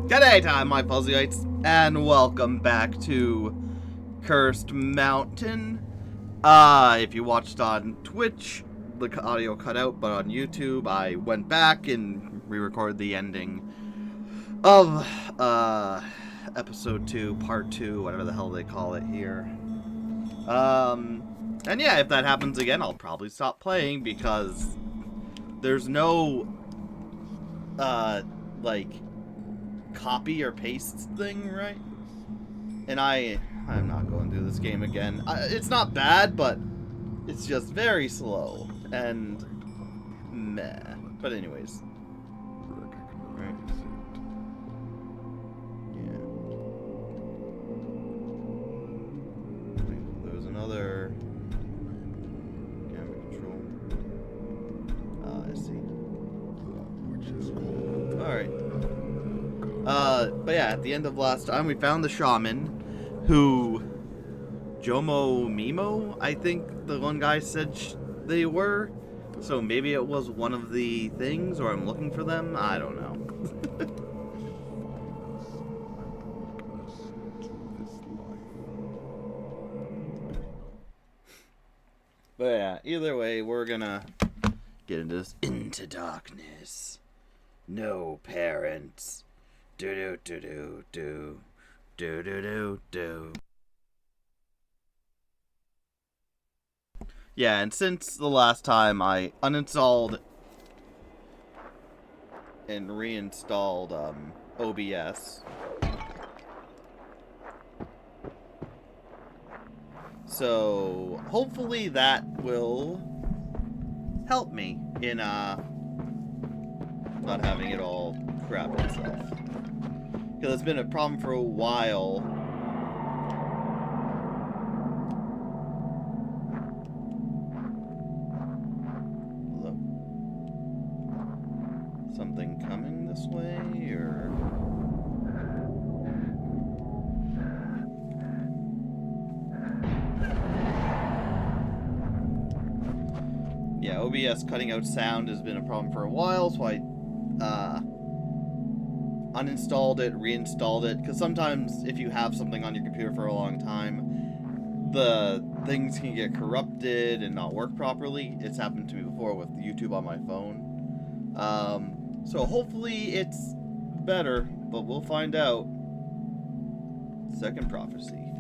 G'day time, my Fuzzyites, and welcome back to Cursed Mountain. If you watched on Twitch, the audio cut out, but on YouTube, I went back and re-recorded the ending of, Episode 2, Part 2, whatever the hell they call it here. And yeah, if that happens again, I'll probably stop playing, because there's no, like, copy or paste thing, right? And I'm not going through this game again. It's not bad, but it's just very slow and meh. But anyways, right. Yeah. There's another camera control. I see. All right. But yeah, at the end of last time, we found the shaman, who Jomo Mimo, I think the one guy said they were. So maybe it was one of the things, or I'm looking for them. I don't know. But yeah, either way, we're gonna get into this. Into darkness. No parents. Do do do do do do do do do. Yeah, and since the last time I uninstalled and reinstalled OBS, so hopefully that will help me in not having it all crap itself. Because it's been a problem for a while. Hello? Something coming this way, or... Yeah, OBS cutting out sound has been a problem for a while, so I, uninstalled it, reinstalled it, because sometimes if you have something on your computer for a long time, the things can get corrupted and not work properly. It's happened to me before with YouTube on my phone. So hopefully it's better, but we'll find out. Second prophecy.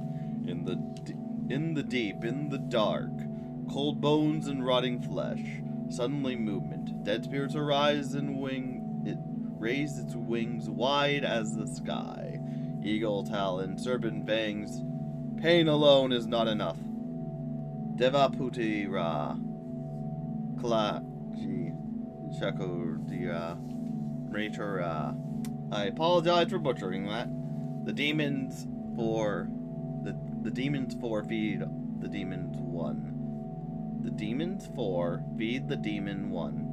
In the deep, in the dark, cold bones and rotting flesh, suddenly movement, dead spirits arise and raise its wings wide as the sky. Eagle talon, serpent fangs. Pain alone is not enough. Devaputi Ra. Klaji. Shakurdira. Ratura. I apologize for butchering that. The demons for feed the demons one. The demons for feed the demon one.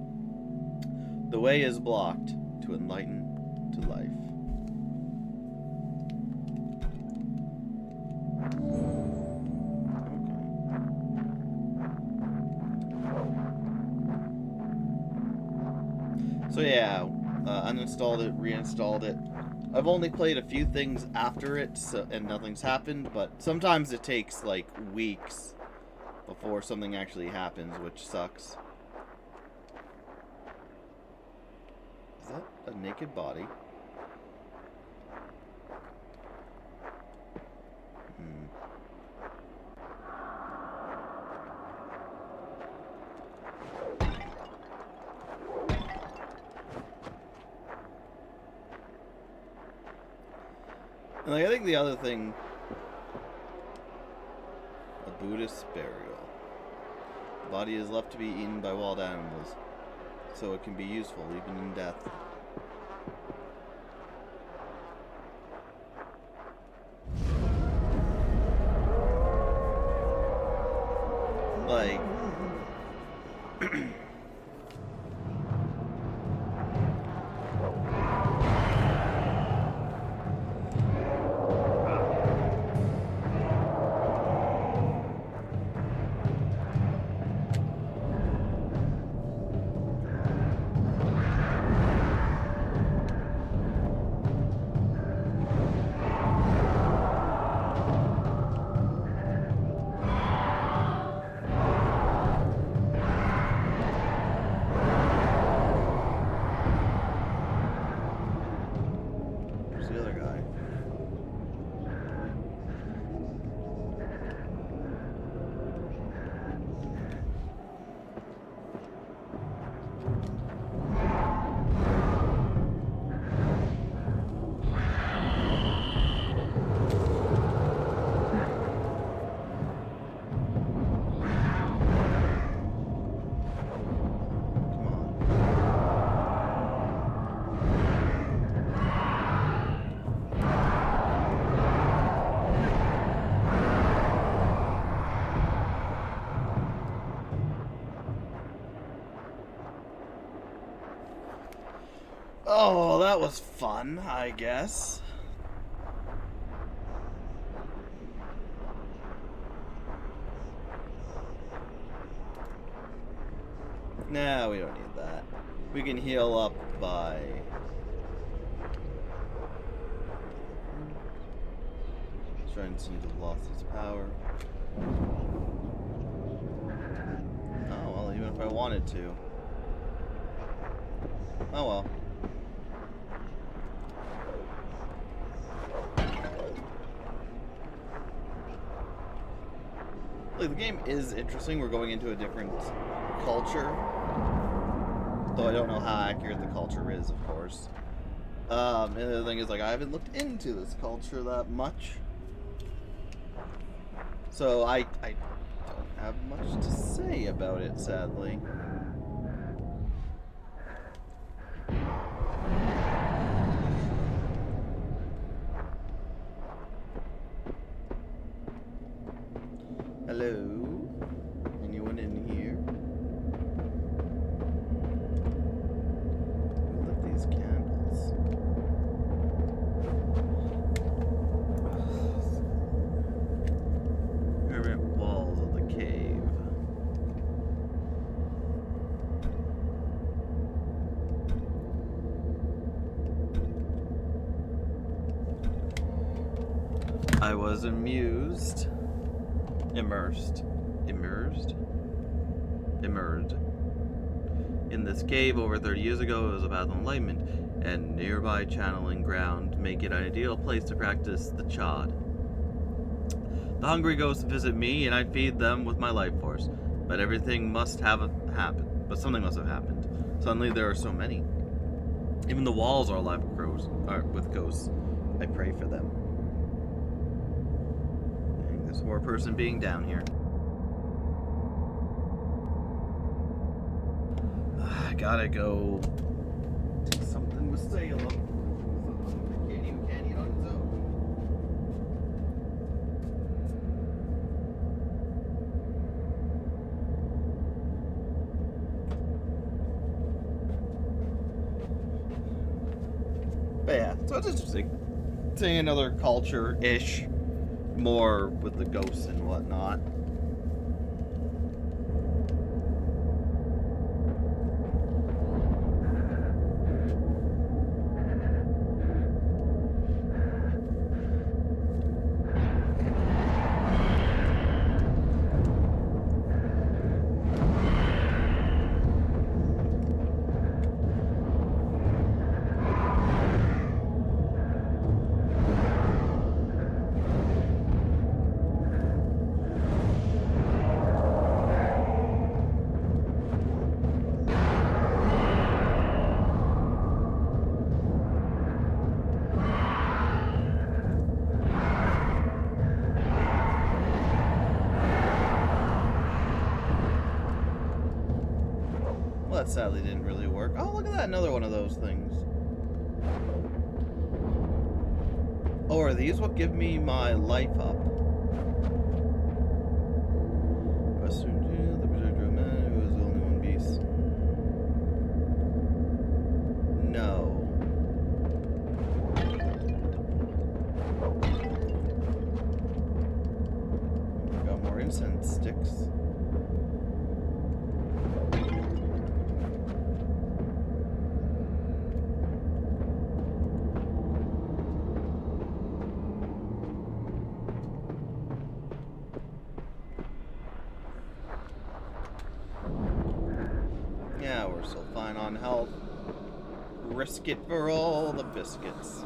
The way is blocked to enlighten to life. Okay. So yeah, uninstalled it, reinstalled it. I've only played a few things after it, and nothing's happened, but sometimes it takes like weeks before something actually happens, which sucks. Is that a naked body? And like, I think the other thing, a Buddhist burial. The body is left to be eaten by wild animals, so it can be useful even in death. Like, that was fun, I guess. Nah, we don't need that. We can heal up by... Shrine seems to have lost its power. Oh, well, even if I wanted to. Oh, well. Like, the game is interesting. We're going into a different culture. Though I don't know how accurate the culture is, of course. And the other thing is, like, I haven't looked into this culture that much. So I don't have much to say about it, sadly. Hello? Anyone in here? Who lit these candles? Permanent walls of the cave. I was immersed in this cave over 30 years ago. It was a path of enlightenment, and nearby channeling ground make it an ideal place to practice the chod. The hungry ghosts visit me, and I feed them with my life force. But something must have happened. Suddenly there are so many. Even the walls are alive with ghosts. I pray for them. Dang, there's more person being down here. I gotta go take something with Salem. Can't eat on its own. But yeah, so it's interesting. Seeing another culture-ish, more with the ghosts and whatnot. Well, that sadly didn't really work. Oh, look at that, another one of those things. Oh, are these what give me my life up? Western Jail, the projector man who is the only one beast. No. Got more incense sticks. Yeah, we're still fine on health. Risk it for all the biscuits.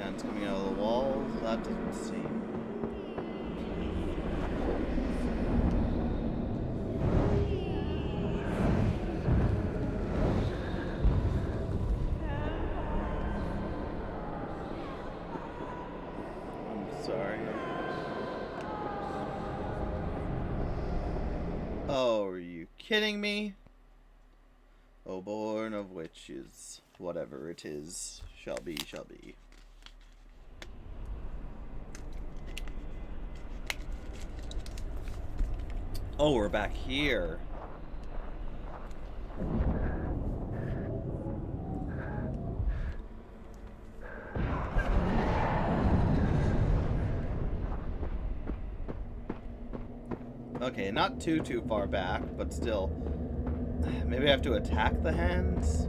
And it's coming out of the walls. That doesn't seem. I'm sorry. Oh, are you kidding me? Oh, born of witches. Whatever it is, shall be, shall be. Oh, we're back here. Okay, not too far back, but still. Maybe I have to attack the hands?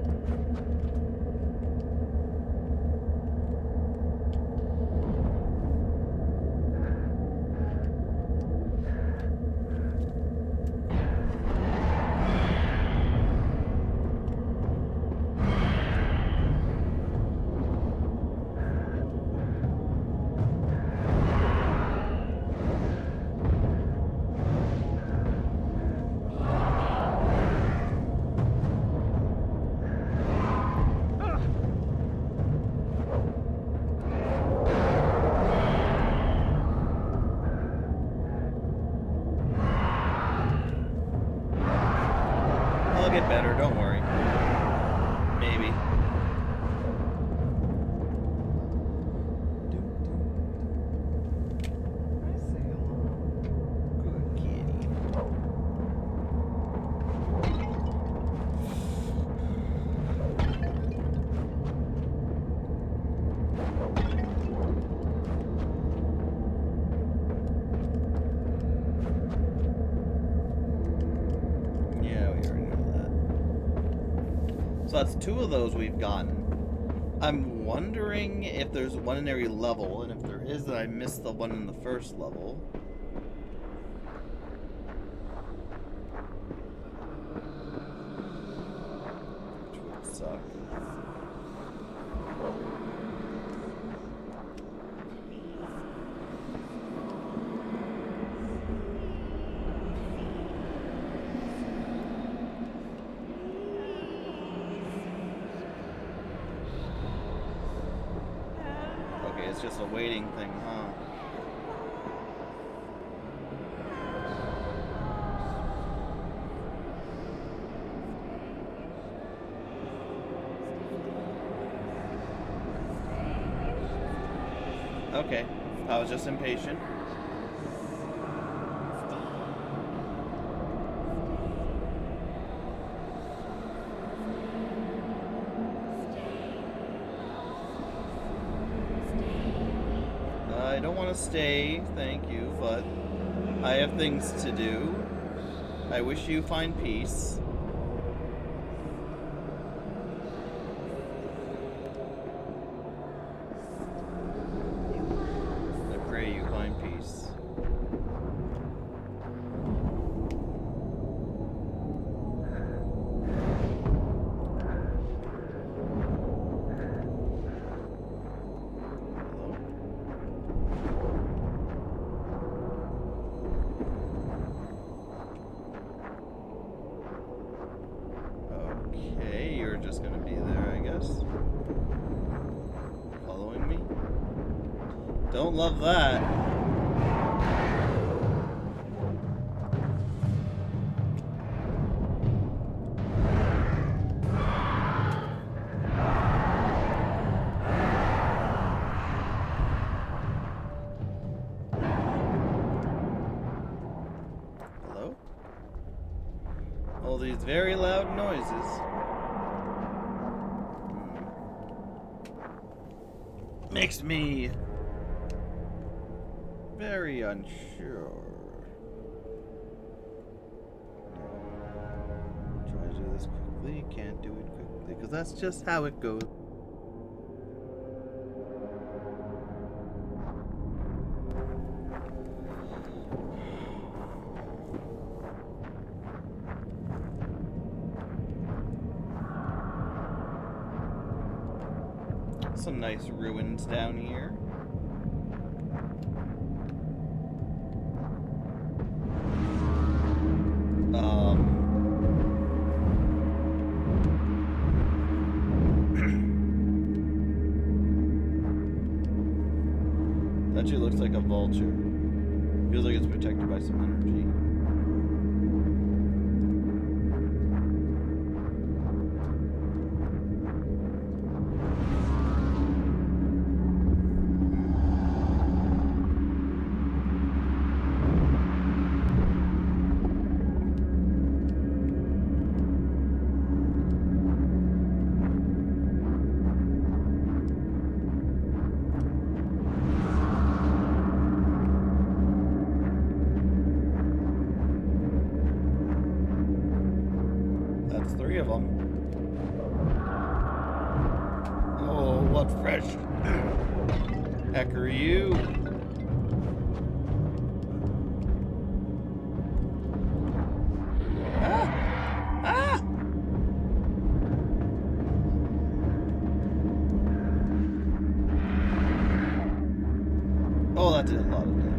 I'll get better, don't worry. Maybe. Good kitty. Yeah, we already know that. So that's 2 of those we've gotten. I'm wondering if there's one in every level, and if there is, then I missed the one in the first level. Which would suck. It's just a waiting thing, huh? Okay, I was just impatient. I don't want to stay, thank you, but I have things to do. I wish you find peace. I pray you find peace. Just gonna be there, I guess. Following me? Don't love that. Hello? All these very loud noises. Makes me very unsure. Try to do this quickly, can't do it quickly, because that's just how it goes. Some nice ruins down here. That actually looks like a vulture. Feels like it's protected by some energy. smells fresh. Heck are you? Ah! Ah! Oh, that did a lot of damage.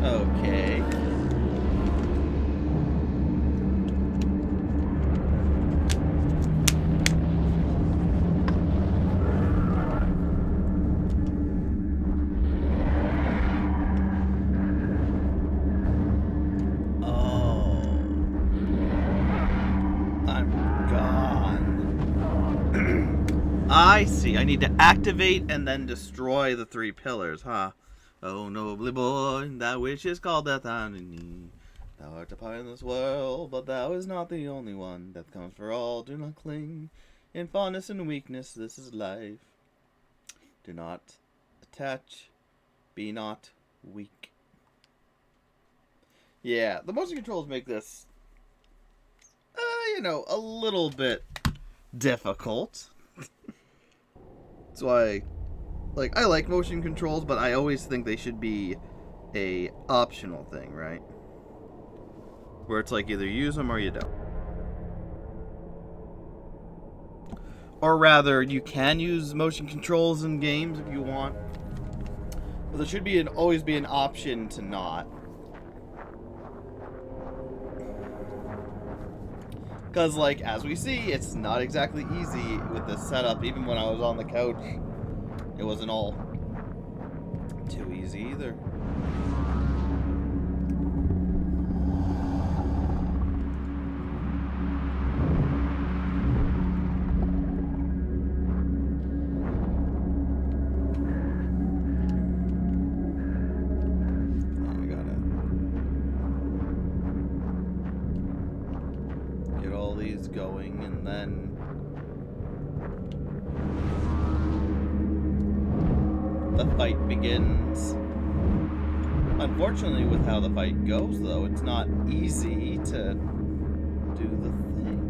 Okay. Oh. I'm gone. I see. I need to activate and then destroy the 3 pillars, huh? Oh, nobly born, that which is called death and thou art a part in this world, but thou is not the only one. Death comes for all, do not cling. In fondness and weakness, this is life. Do not attach, be not weak. Yeah, the motion controls make this, a little bit difficult. That's why, I like motion controls, but I always think they should be a optional thing, right? Where it's like either use them or you don't. Or rather, you can use motion controls in games if you want, but there should always be an option to not. Because, as we see, it's not exactly easy with this setup. Even when I was on the couch, it wasn't all too easy either. Going, and then the fight begins. Unfortunately, with how the fight goes, though, it's not easy to do the thing.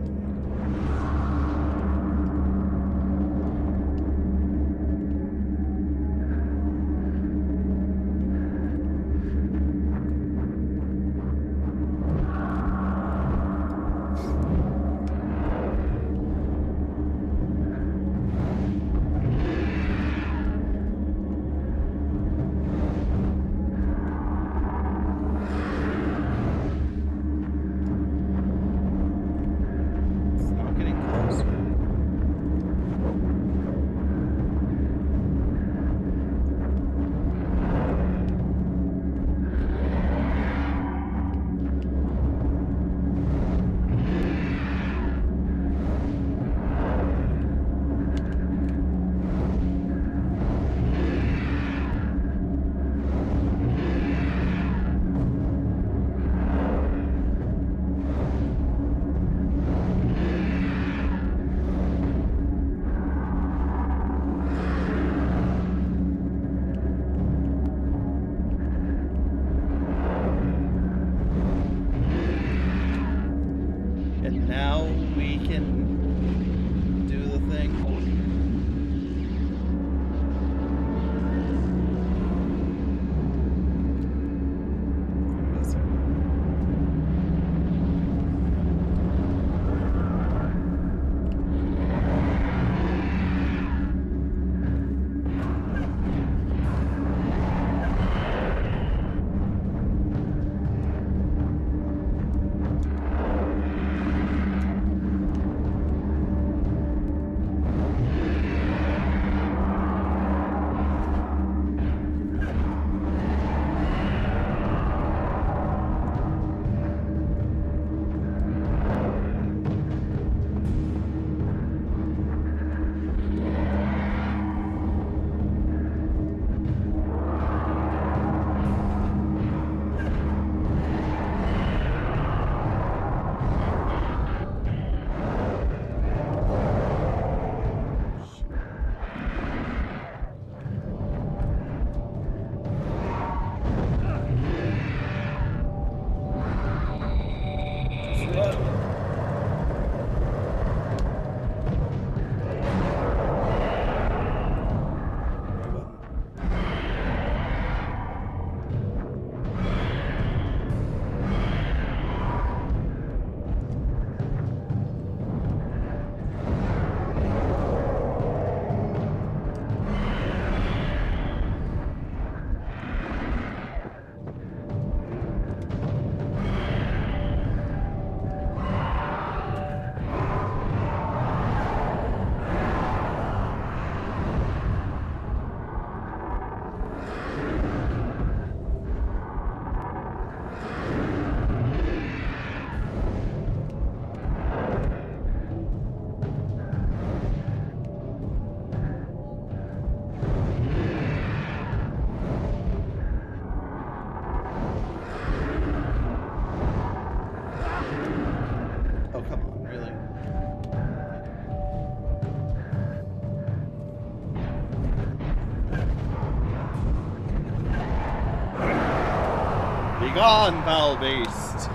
gone, foul beast!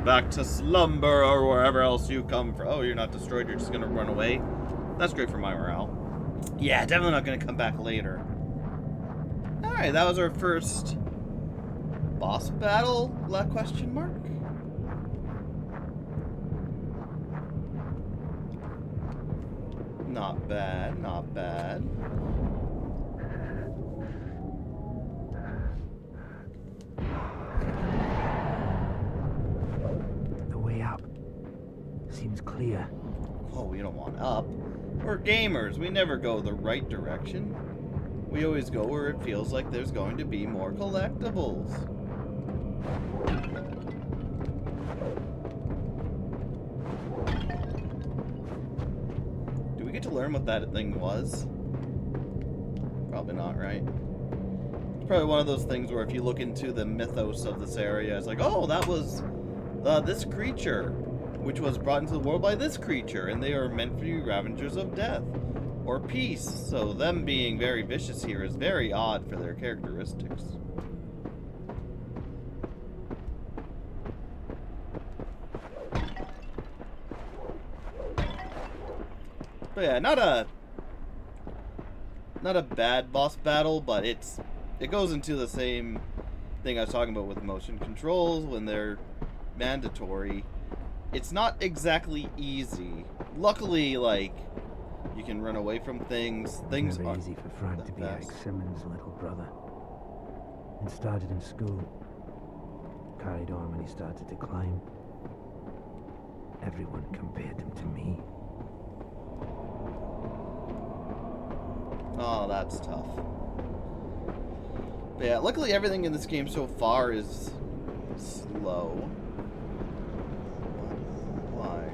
Back to slumber or wherever else you come from. Oh, you're not destroyed, you're just gonna run away? That's great for my morale. Yeah, definitely not gonna come back later. Alright, that was our first boss battle? Question mark? Not bad, not bad. The way up seems clear. Oh, we don't want up. We're gamers. We never go the right direction. We always go where it feels like there's going to be more collectibles. Do we get to learn what that thing was? Probably not, right? It's probably one of those things where if you look into the mythos of this area, it's like, oh, that was this creature, which was brought into the world by this creature, and they are meant to be ravengers of death or peace. So them being very vicious here is very odd for their characteristics. But yeah, not a bad boss battle, but it goes into the same thing I was talking about with motion controls when they're mandatory. It's not exactly easy. Luckily, like, you can run away from things. Things Never aren't easy for Frank to be that Alex fast. Simmons' little brother. It started in school. Carried on when he started to climb. Everyone compared him to me. Oh, that's tough. But yeah, luckily everything in this game so far is slow. Why?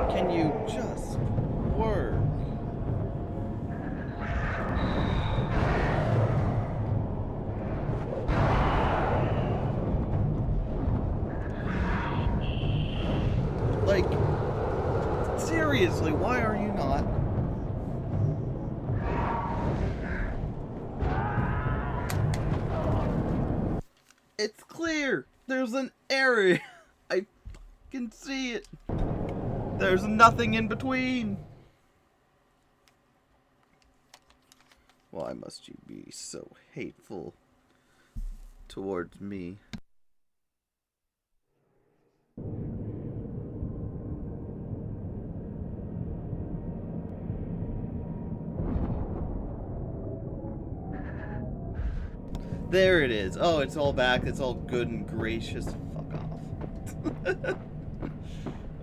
Can you just work? Like, seriously, why are you not? It's clear. There's an area. I can see it. There's nothing in between. Why must you be so hateful towards me? There it is. Oh, it's all back. It's all good and gracious. Fuck off.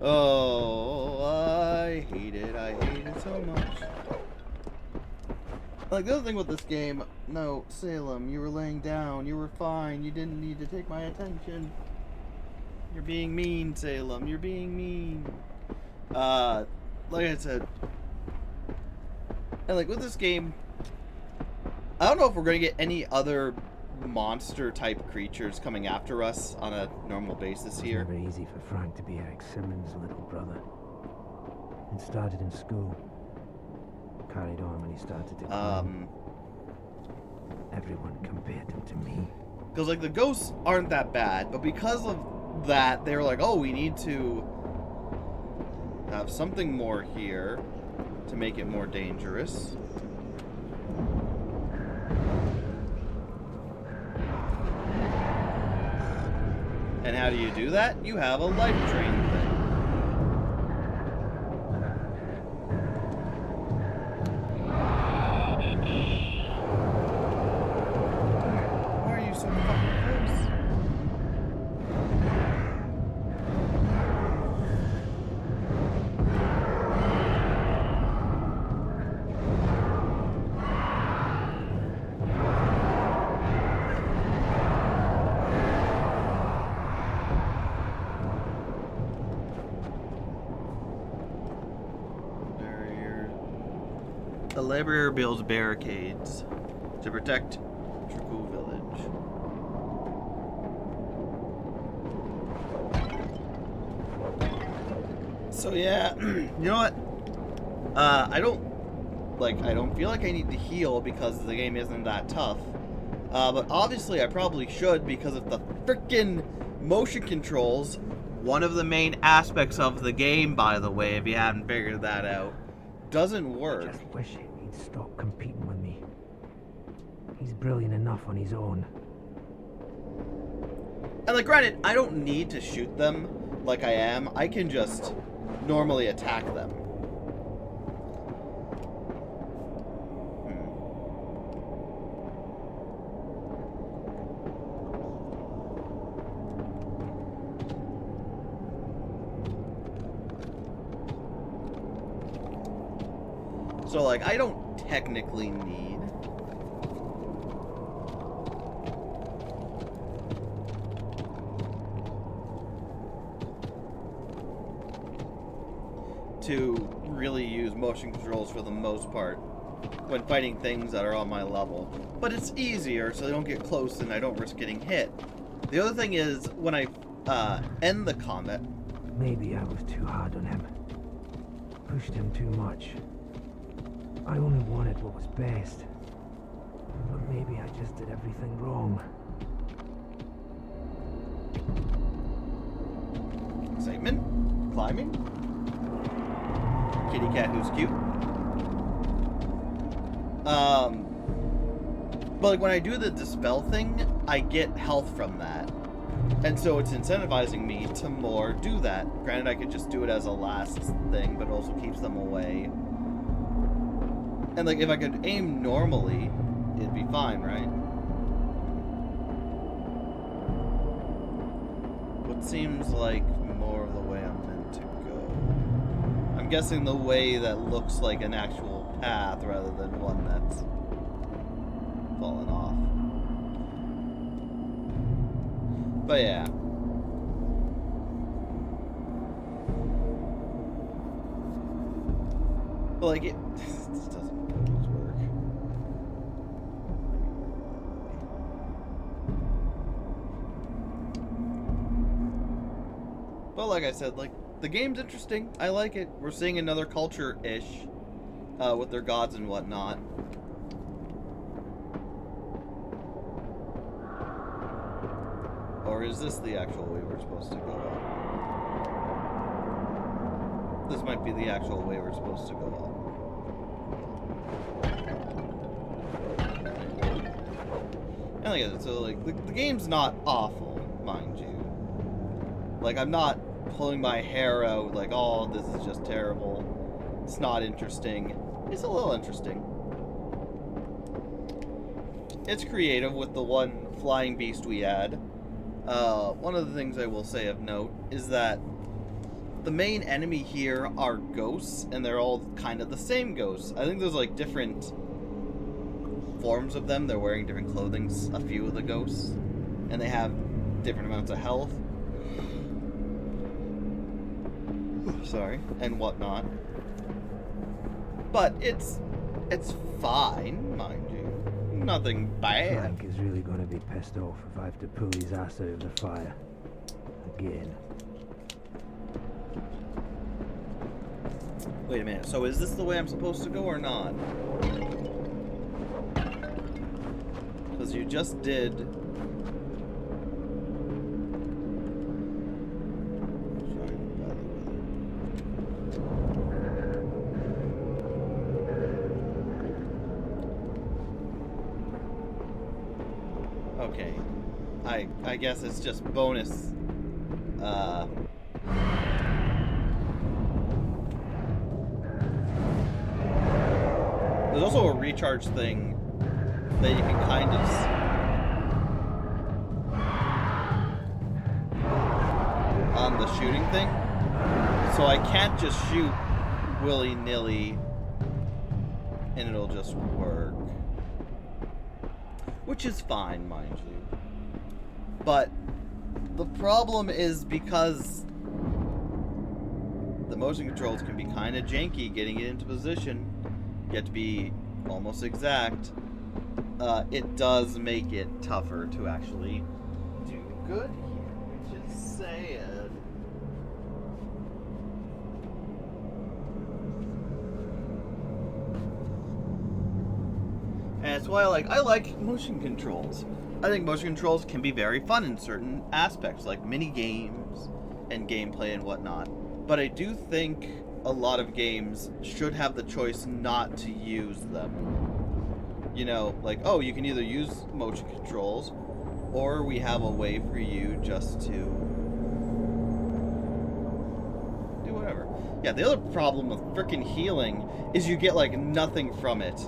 Oh, I hate it. I hate it so much. Like, the other thing with this game, no, Salem, you were laying down. You were fine. You didn't need to take my attention. You're being mean, Salem. You're being mean. Like I said, and like with this game, I don't know if we're going to get any other monster type creatures coming after us on a normal basis here. Never easy for Frank to be Alex Simmons' little brother. It started in school. Carried on when he started to climb. Everyone compared him to me. Because, like, the ghosts aren't that bad, but because of that, they were like, oh, we need to have something more here to make it more dangerous. And how do you do that? You have a life drain thing. Why are you so fucking close? A laborer builds barricades to protect Triku village. So yeah, you know what? I don't feel like I need to heal because the game isn't that tough. But obviously I probably should because of the frickin' motion controls. One of the main aspects of the game, by the way, if you haven't figured that out, doesn't work. I just wish he'd stop competing with me. He's brilliant enough on his own. And like, granted, I don't need to shoot them like I am. I can just normally attack them. So, like, I don't technically need to really use motion controls for the most part when fighting things that are on my level. But it's easier so they don't get close and I don't risk getting hit. The other thing is, when I end the combat... Maybe I was too hard on him. Pushed him too much. I only wanted what was best. But maybe I just did everything wrong. Excitement? Climbing? Kitty cat who's cute. But like when I do the dispel thing, I get health from that. And so it's incentivizing me to more do that. Granted, I could just do it as a last thing, but it also keeps them away. And like if I could aim normally, it'd be fine, right? What seems like more of the way I'm meant to go? I'm guessing the way that looks like an actual path rather than one that's fallen off. But yeah. But like it this doesn't always work. But like I said, like the game's interesting. I like it. We're seeing another culture-ish with their gods and whatnot. Or is this the actual way we're supposed to go up? This might be the actual way we're supposed to go up. And like I said, so like the game's not awful, mind you. Like I'm not pulling my hair out like, oh, this is just terrible. It's not interesting. It's a little interesting. It's creative with the one flying beast we add. One of the things I will say of note is that the main enemy here are ghosts, and they're all kind of the same ghosts. I think there's like different forms of them. They're wearing different clothing, a few of the ghosts, and they have different amounts of health. Sorry, and whatnot. But it's fine, mind you. Nothing bad. Frank is really going to be pissed off if I have to pull his ass out of the fire. Again. Wait a minute, so is this the way I'm supposed to go or not? Because you just did... Okay. I guess it's just bonus. There's also a recharge thing that you can kind of on the shooting thing. So I can't just shoot willy-nilly and it'll just work. Which is fine, mind you. But the problem is because the motion controls can be kind of janky getting it into position. yet to be almost exact, it does make it tougher to actually do good here, which is sad. And that's why I like motion controls. I think motion controls can be very fun in certain aspects, like mini games and gameplay and whatnot. But I do think a lot of games should have the choice not to use them. You know, like, oh, you can either use motion controls, or we have a way for you just to do whatever. Yeah, the other problem with frickin' healing is you get, like, nothing from it.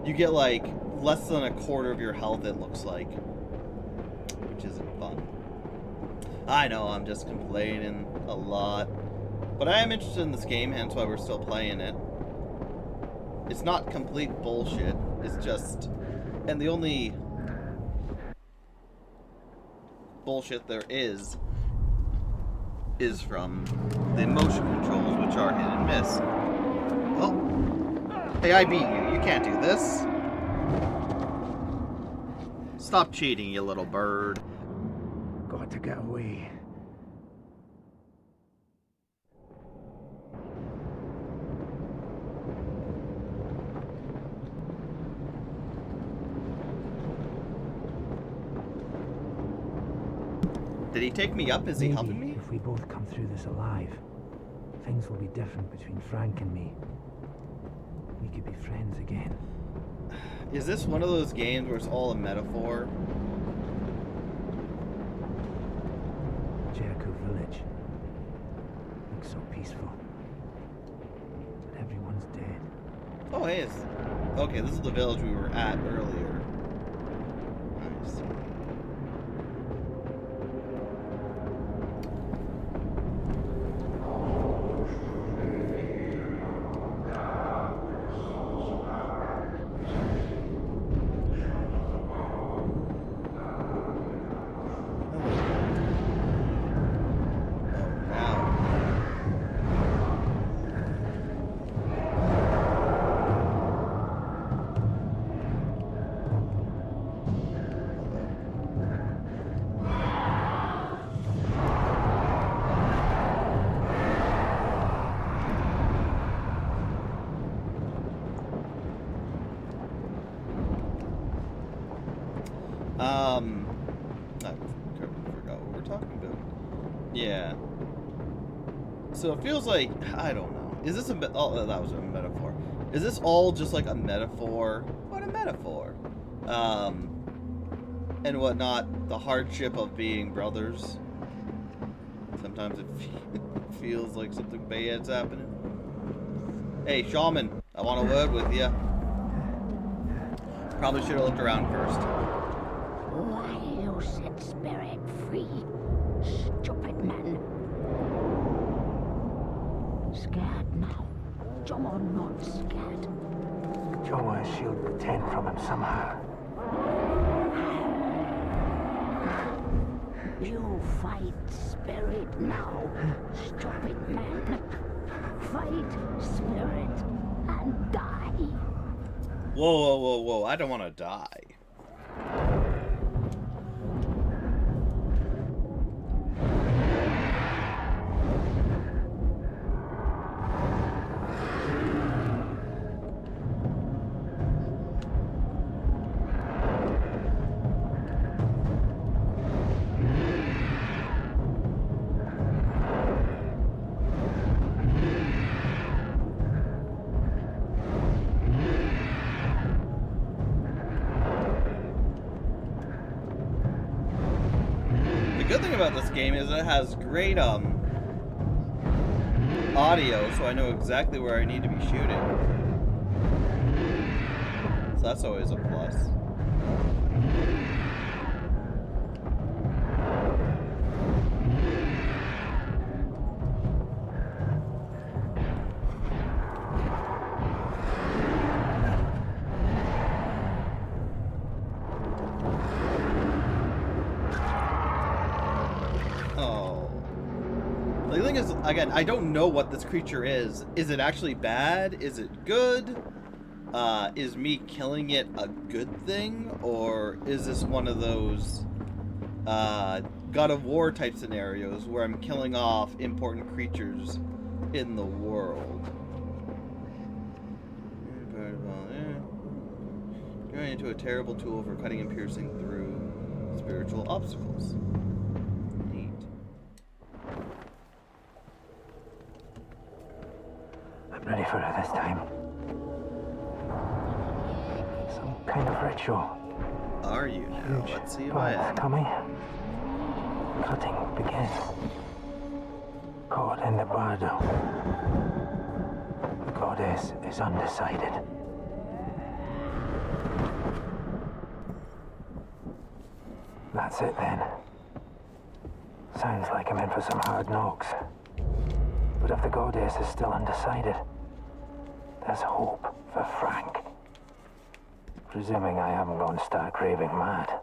You get, like, less than a quarter of your health, it looks like. Which isn't fun. I know, I'm just complaining a lot. But I am interested in this game, hence why we're still playing it. It's not complete bullshit. It's just... And the only bullshit there is from the motion controls, which are hit and miss. Oh. Hey, I beat you. You can't do this. Stop cheating, you little bird. Got to get away. Did he take me up? Is he helping me? If we both come through this alive, things will be different between Frank and me. We could be friends again. Is this one of those games where it's all a metaphor? Jericho Village. Looks so peaceful. But everyone's dead. Oh, hey, it's... Okay, this is the village we were at earlier. Nice. I forgot what we're talking about. Yeah. So it feels like, I don't know. Is this oh, that was a metaphor. Is this all just like a metaphor? What a metaphor. And whatnot, the hardship of being brothers. Sometimes it feels like something bad's happening. Hey, Shaman, I want a word with you. Probably should have looked around first. Why you set spirit free, stupid man? Scared now? You're not scared. John will shield the tent from him somehow. You fight spirit now, stupid man. Fight spirit and die. Whoa, whoa, whoa, whoa. I don't want to die. The good thing about this game is it has great audio, so I know exactly where I need to be shooting. So that's always a plus. The thing is, again, I don't know what this creature is. Is it actually bad? Is it good? is me killing it a good thing, or is this one of those God of War type scenarios where I'm killing off important creatures in the world? Going into a terrible tool for cutting and piercing through spiritual obstacles. Neat. I'm ready for it this time. Some kind of ritual. Are you now? Huge Let's see if I path am. coming. Cutting begins. Caught in the bardo. The goddess is undecided. That's it then. Sounds like I'm in for some hard knocks. But if the goddess is still undecided, there's hope for Frank. Presuming I haven't gone stark raving mad.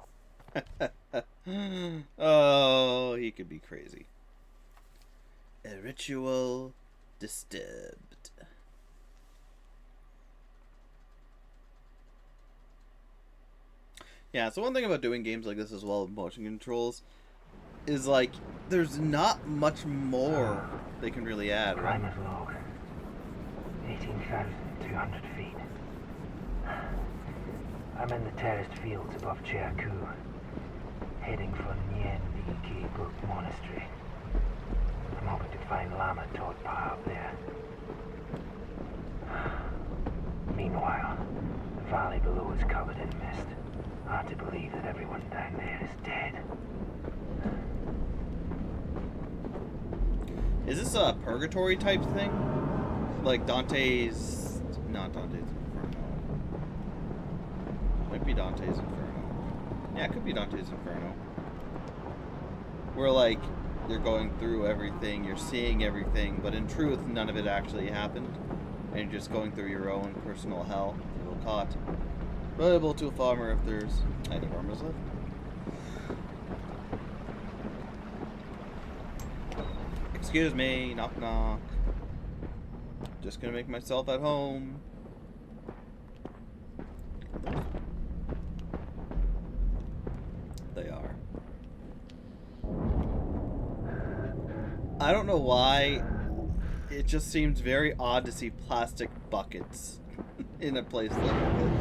Oh, he could be crazy. A ritual disturbed. Yeah, so one thing about doing games like this as well with motion controls is like there's not much more they can really add, right? Primer's log. 18,200 feet. I'm in the terraced fields above Chiaku, heading for Nien Ike Book Monastery. I'm hoping to find Lama Todpa up there. Meanwhile, the valley below is covered in mist. Hard to believe that everyone down there is dead. Is this a purgatory type thing? Like Dante's... Not Dante's Inferno. Might be Dante's Inferno. Yeah, it could be Dante's Inferno. Where, like, you're going through everything, you're seeing everything, but in truth, none of it actually happened. And you're just going through your own personal hell. A little caught. Valuable to a farmer if there's any farmers left. Excuse me, knock knock. Just gonna make myself at home. They are. I don't know why. It just seems very odd to see plastic buckets in a place like this.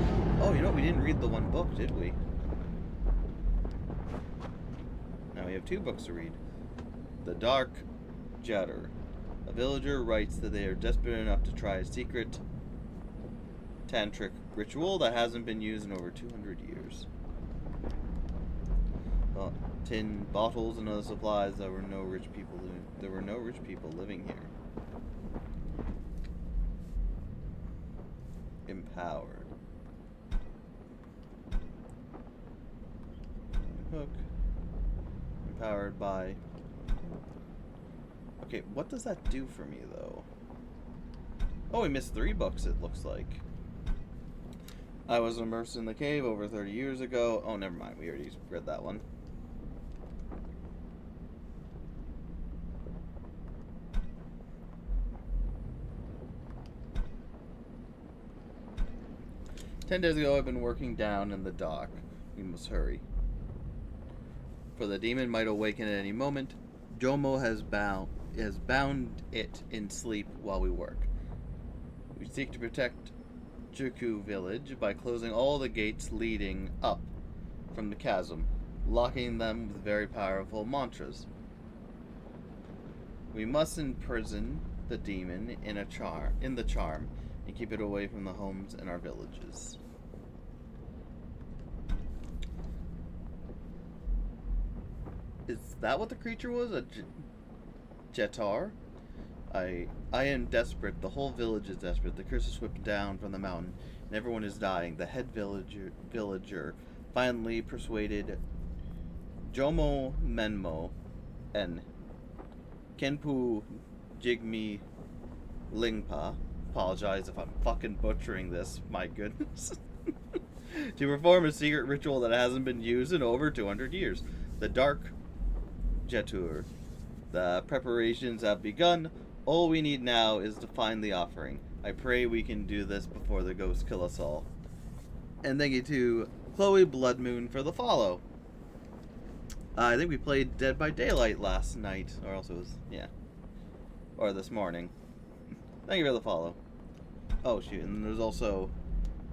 Oh, you know, we didn't read the one book, did we? Now we have 2 books to read. The Dark Jetter. A villager writes that they are desperate enough to try a secret tantric ritual that hasn't been used in over 200 years. Tin bottles and other supplies. There were no rich people living here. Empowered. Hook. Empowered by... Okay, what does that do for me, though? Oh, we missed 3 books, it looks like. I was immersed in the cave over 30 years ago. Oh, never mind. We already read that one. "10 days ago, I've been working down in the dock. We must hurry. For the demon might awaken at any moment. Jomo has bound it in sleep while we work. We seek to protect Juku village by closing all the gates leading up from the chasm, locking them with very powerful mantras. We must imprison the demon in the charm and keep it away from the homes and our villages." Is that what the creature was? A Jetar? I am desperate. The whole village is desperate. The curse is swept down from the mountain, and everyone is dying. The head villager finally persuaded Jomo Menmo and Kenpu Jigme Lingpa, apologize if I'm fucking butchering this, my goodness, to perform a secret ritual that hasn't been used in over 200 years. The Dark Jetur. The preparations have begun. All we need now is to find the offering. I pray we can do this before the ghosts kill us all. And thank you to Chloe Bloodmoon for the follow. I think we played Dead by Daylight last night, or else it was, yeah. Or this morning. Thank you for the follow. Oh shoot, and there's also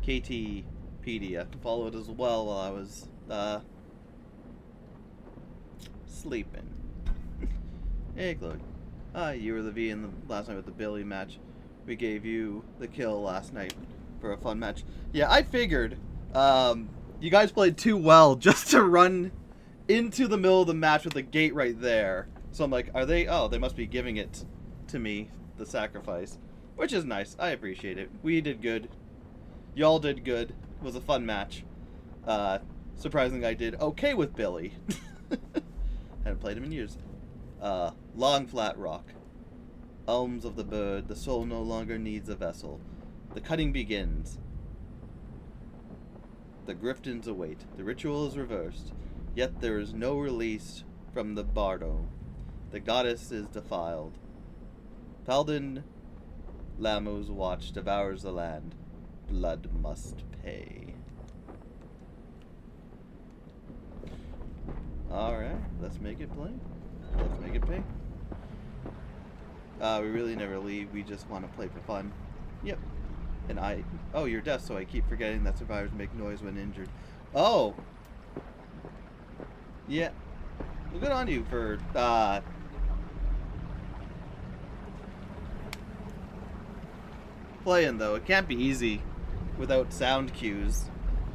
KTpedia. Follow it as well while I was, sleeping. Hey Chloe. You were the V in the last night with the Billy match. We gave you the kill last night for a fun match. Yeah, I figured, you guys played too well just to run into the middle of the match with the gate right there. So I'm like, they must be giving it to me, the sacrifice. Which is nice. I appreciate it. We did good. Y'all did good. It was a fun match. Surprisingly, I did okay with Billy. Haven't played him in years. Long Flat Rock. Elms of the bird, the soul no longer needs a vessel. The cutting begins. The Griftons await. The ritual is reversed. Yet there is no release from the bardo. The goddess is defiled. Paladin Lamu's watch devours the land. Blood must pay. Alright, let's make it play. Let's make it pay. We really never leave. We just want to play for fun. Yep. And oh, you're deaf, so I keep forgetting that survivors make noise when injured. Oh! Yeah. Well, good on you for, playing, though. It can't be easy without sound cues.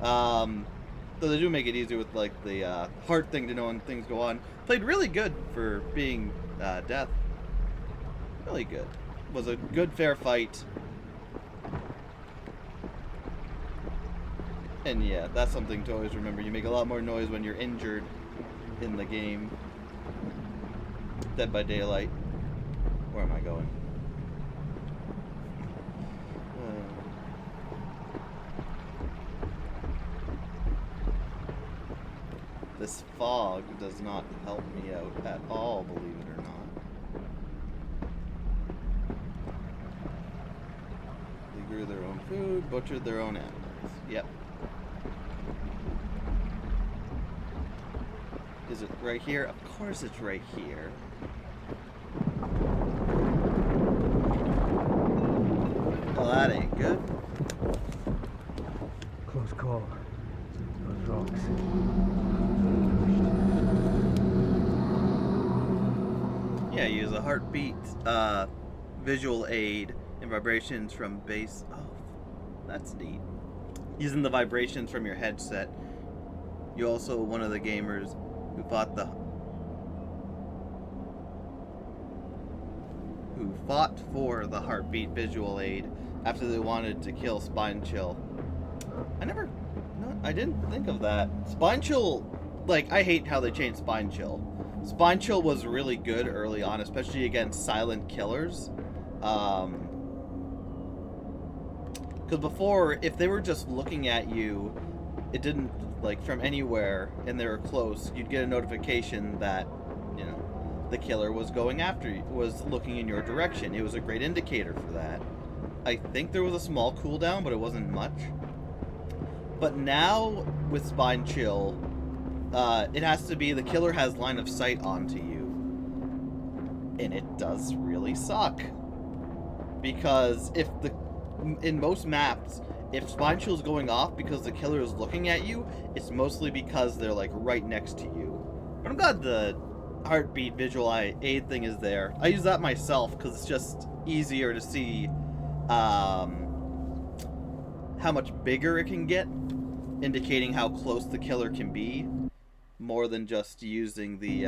Though they do make it easier with, like, the, heart thing to know when things go on. Played really good for being, deaf. Really good. Was a good, fair fight. And yeah, that's something to always remember. You make a lot more noise when you're injured in the game. Dead by Daylight. Where am I going? This fog does not help me out at all, believe it or not. They grew their own food, butchered their own animals. Yep. Is it right here? Of course it's right here. Well, that ain't good. Close call. Those rocks. Yeah, use a heartbeat visual aid and vibrations from base. Oh, that's neat. Using the vibrations from your headset. You're also one of the gamers who fought for the heartbeat visual aid after they wanted to kill Spine Chill. I didn't think of that. Spine Chill, like, I hate how they changed Spine Chill. Spine Chill was really good early on, especially against silent killers. Because before, if they were just looking at you, it didn't, like, from anywhere, and they were close, you'd get a notification that, you know, the killer was going after you, was looking in your direction. It was a great indicator for that. I think there was a small cooldown, but it wasn't much. But now, with Spine Chill, it has to be the killer has line of sight onto you. And it does really suck. Because in most maps, if Spine Chill is going off because the killer is looking at you, it's mostly because they're, like, right next to you. But I'm glad the heartbeat visual aid thing is there. I use that myself because it's just easier to see how much bigger it can get, indicating how close the killer can be, more than just using the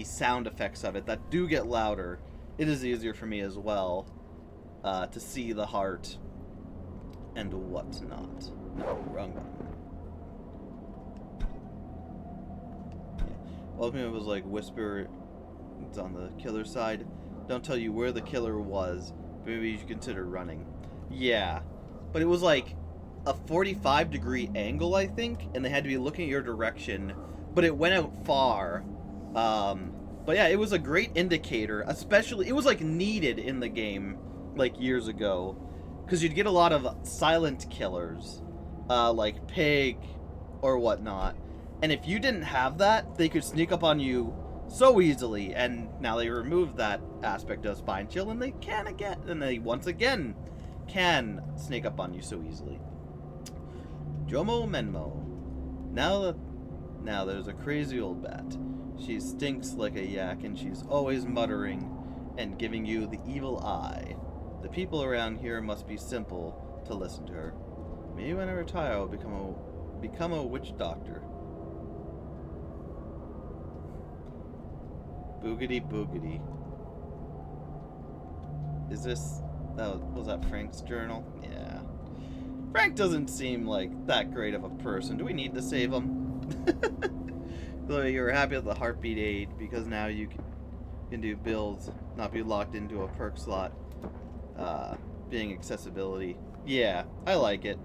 sound effects of it that do get louder. It is easier for me as well to see the heart and whatnot. No, wrong button. Well, it was like whisper. It's on the killer side. Don't tell you where the killer was. But maybe you should consider running. Yeah, but it was like a 45-degree angle, I think, and they had to be looking at your direction. But it went out far. But yeah, it was a great indicator, especially, it was like needed in the game, like years ago, because you'd get a lot of silent killers, like Pig or whatnot, and if you didn't have that, they could sneak up on you so easily, and now they removed that aspect of Spine Chill, and they once again can sneak up on you so easily. Jomo Menmo. Now there's a crazy old bat. She stinks like a yak, and she's always muttering and giving you the evil eye. The people around here must be simple to listen to her. Maybe when I retire, I'll become a witch doctor. Boogity boogity. Is this... was that Frank's journal? Yeah. Frank doesn't seem like that great of a person. Do we need to save him? Though you're happy with the heartbeat aid because now you can do builds, not be locked into a perk slot. Being accessibility. Yeah, I like it.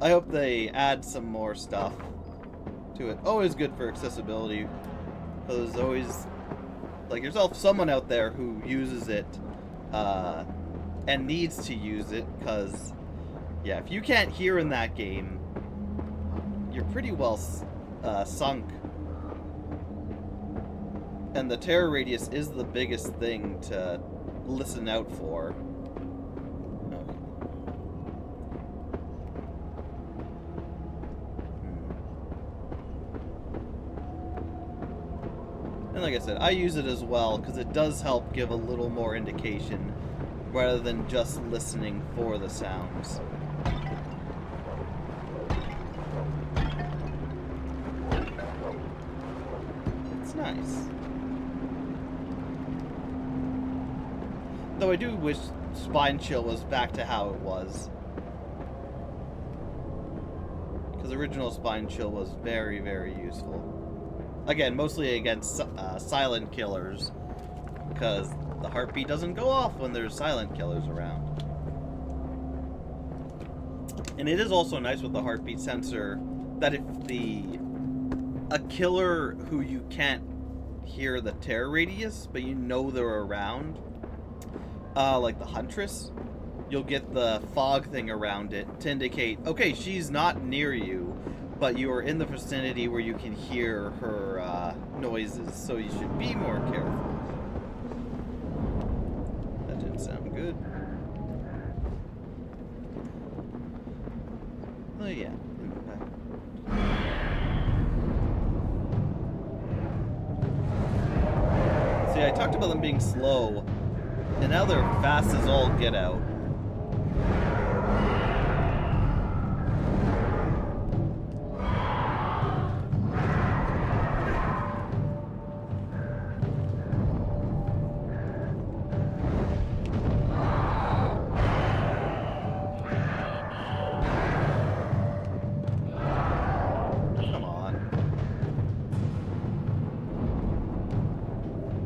I hope they add some more stuff to it. Always good for accessibility. Because there's always, like yourself, someone out there who uses it and needs to use it. Because, yeah, if you can't hear in that game, you're pretty well sunk. And the terror radius is the biggest thing to listen out for. And like I said, I use it as well because it does help give a little more indication rather than just listening for the sounds. It's nice. Though I do wish Spine Chill was back to how it was. Because original Spine Chill was very, very useful. Again, mostly against silent killers, because the heartbeat doesn't go off when there's silent killers around. And it is also nice with the heartbeat sensor that if a killer who you can't hear the terror radius, but you know they're around, like the Huntress, you'll get the fog thing around it to indicate, okay, she's not near you, but you are in the vicinity where you can hear her noises, so you should be more careful. That didn't sound good. Oh yeah. See, I talked about them being slow, and now they're fast as all get out.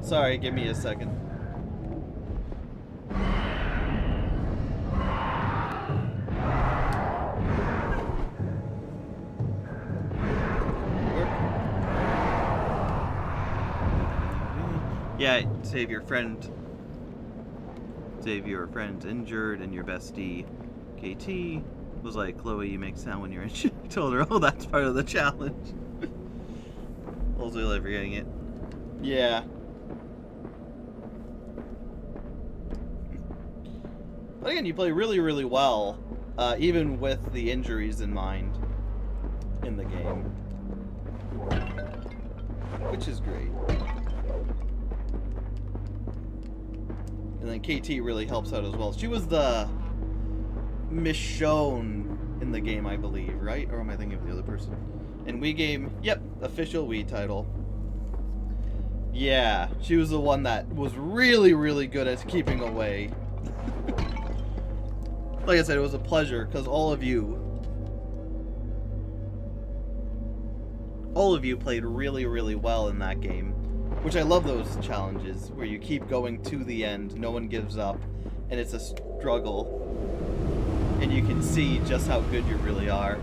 Sorry, give me a second. Yeah, save your friend. Save your friend's injured and your bestie, KT, was like, Chloe, you make sound when you're injured. I told her, oh, that's part of the challenge. Also, like forgetting it. Yeah. But again, you play really, really well, even with the injuries in mind in the game, which is great. And then KT really helps out as well. She was the Michonne in the game, I believe, right? Or am I thinking of the other person? In Wii game, yep, official Wii title. Yeah, she was the one that was really, really good at keeping away. Like I said, it was a pleasure, because all of you played really, really well in that game. Which I love those challenges, where you keep going to the end, no one gives up, and it's a struggle. And you can see just how good you really are.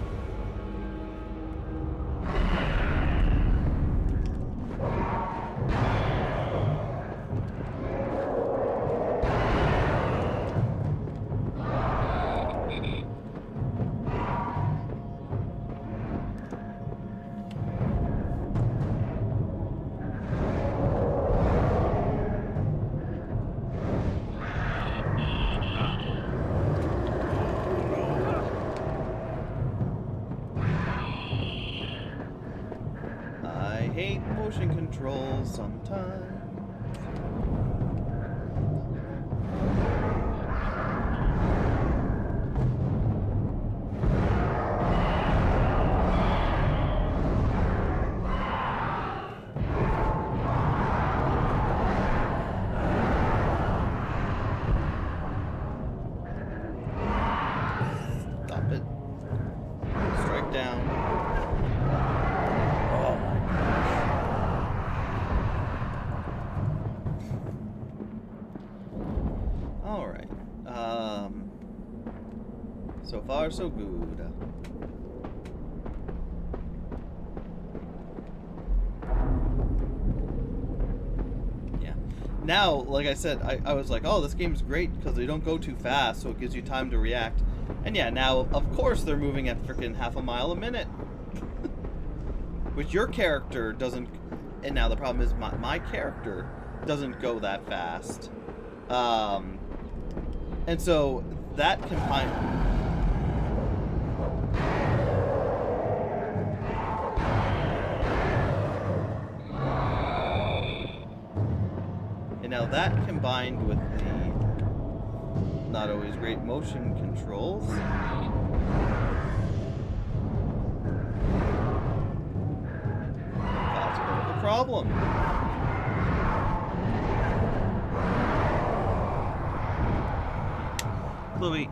motion controls sometimes. Stop it. Strike down. Oh my gosh. Alright. So far so good. Yeah. Now, like I said, I was like, oh, this game's great because they don't go too fast, so it gives you time to react. And yeah, now, of course, they're moving at freaking half a mile a minute. Which your character doesn't... And now the problem is my character doesn't go that fast. And so, that combined... And now that combined with the not always great motion controls. That's a bit of a problem. Chloe,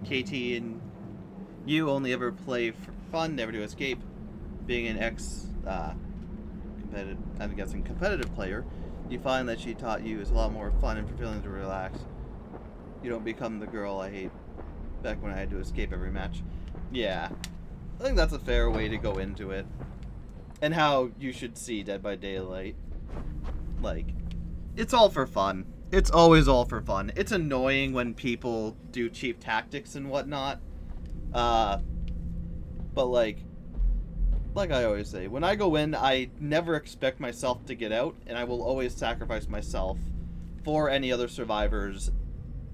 KT, and you only ever play for fun, never to escape. Being an competitive, I'm guessing competitive player, you find that she taught you is a lot more fun and fulfilling to relax. You don't become the girl I hate back when I had to escape every match. Yeah, I think that's a fair way to go into it. And how you should see Dead by Daylight. Like, it's all for fun. It's always all for fun. It's annoying when people do cheap tactics and whatnot. But like I always say, when I go in, I never expect myself to get out, and I will always sacrifice myself for any other survivors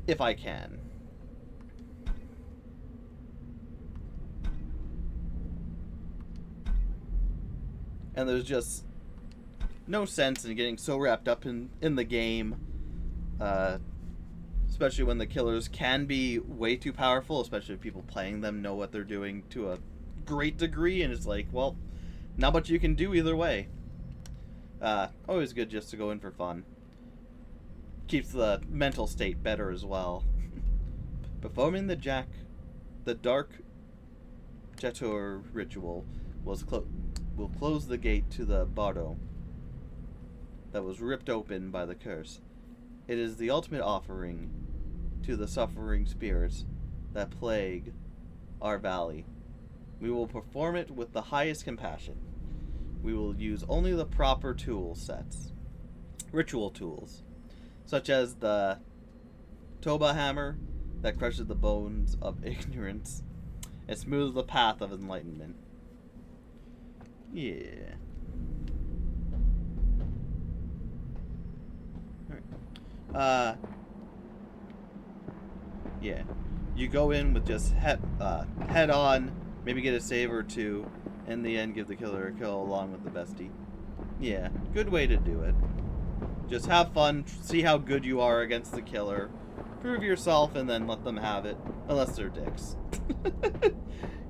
if I can. And there's just no sense in getting so wrapped up in the game, especially when the killers can be way too powerful, especially if people playing them know what they're doing to a great degree, and it's like, well, not much you can do either way. Always good just to go in for fun. Keeps the mental state better as well. Performing the dark Jetur ritual will close the gate to the bardo that was ripped open by the curse. It is the ultimate offering to the suffering spirits that plague our valley. We will perform it with the highest compassion. We will use only the proper tool sets, ritual tools, such as the Toba hammer that crushes the bones of ignorance and smooths the path of enlightenment. Yeah. Alright. Yeah. You go in with just head on, maybe get a save or two, in the end give the killer a kill along with the bestie. Yeah, good way to do it. Just have fun, see how good you are against the killer, prove yourself, and then let them have it, unless they're dicks.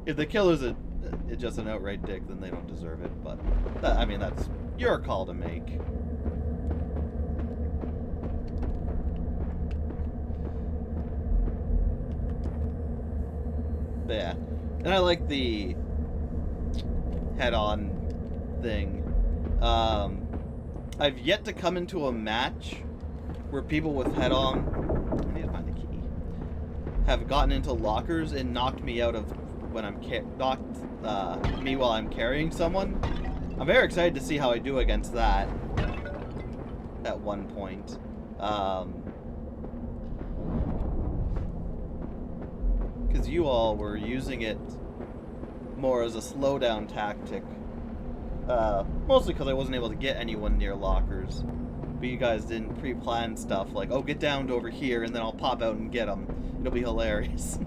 If the killer's just an outright dick, then they don't deserve it, but, I mean, that's your call to make. But yeah, and I like the head-on thing. I've yet to come into a match where people with head-on, I need to find the key, have gotten into lockers and knocked me out of when I'm knocked me while I'm carrying someone. I'm very excited to see how I do against that at one point. Because you all were using it more as a slowdown tactic. Mostly because I wasn't able to get anyone near lockers. But you guys didn't pre-plan stuff like, oh, get down to over here and then I'll pop out and get them. It'll be hilarious.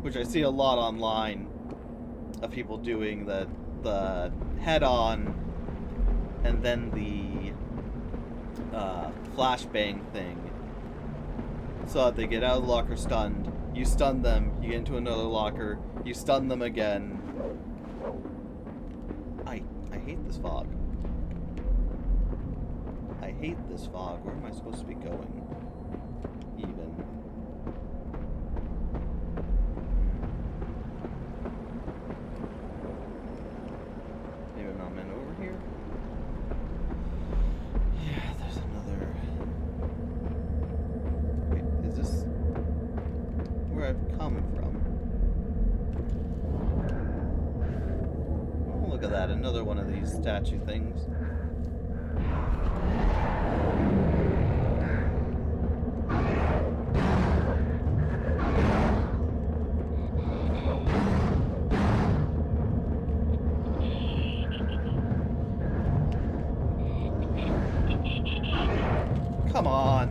Which I see a lot online of people doing that the head-on, and then the flashbang thing, so that they get out of the locker stunned. You stun them, you get into another locker, you stun them again. I hate this fog. I hate this fog. Where am I supposed to be going? Even. Maybe I'm not meant over here? Yeah, there's another... Wait, is this where I've come from? Oh, look at that. Another one of these statue things. Come on.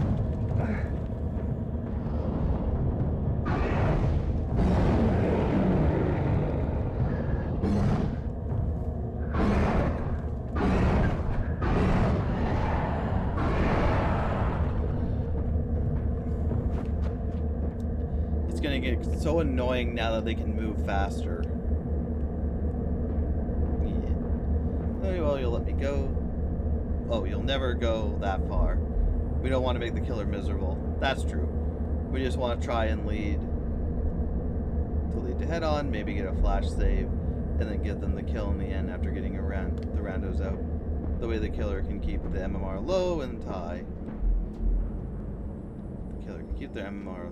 It's gonna get so annoying now that they can move faster. Yeah. Oh, well, you'll let me go. Oh, you'll never go that far. We don't want to make the killer miserable. That's true. We just want to try and lead to head on, maybe get a flash save, and then give them the kill in the end after getting around the randos out. The way the killer can keep the MMR low and high. The killer can keep their MMR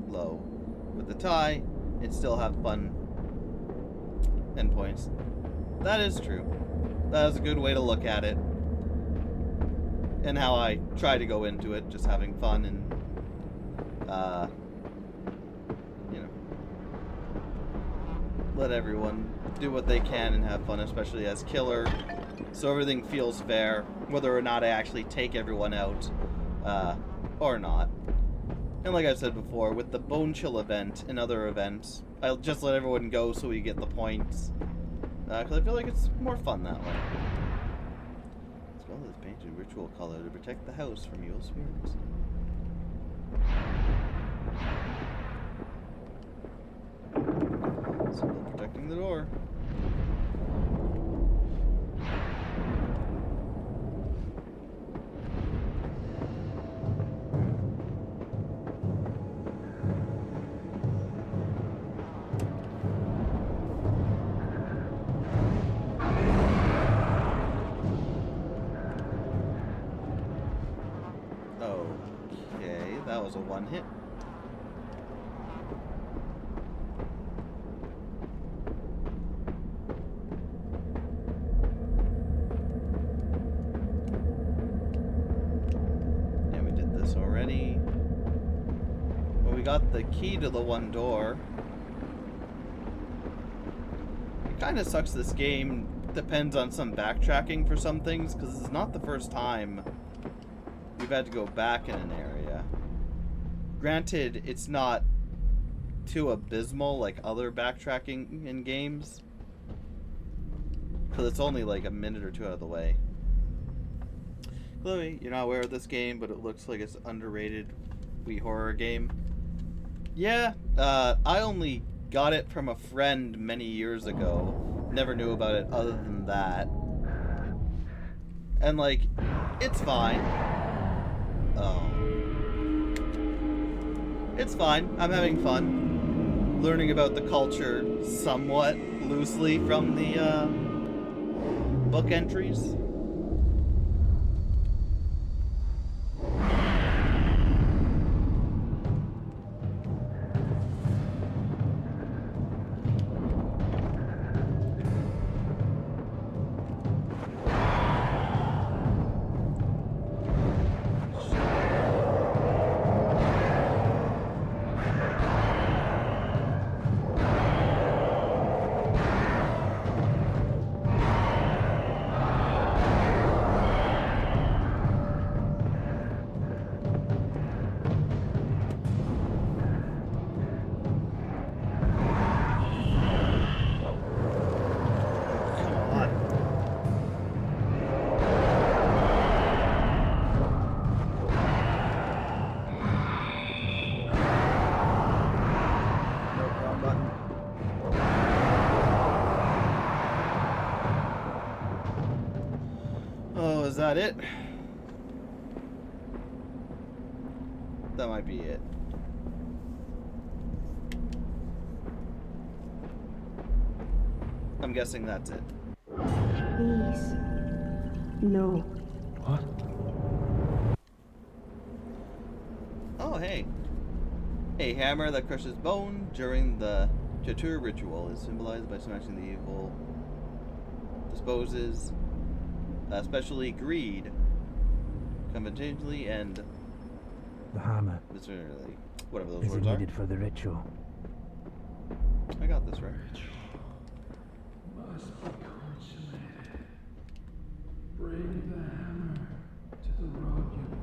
low with the tie and still have fun endpoints. That is true. That is a good way to look at it. And how I try to go into it, just having fun and, you know, let everyone do what they can and have fun, especially as killer, so everything feels fair, whether or not I actually take everyone out, or not. And like I said before, with the Bone Chill event and other events, I'll just let everyone go so we get the points, because I feel like it's more fun that way. This painted ritual color to protect the house from evil spirits. Still protecting the door. That was a one hit. And we did this already. Well, we got the key to the one door. It kind of sucks this game depends on some backtracking for some things, because it's not the first time we've had to go back in an area. Granted, it's not too abysmal like other backtracking in games, because it's only like a minute or two out of the way. Chloe, you're not aware of this game, but it looks like it's an underrated Wii horror game. Yeah, I only got it from a friend many years ago. Never knew about it other than that. And like, it's fine. Oh. It's fine. I'm having fun. Learning about the culture somewhat loosely from the book entries. is that it? That might be it. I'm guessing that's it. Please. No. What? Oh, hey. A hammer that crushes bone during the Chatur ritual is symbolized by smashing the evil disposes, especially greed, conventionally and The hammer. viscerally. Whatever those Is it words are. needed for the ritual? I got this right. Must be consummated. Bring the hammer to the Roguewa.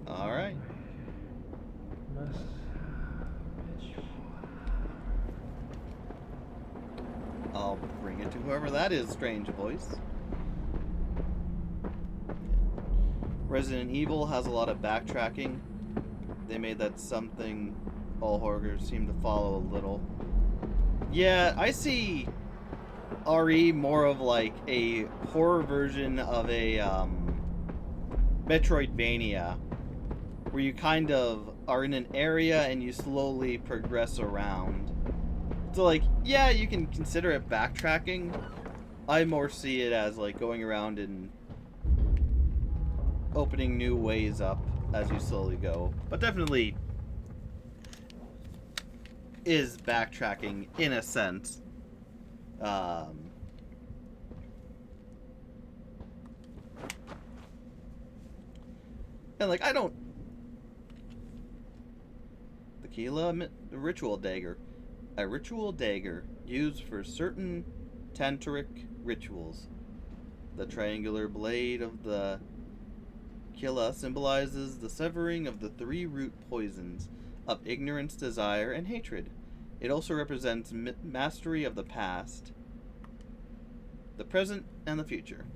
Alright. Must have ritual. I'll bring it to whoever that is, strange voice. Resident Evil has a lot of backtracking. They made that something all horrors seem to follow a little. Yeah, I see RE more of like a horror version of a Metroidvania, where you kind of are in an area and you slowly progress around. So like, yeah, you can consider it backtracking. I more see it as like going around and opening new ways up as you slowly go. But definitely is backtracking in a sense. And like, I don't... The ritual dagger. A ritual dagger used for certain tantric rituals. The triangular blade of the Kila symbolizes the severing of the three root poisons of ignorance, desire, and hatred. It also represents mastery of the past, the present, and the future.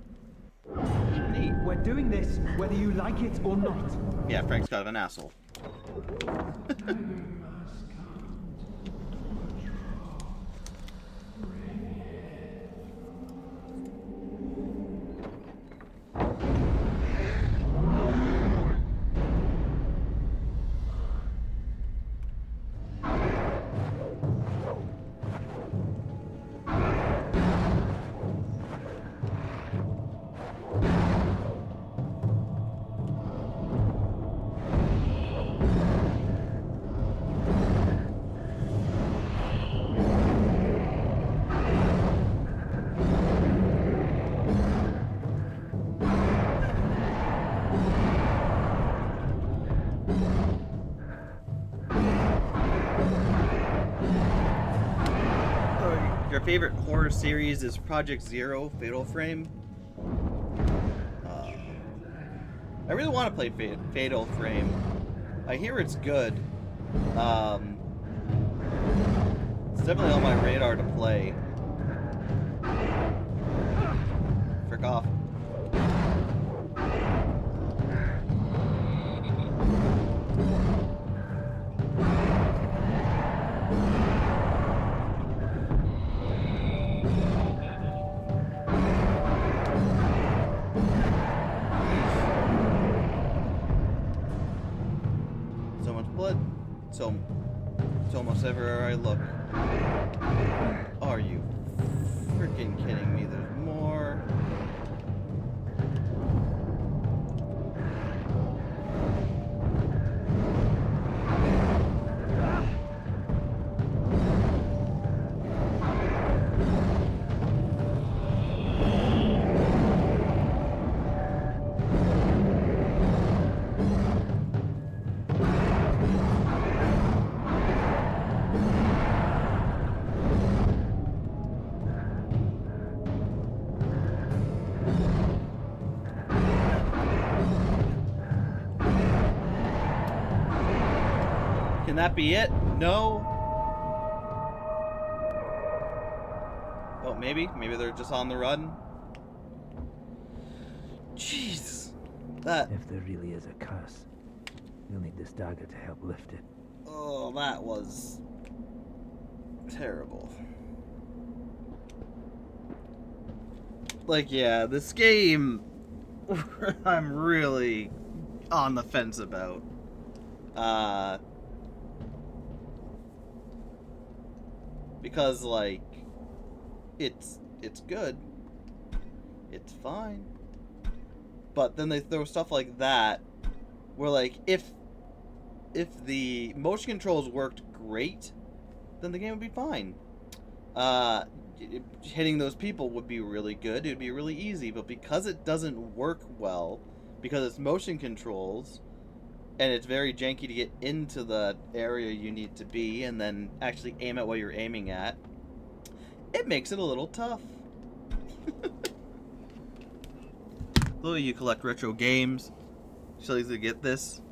Neat. We're doing this whether you like it or not. Yeah, Frank's kind of an asshole. Your favorite horror series is Project Zero, Fatal Frame. I really want to play Fatal Frame. I hear it's good. It's definitely on my radar to play. Frick off. So much blood. So almost everywhere I look. Are you freaking kidding me? There's more. Can that be it? No. Oh, maybe. Maybe they're just on the run. Jeez. That. If there really is a curse, you'll need this dagger to help lift it. Oh, that was terrible. Like, yeah, this game I'm really on the fence about. Because, like, it's good. It's fine. But then they throw stuff like that where, like, if the motion controls worked great, then the game would be fine. Hitting those people would be really good. It would be really easy. But because it doesn't work well, because it's motion controls, and it's very janky to get into the area you need to be and then actually aim at what you're aiming at, it makes it a little tough. Though you collect retro games, so easy to get this.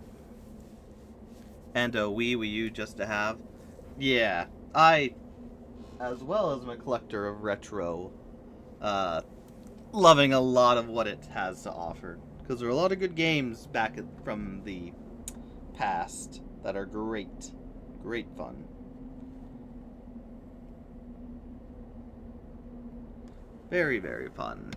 And a Wii U just to have. Yeah, I, as well as I'm a collector of retro, loving a lot of what it has to offer. Because there are a lot of good games back from the past that are great. Great fun. Very, very fun.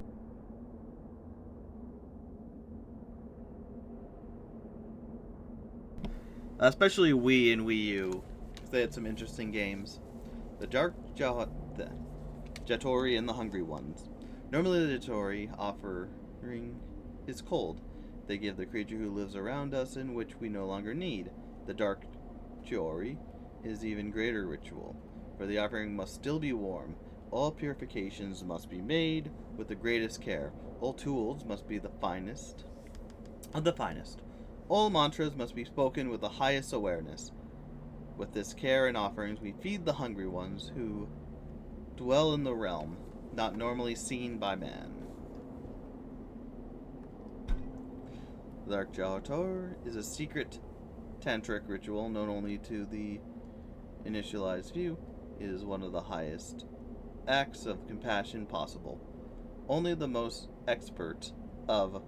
Especially Wii and Wii U. They had some interesting games. The Jatori and the Hungry Ones. Normally the Jatori offering is cold. They give the creature who lives around us and which we no longer need. The Dark Jori is even greater ritual, for the offering must still be warm. All purifications must be made with the greatest care. All tools must be the finest of the finest. All mantras must be spoken with the highest awareness. With this care and offerings, we feed the hungry ones who dwell in the realm, not normally seen by man. The Dark Jator is a secret tantric ritual known only to the initialized few. It is one of the highest acts of compassion possible. Only the most expert of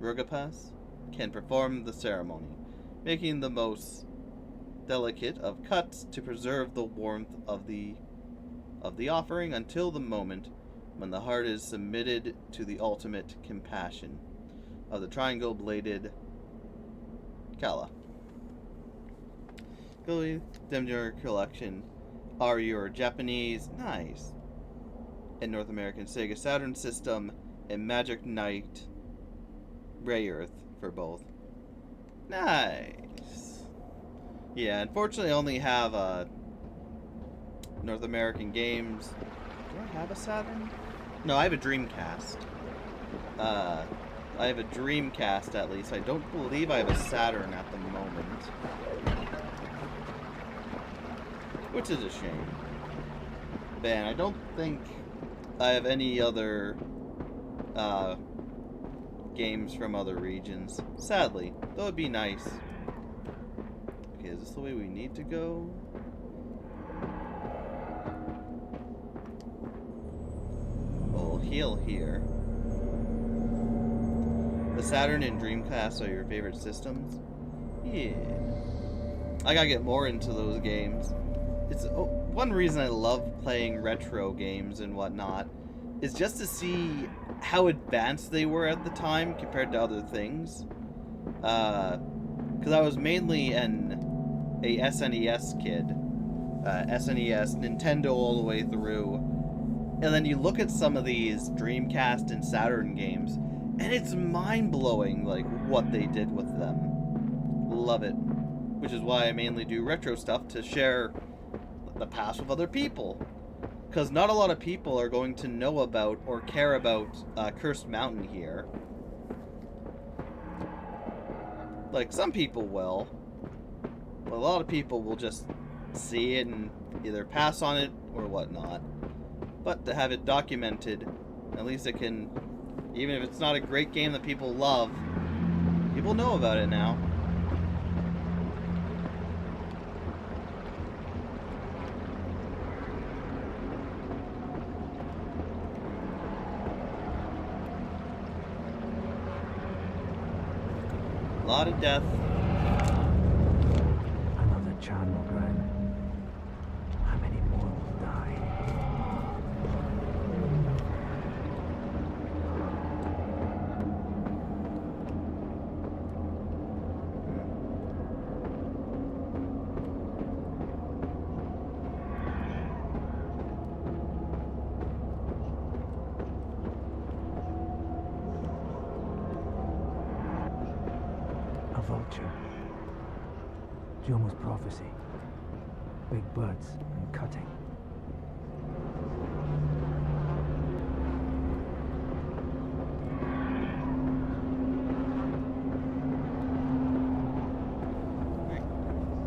Rugapas can perform the ceremony, making the most delicate of cuts to preserve the warmth of the offering until the moment when the heart is submitted to the ultimate compassion of the triangle-bladed Kala. Go them your collection are your Japanese, nice, and North American Sega Saturn system and Magic Knight Rayearth for both. Nice. Yeah, unfortunately I only have North American games. Do I have a Saturn? No, I have a Dreamcast. I have a Dreamcast at least. I don't believe I have a Saturn at the moment. Which is a shame. Man, I don't think I have any other games from other regions. Sadly. That would be nice. Okay, is this the way we need to go? We'll heal here. The Saturn and Dreamcast are your favorite systems? Yeah. I gotta get more into those games. It's one reason I love playing retro games and whatnot is just to see how advanced they were at the time compared to other things. Because I was mainly a SNES kid. SNES, Nintendo all the way through. And then you look at some of these Dreamcast and Saturn games, and it's mind-blowing, like, what they did with them. Love it. Which is why I mainly do retro stuff, to share the past with other people. Because not a lot of people are going to know about or care about Cursed Mountain here. Like, some people will. But a lot of people will just see it and either pass on it or whatnot. But to have it documented, at least it can, even if it's not a great game that people love, people know about it now. A lot of death. Another Chandran. How many more will die? nature. Jomo's prophecy. Big buds and cutting.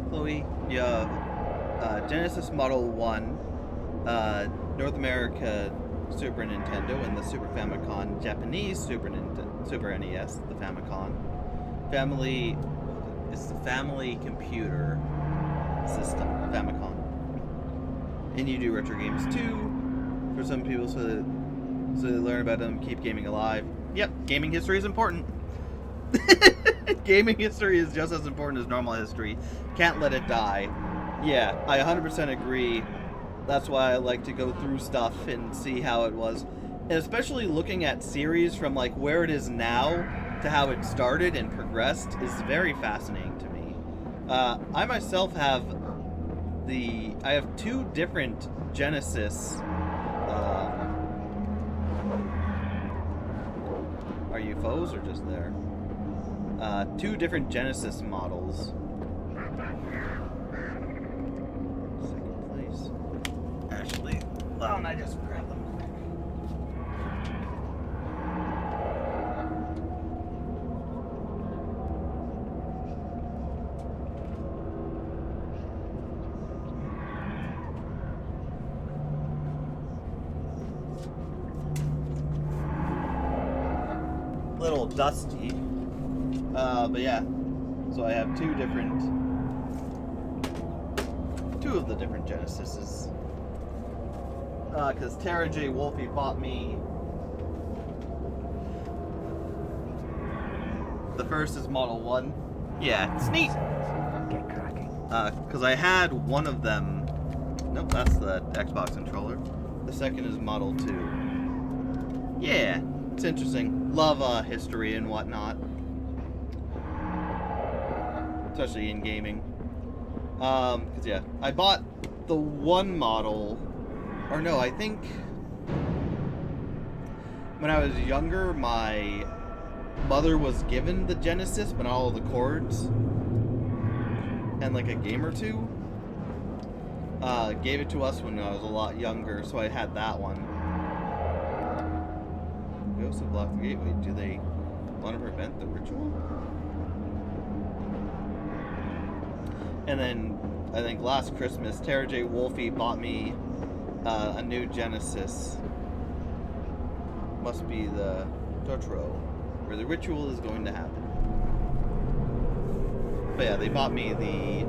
Chloe, you have Genesis Model 1, North America Super Nintendo, and the Super Famicom, Japanese Super NES, the Famicom. It's the family computer system, Famicom. And you do retro games too, for some people, so they learn about them, keep gaming alive. Yep, gaming history is important. Gaming history is just as important as normal history. Can't let it die. Yeah, I 100% agree. That's why I like to go through stuff and see how it was. And especially looking at series from like where it is now to how it started and progressed is very fascinating to me. I myself have I have 2 different Genesis. Are you foes or just there? 2 different Genesis models. Second place. Actually, why don't I just grab them quick? Little dusty. But yeah, so I have 2 of the different Genesises. Because Tara J. Wolfie bought me. The first is Model 1. Yeah, it's neat. Get cracking. Because I had one of them. Nope, that's the Xbox controller. The second is Model 2. Yeah, it's interesting. Love history and whatnot. Especially in gaming. Because yeah, I bought the one model, or no, I think when I was younger, my mother was given the Genesis, but not all the cords, and like a game or two. Gave it to us when I was a lot younger, so I had that one. Ghosts have blocked the gateway. Do they want to prevent the ritual? And then, I think last Christmas, Tara J. Wolfie bought me a new Genesis. Must be the Totoro, where the ritual is going to happen. But yeah, they bought me the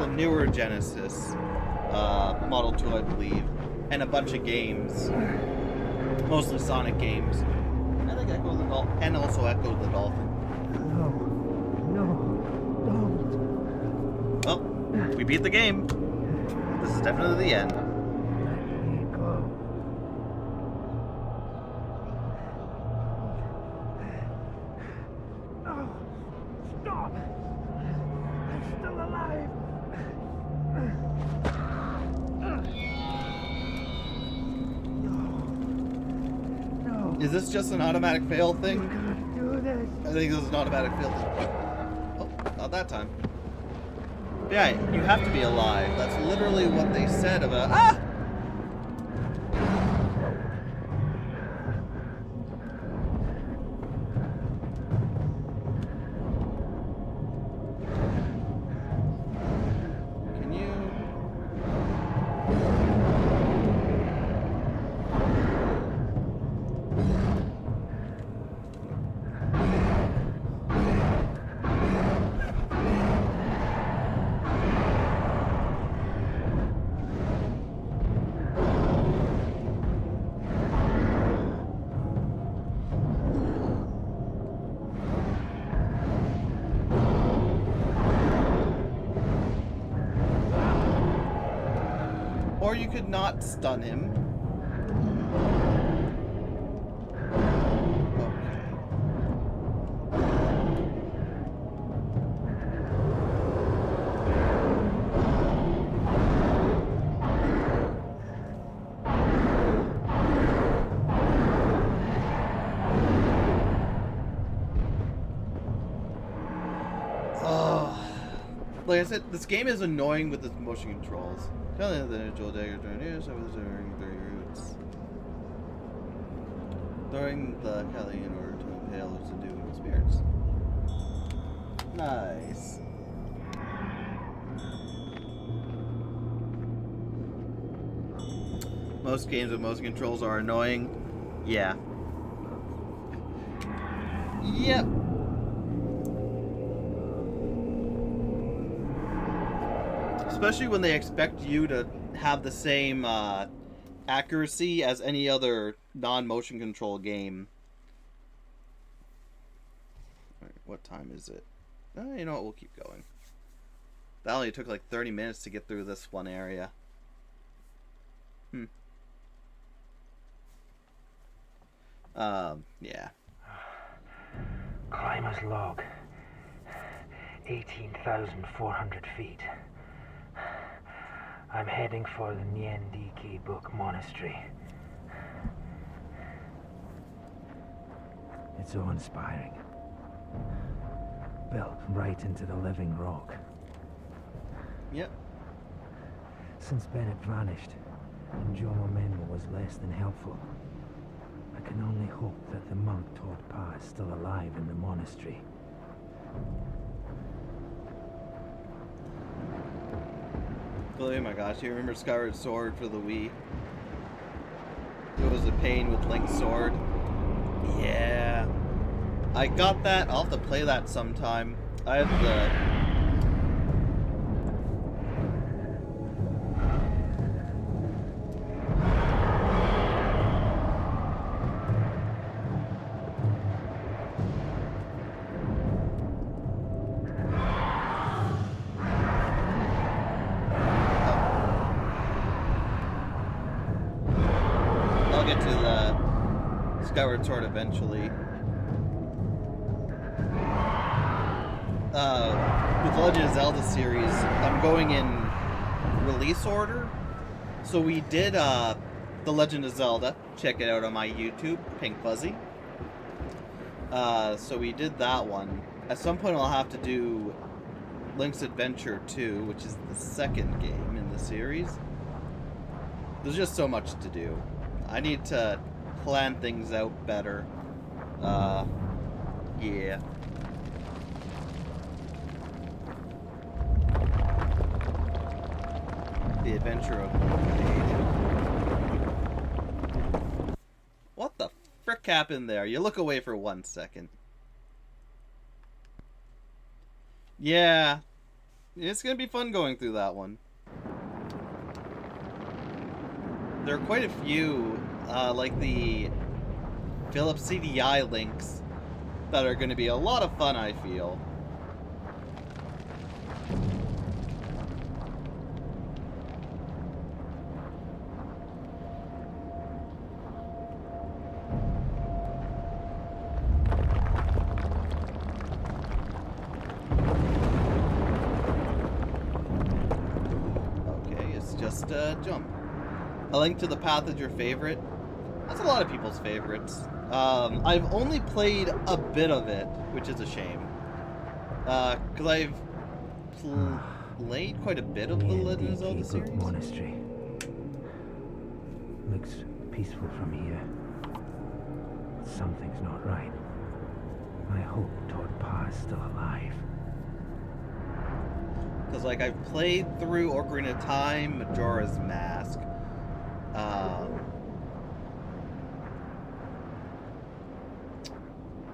newer Genesis, Model 2, I believe, and a bunch of games. Mostly Sonic games. I think Echo the Dolphin, and also Echo the Dolphin. Well, we beat the game. This is definitely the end. No! Stop! I'm still alive! No! Is this just an automatic fail thing? Do this! I think this is an automatic fail thing. Oh, not that time. Yeah, you have to be alive. That's literally what they said about. Ah! Can you? Or you could not stun him. like I said, this game is annoying with its motion controls. Telling the individual dagger during the roots. Throwing the Kelly in order to impale or subdue evil spirits. Nice. Most games with motion controls are annoying. Yeah. Yep. Especially when they expect you to have the same accuracy as any other non-motion control game. Alright, what time is it? You know what, we'll keep going. That only took like 30 minutes to get through this one area. Yeah. Climber's log. 18,400 feet. I'm heading for the Nyendiki Book Monastery. It's awe-inspiring. Built right into the living rock. Yep. Since Bennett vanished, and Jomo Menmo was less than helpful, I can only hope that the monk Todd Pa is still alive in the monastery. Oh my gosh, do you remember Skyward Sword for the Wii? It was a pain with Link's sword. Yeah. I got that. I'll have to play that sometime. I have the... I'll get to the Skyward Sword eventually. With the Legend of Zelda series, I'm going in release order. So we did The Legend of Zelda. Check it out on my YouTube, Pink Fuzzy. So we did that one. At some point I'll have to do Link's Adventure 2, which is the second game in the series. There's just so much to do. I need to plan things out better. Yeah. The Adventure of Age. What the frick happened there? You look away for 1 second. Yeah. It's gonna be fun going through that one. There are quite a few, like the Philips CDI links, that are gonna be a lot of fun, I feel. Just jump. A Link to the Path is your favorite? That's a lot of people's favorites. I've only played a bit of it, which is a shame. Because I've played quite a bit of the Legend of Zelda series. Monastery. Looks peaceful from here. Something's not right. I hope Todd Pa is still alive. Because, like, I've played through Ocarina of Time, Majora's Mask.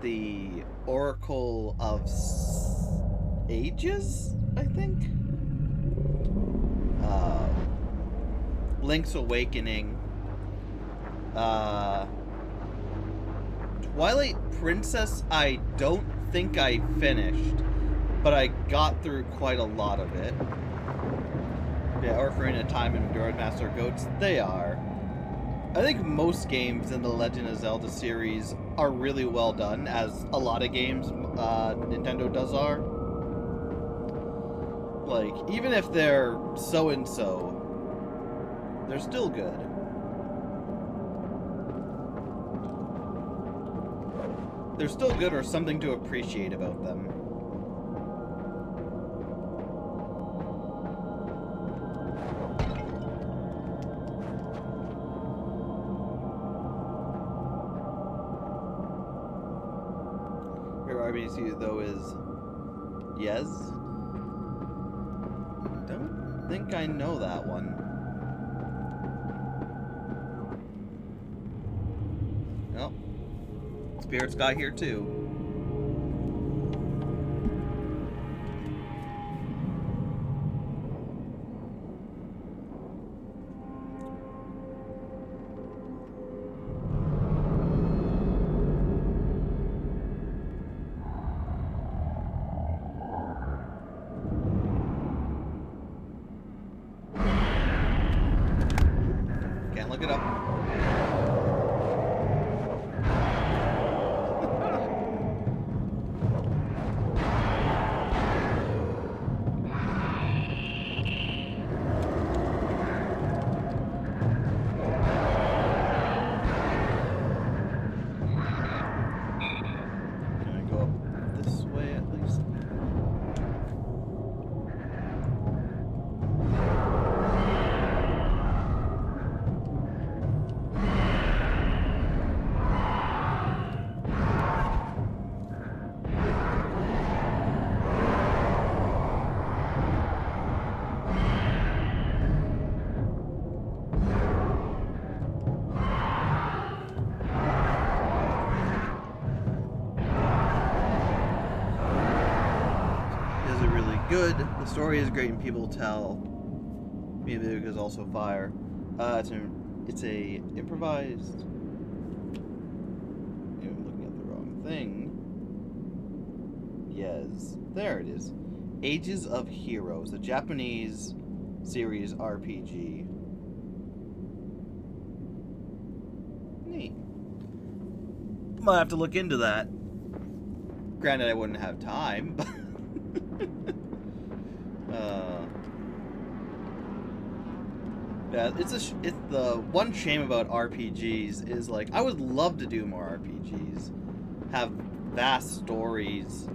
The Oracle of Ages, I think? Link's Awakening. Twilight Princess, I don't think I finished. But I got through quite a lot of it. Yeah, Ocarina of Time and Majora's Mask are goats. They are. I think most games in the Legend of Zelda series are really well done, as a lot of games Nintendo does are. Like, even if they're so-and-so, they're still good. They're still good or something to appreciate about them. RBC though is Yes. Don't think I know that one. Oh, Spirits got here too. Can't look it up. Can I go up this way at least? Is it really good? The story is great and people tell. Music is also fire. It's a improvised. I'm looking at the wrong thing. Yes, there it is. Ages of Heroes, a Japanese series RPG. Neat. Might have to look into that. Granted, I wouldn't have time, but yeah, it's the one shame about RPGs is like I would love to do more RPGs, have vast stories,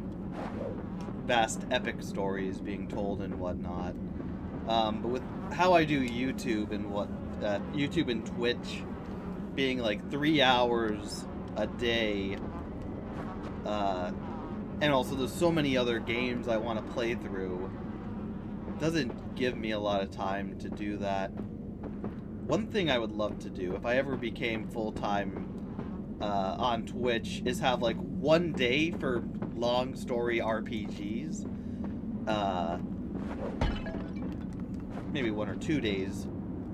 vast epic stories being told and whatnot. But with how I do YouTube and YouTube and Twitch being like 3 hours a day, and also there's so many other games I want to play through, it doesn't give me a lot of time to do that. One thing I would love to do if I ever became full-time on Twitch is have like one day for long story RPGs. Maybe 1 or 2 days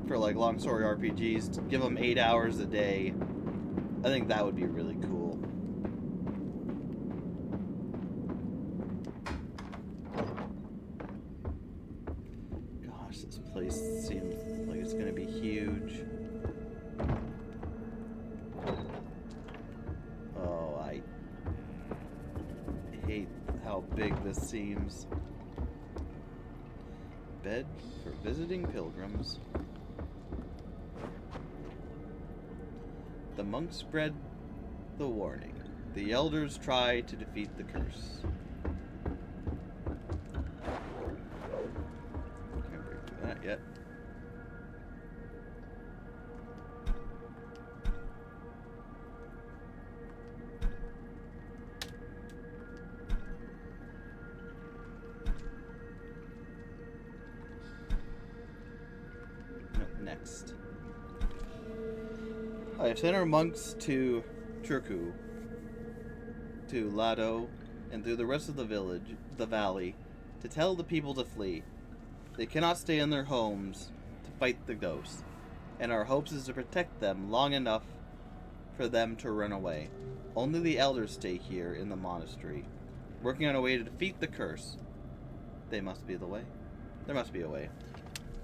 for like long story RPGs, to give them 8 hours a day. I think that would be really cool. Gosh, this place seems like it's gonna be huge. Oh, I hate how big this seems. Bed for visiting pilgrims. The monks spread the warning. The elders try to defeat the curse. Can't break through that yet. Next. I have sent our monks to Turku, to Lado, and through the rest of the valley, to tell the people to flee. They cannot stay in their homes to fight the ghosts, and our hopes is to protect them long enough for them to run away. Only the elders stay here in the monastery, working on a way to defeat the curse. They must be the way. There must be a way.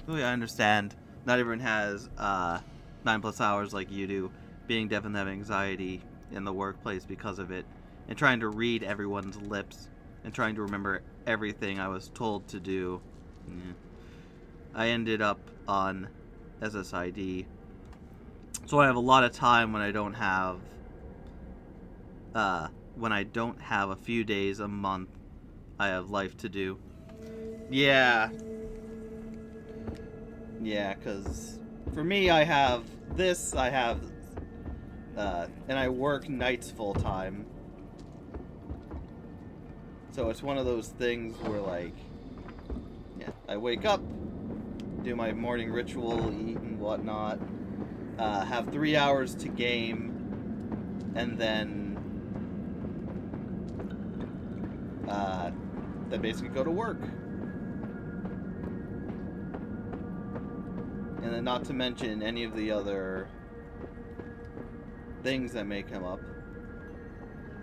Oh yeah, I understand. Not everyone has 9+ hours like you do, being deaf and having anxiety in the workplace because of it, and trying to read everyone's lips, and trying to remember everything I was told to do. Yeah. I ended up on SSID, so I have a lot of time when I don't have a few days a month. I have life to do. Yeah, because for me, I have this, and I work nights full time. So it's one of those things where, like, yeah, I wake up, do my morning ritual, eat and whatnot, have 3 hours to game, and then basically go to work. And then not to mention any of the other things that may come up.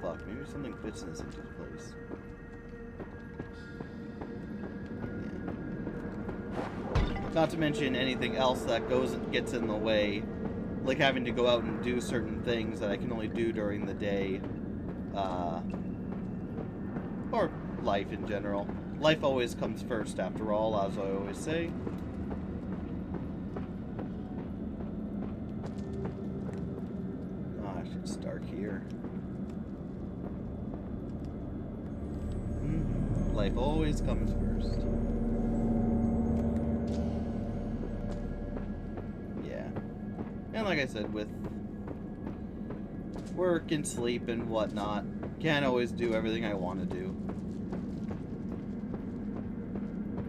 Fuck, maybe something fits in this into place. Yeah. Not to mention anything else that gets in the way, like having to go out and do certain things that I can only do during the day, or life in general. Life always comes first, after all, as I always say. Gosh, it's dark here. Life always comes first. Yeah. And like I said, with work and sleep and whatnot, can't always do everything I want to do.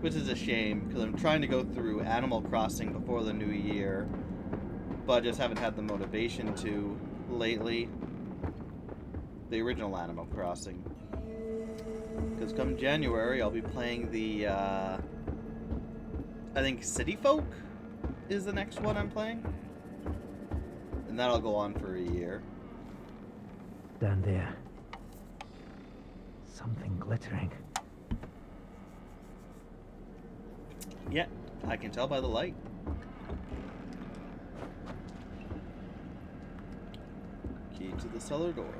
Which is a shame, because I'm trying to go through Animal Crossing before the new year, but I just haven't had the motivation to lately. The original Animal Crossing. Because come January, I'll be playing the, I think City Folk is the next one I'm playing. And that'll go on for a year. Down there. Something glittering. Yeah, I can tell by the light. Key to the cellar door.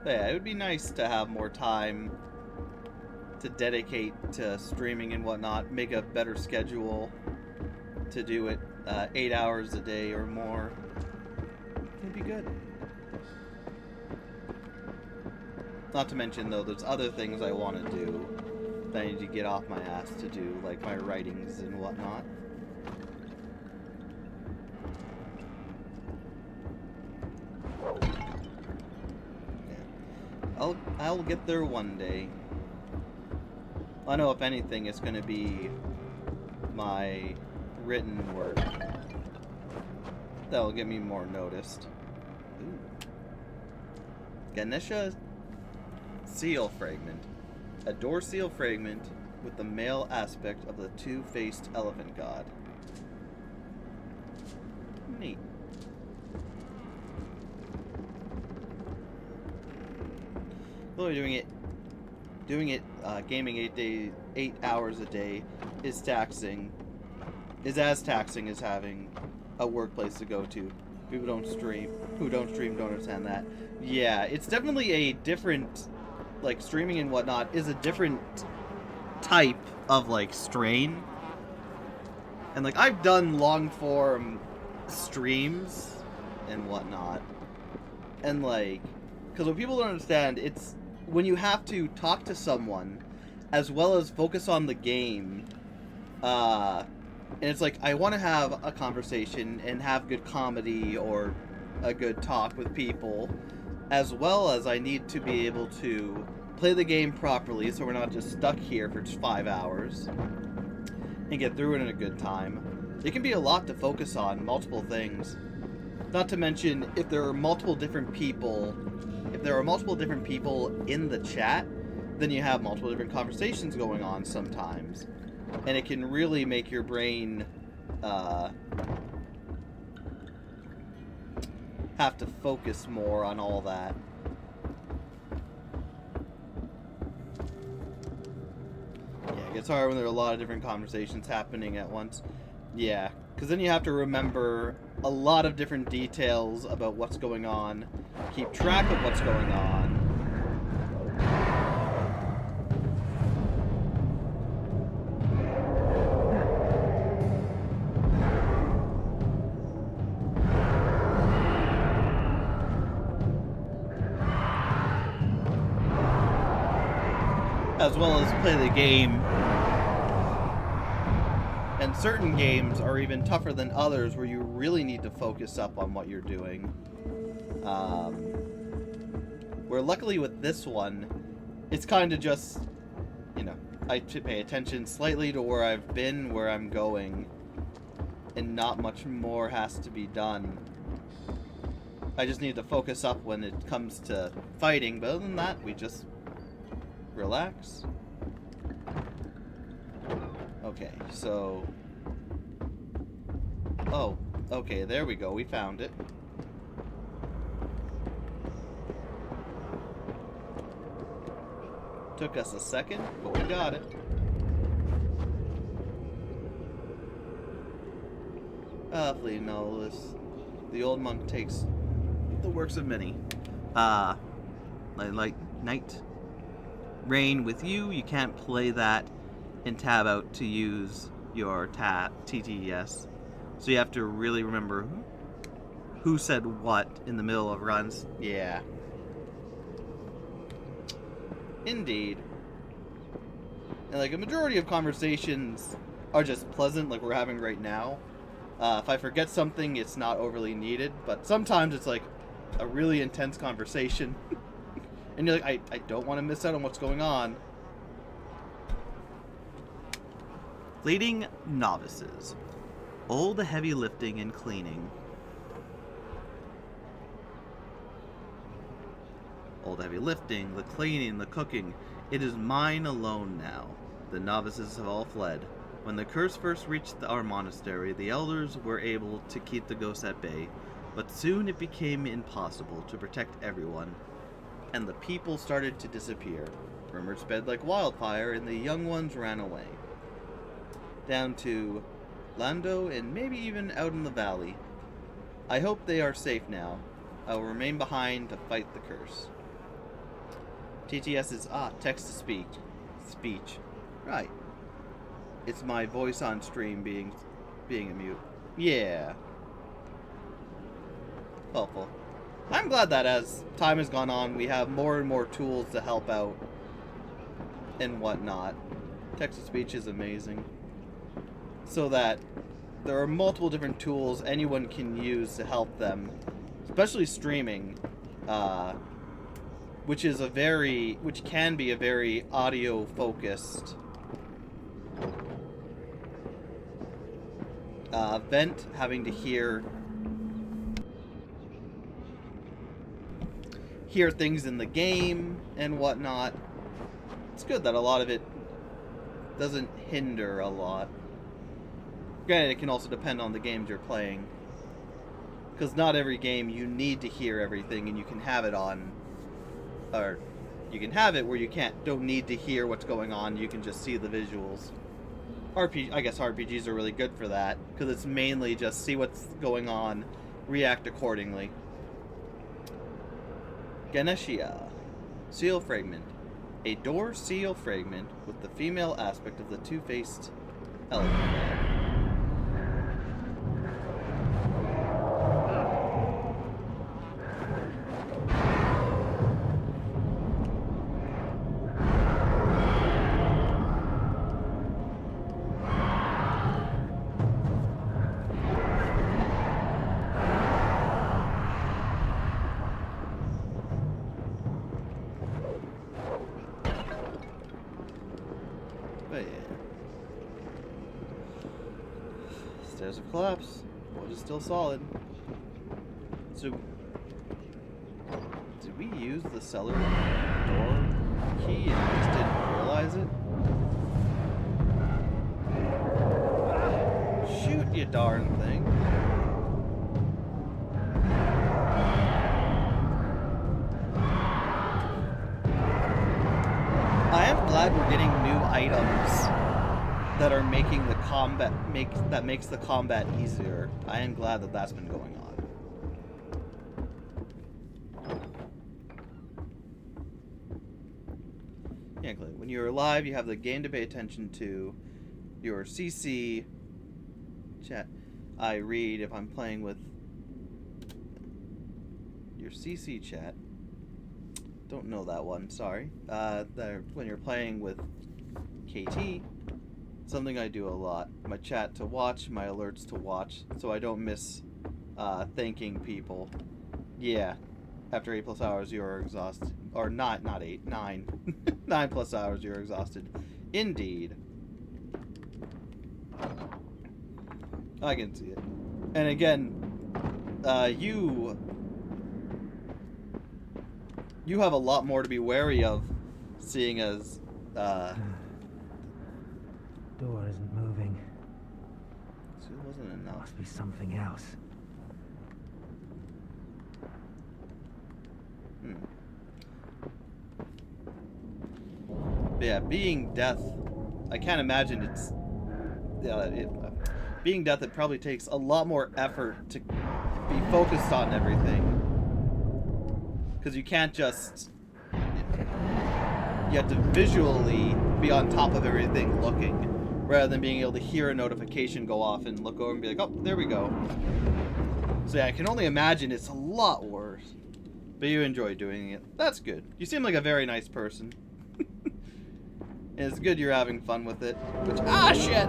But yeah, it would be nice to have more time to dedicate to streaming and whatnot, make a better schedule to do it 8 hours a day or more. It'd be good. Not to mention, though, there's other things I want to do that I need to get off my ass to do, like my writings and whatnot. Yeah. I'll get there one day. I know, if anything, it's going to be my written work that'll get me more noticed. Ooh. Ganesha seal fragment. A door seal fragment with the male aspect of the two-faced elephant god. Neat. Though doing it, gaming 8 hours a day is taxing. Is as taxing as having a workplace to go to. People who don't stream don't understand that. Yeah, it's definitely a different, like, streaming and whatnot is a different type of, like, strain. And, like, I've done long-form streams and whatnot. And, like, because what people don't understand, it's when you have to talk to someone as well as focus on the game, and it's like, I want to have a conversation and have good comedy or a good talk with people, as well as I need to be able to play the game properly so we're not just stuck here for 5 hours and get through it in a good time. It can be a lot to focus on, multiple things. Not to mention, if there are multiple different people in the chat, then you have multiple different conversations going on sometimes. And it can really make your brain have to focus more on all that. Yeah, it gets hard when there are a lot of different conversations happening at once. Yeah, because then you have to remember a lot of different details about what's going on, keep track of what's going on. As well as play the game. And certain games are even tougher than others where you really need to focus up on what you're doing. Where luckily with this one, it's kind of just, you know, I pay attention slightly to where I've been, where I'm going, and not much more has to be done. I just need to focus up when it comes to fighting, but other than that, we just relax. Okay, so... Oh, okay, there we go, we found it. Took us a second, but we got it. Fleeting all this. The old monk takes the works of many. Like Night Rain with you can't play that and tab out to use your TTS. So you have to really remember who said what in the middle of runs. Yeah. Indeed. And like a majority of conversations are just pleasant, like we're having right now. If I forget something, it's not overly needed, but sometimes it's like a really intense conversation. And you're like, I don't want to miss out on what's going on. Fleeting novices. All the heavy lifting and cleaning. All the heavy lifting, the cleaning, the cooking. It is mine alone now. The novices have all fled. When the curse first reached our monastery, the elders were able to keep the ghosts at bay, but soon it became impossible to protect everyone, and the people started to disappear. Rumors spread like wildfire, and the young ones ran away. Down to Lando, and maybe even out in the valley. I hope they are safe now. I will remain behind to fight the curse. TTS is text-to-speech. Speech. Right. It's my voice on stream being a mute. Yeah. Helpful. I'm glad that as time has gone on, we have more and more tools to help out and whatnot. Text-to-speech is amazing. So that there are multiple different tools anyone can use to help them, especially streaming, which can be a very audio-focused event, having to hear things in the game and whatnot. It's good that a lot of it doesn't hinder a lot. Granted, it can also depend on the games you're playing, because not every game you need to hear everything, and you can have it on, or you can have it where you don't need to hear what's going on. You can just see the visuals. I guess RPGs are really good for that, because it's mainly just see what's going on, react accordingly. Ganeshia. Seal fragment. A door seal fragment with the female aspect of the two-faced elephant. But yeah. Stairs have collapsed. Wood is still solid. So, did we use the cellar door key and we just didn't realize it? Shoot, you darn thing. I am glad we're getting new items that are making the combat makes the combat easier. I am glad that that's been going on. Yeah, when you're alive, you have the game to pay attention to. Your CC chat. I read if I'm playing with your CC chat. Don't know that one, sorry. When you're playing with KT, something I do a lot. My chat to watch, my alerts to watch, so I don't miss thanking people. Yeah, After 8+ hours, you are exhausted. Or not 8, 9. 9+ hours, you are exhausted. Indeed. I can see it. And again, you have a lot more to be wary of, seeing as, Door isn't moving. so it wasn't enough. Must be something else. But yeah, being death, I can't imagine it's... being death, it probably takes a lot more effort to be focused on everything. Because you can't just... You have to visually be on top of everything looking, rather than being able to hear a notification go off and look over and be like, oh, there we go. So yeah, I can only imagine it's a lot worse. But you enjoy doing it. That's good. You seem like a very nice person. And it's good you're having fun with it. Which, shit!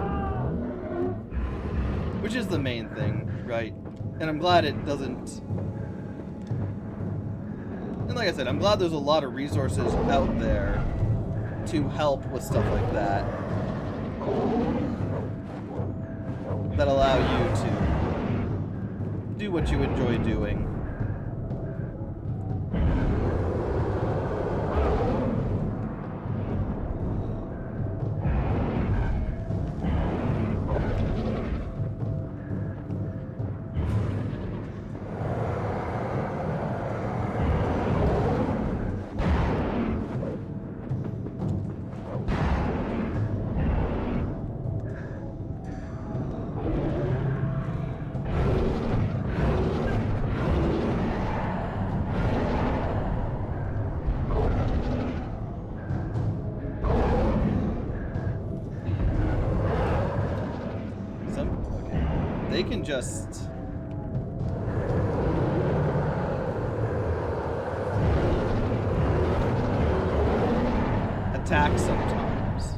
Which is the main thing, right? And I'm glad it doesn't... And like I said, I'm glad there's a lot of resources out there to help with stuff like that. That allow you to do what you enjoy doing. They can just... attack sometimes.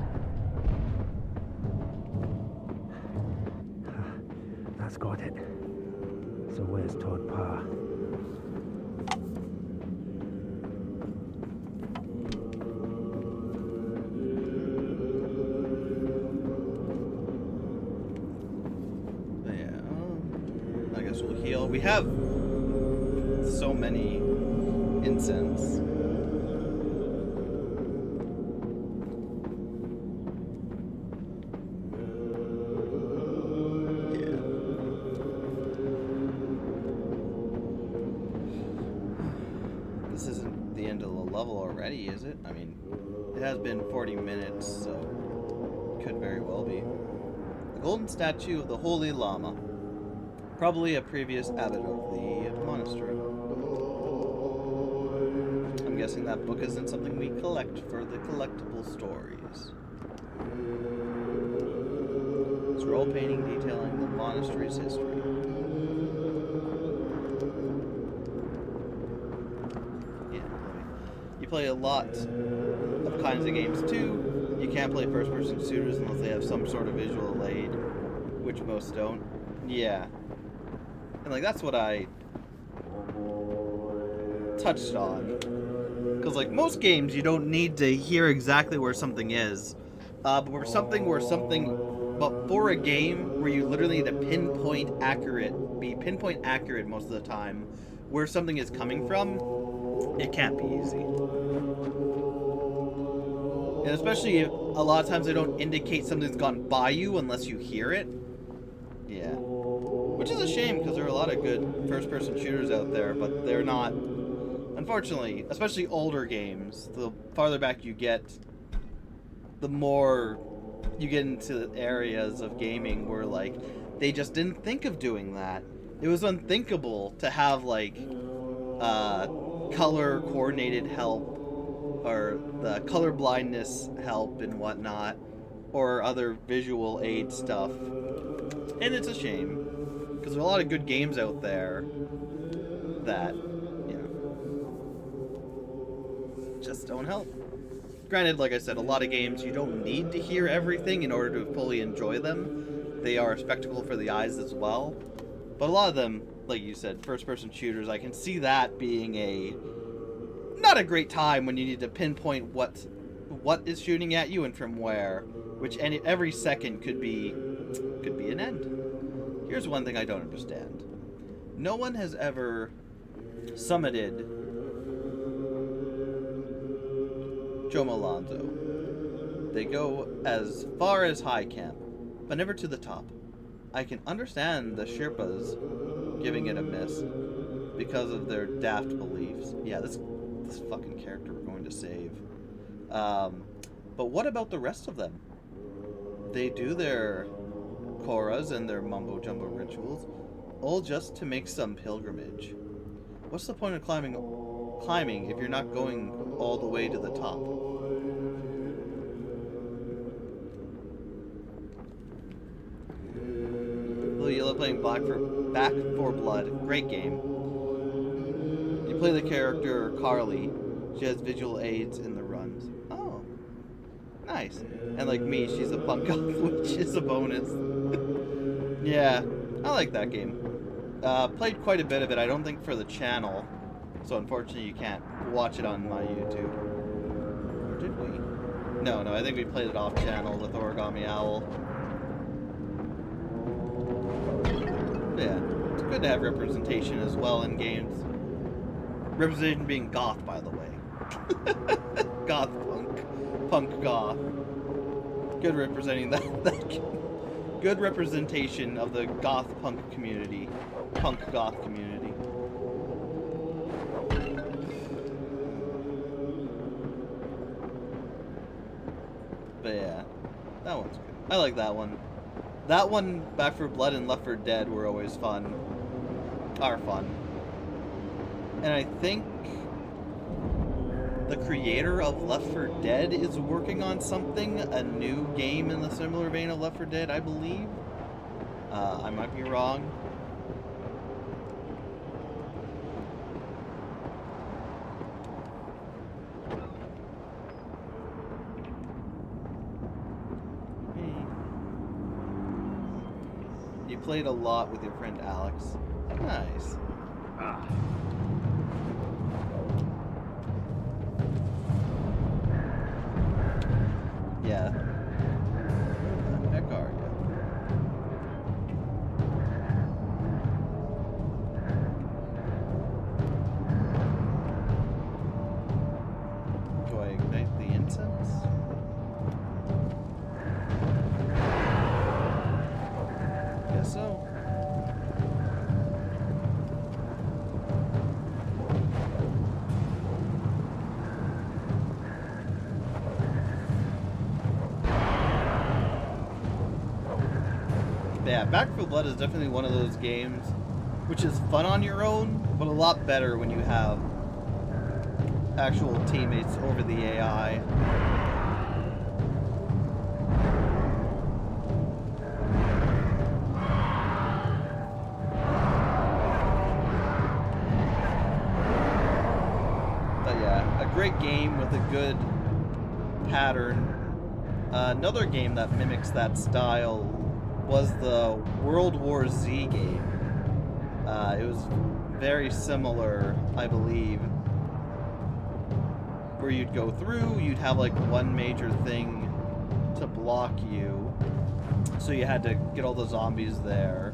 That's got it. So where's Todd Parr? Will heal. We have so many incense. Yeah. This isn't the end of the level already, is it? I mean, it has been 40 minutes, so it could very well be. The golden statue of the Holy Lama. Probably a previous abbot of the monastery. I'm guessing that book isn't something we collect for the collectible stories. Scroll painting detailing the monastery's history. Yeah, you play a lot of kinds of games too. You can't play first-person shooters unless they have some sort of visual aid, which most don't. Yeah. And like that's what I touched on, because like most games you don't need to hear exactly where something is, but for a game where you literally need to be pinpoint accurate most of the time where something is coming from, it can't be easy. And especially if a lot of times they don't indicate something's gone by you unless you hear it. Yeah. Which is a shame, because there are a lot of good first-person shooters out there, but they're not... Unfortunately, especially older games, the farther back you get, the more you get into areas of gaming where, like, they just didn't think of doing that. It was unthinkable to have, like, color-coordinated help, or the color blindness help and whatnot, or other visual aid stuff. And it's a shame. Because there are a lot of good games out there that, you know, just don't help. Granted, like I said, a lot of games you don't need to hear everything in order to fully enjoy them. They are a spectacle for the eyes as well. But a lot of them, like you said, first-person shooters, I can see that being not a great time when you need to pinpoint what is shooting at you and from where, which every second could be an end. Here's one thing I don't understand. No one has ever summited Jomo Alonzo. They go as far as High Camp, but never to the top. I can understand the Sherpas giving it a miss because of their daft beliefs. Yeah, this fucking character we're going to save. But what about the rest of them? They do their Korras and their mumbo-jumbo rituals, all just to make some pilgrimage. What's the point of climbing if you're not going all the way to the top? You're playing Back 4 Blood. Great game. You play the character Carly. She has visual aids in the runs. Oh. Nice. And like me, she's a punk goth, which is a bonus. Yeah, I like that game. Played quite a bit of it, I don't think for the channel. So unfortunately you can't watch it on my YouTube. Or did we? No, I think we played it off channel with Origami Owl. Yeah, it's good to have representation as well in games. Representation being goth, by the way. Goth punk goth. Good representing that good representation of the goth punk community, punk goth community. But yeah, that one's good. I like that one. That one, Back 4 Blood and Left 4 Dead were always fun. Are fun. And I think the creator of Left 4 Dead is working on something, a new game in the similar vein of Left 4 Dead, I believe. I might be wrong. You played a lot with your friend Alex. Nice. Yeah. Heck are you? Do I ignite the incense? Guess so. Yeah, Back 4 Blood is definitely one of those games which is fun on your own, but a lot better when you have actual teammates over the AI. But yeah, a great game with a good pattern. Another game that mimics that style was the World War Z game. It was very similar, I believe, where you'd go through, you'd have like one major thing to block you, so you had to get all the zombies there.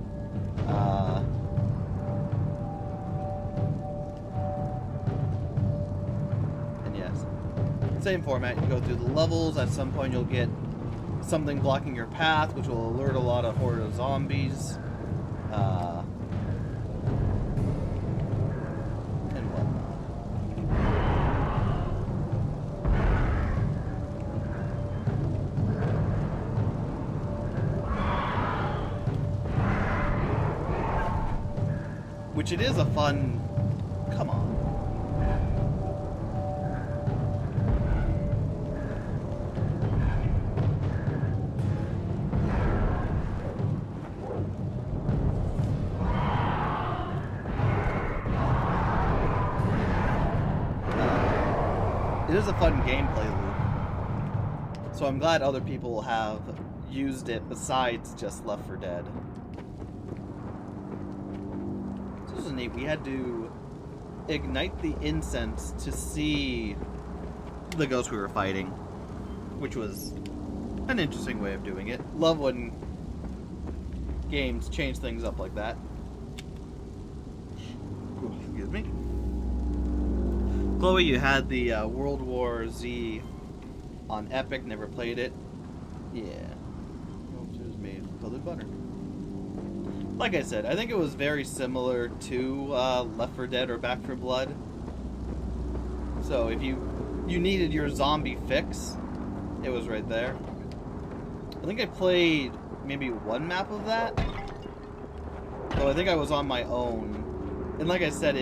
And yes, same format, you go through the levels, at some point you'll get something blocking your path, which will alert a lot of horde of zombies. And whatnot. Which it is a fun... Come on. It is a fun gameplay loop, so I'm glad other people have used it besides just Left 4 Dead. neat. We had to ignite the incense to see the ghost we were fighting, which was an interesting way of doing it. Love when games change things up like that. Ooh, excuse me. Chloe, you had the World War Z on Epic, never played it. Yeah. It was made with colored butter. Like I said, I think it was very similar to Left 4 Dead or Back 4 Blood. So if you needed your zombie fix, it was right there. I think I played maybe one map of that. So I think I was on my own. And like I said,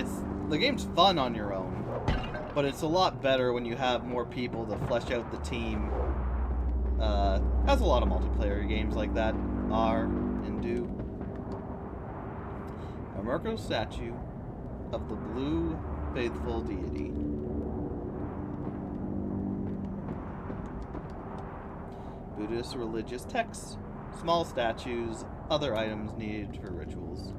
the game's fun on your own, but it's a lot better when you have more people to flesh out the team. As a lot of multiplayer games like that are and do. A Mirko statue of the blue faithful deity. Buddhist religious texts, small statues, other items needed for rituals.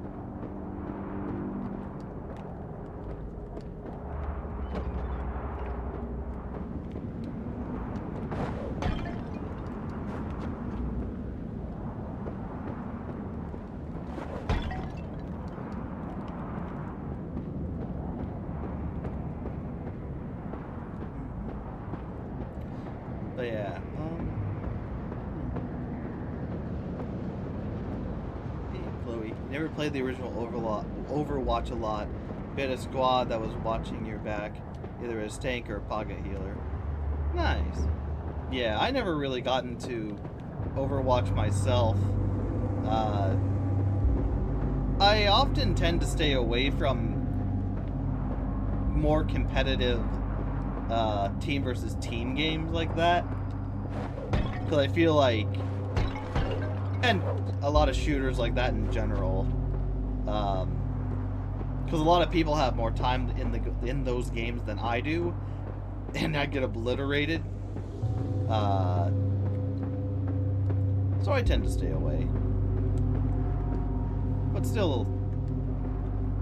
But yeah, hey, Chloe, never played the original Overwatch a lot. We had a squad that was watching your back, either as tank or pocket healer. Nice. Yeah, I never really got into Overwatch myself. I often tend to stay away from more competitive team versus team games like that, because I feel like, and a lot of shooters like that in general, because a lot of people have more time in those games than I do, and I get obliterated. So I tend to stay away, but still,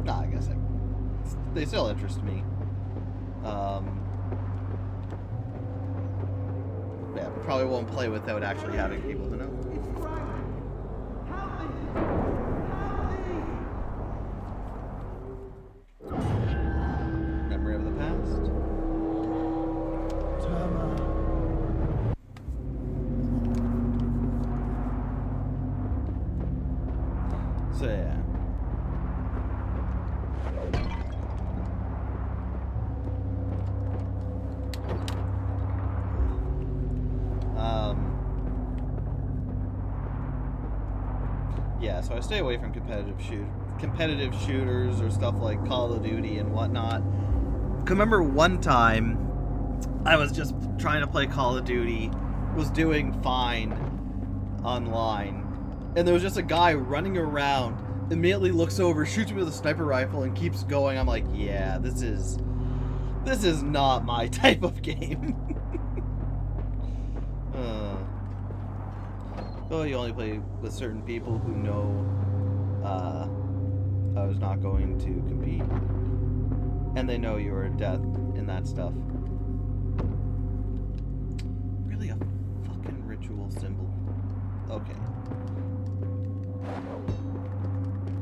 I guess they still interest me. Yeah, probably won't play without actually having people to know. Memory of the past. So yeah. Yeah, so I stay away from competitive shooters or stuff like Call of Duty and whatnot. I remember one time I was just trying to play Call of Duty, was doing fine online, and there was just a guy running around, immediately looks over, shoots me with a sniper rifle, and keeps going. I'm like, yeah, this is not my type of game. Oh, you only play with certain people who know I was not going to compete, and they know you are death and that stuff. Really, a fucking ritual symbol? Okay.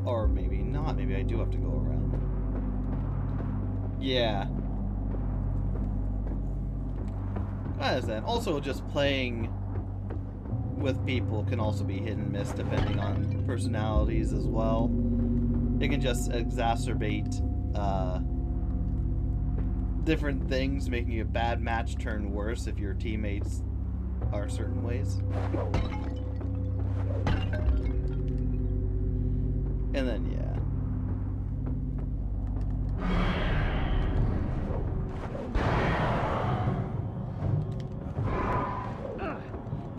Or maybe not. Maybe I do have to go around. Yeah. I understand. Also, just playing with people can also be hit and miss depending on personalities as well. It can just exacerbate different things, making a bad match turn worse if your teammates are certain ways. And then, yeah.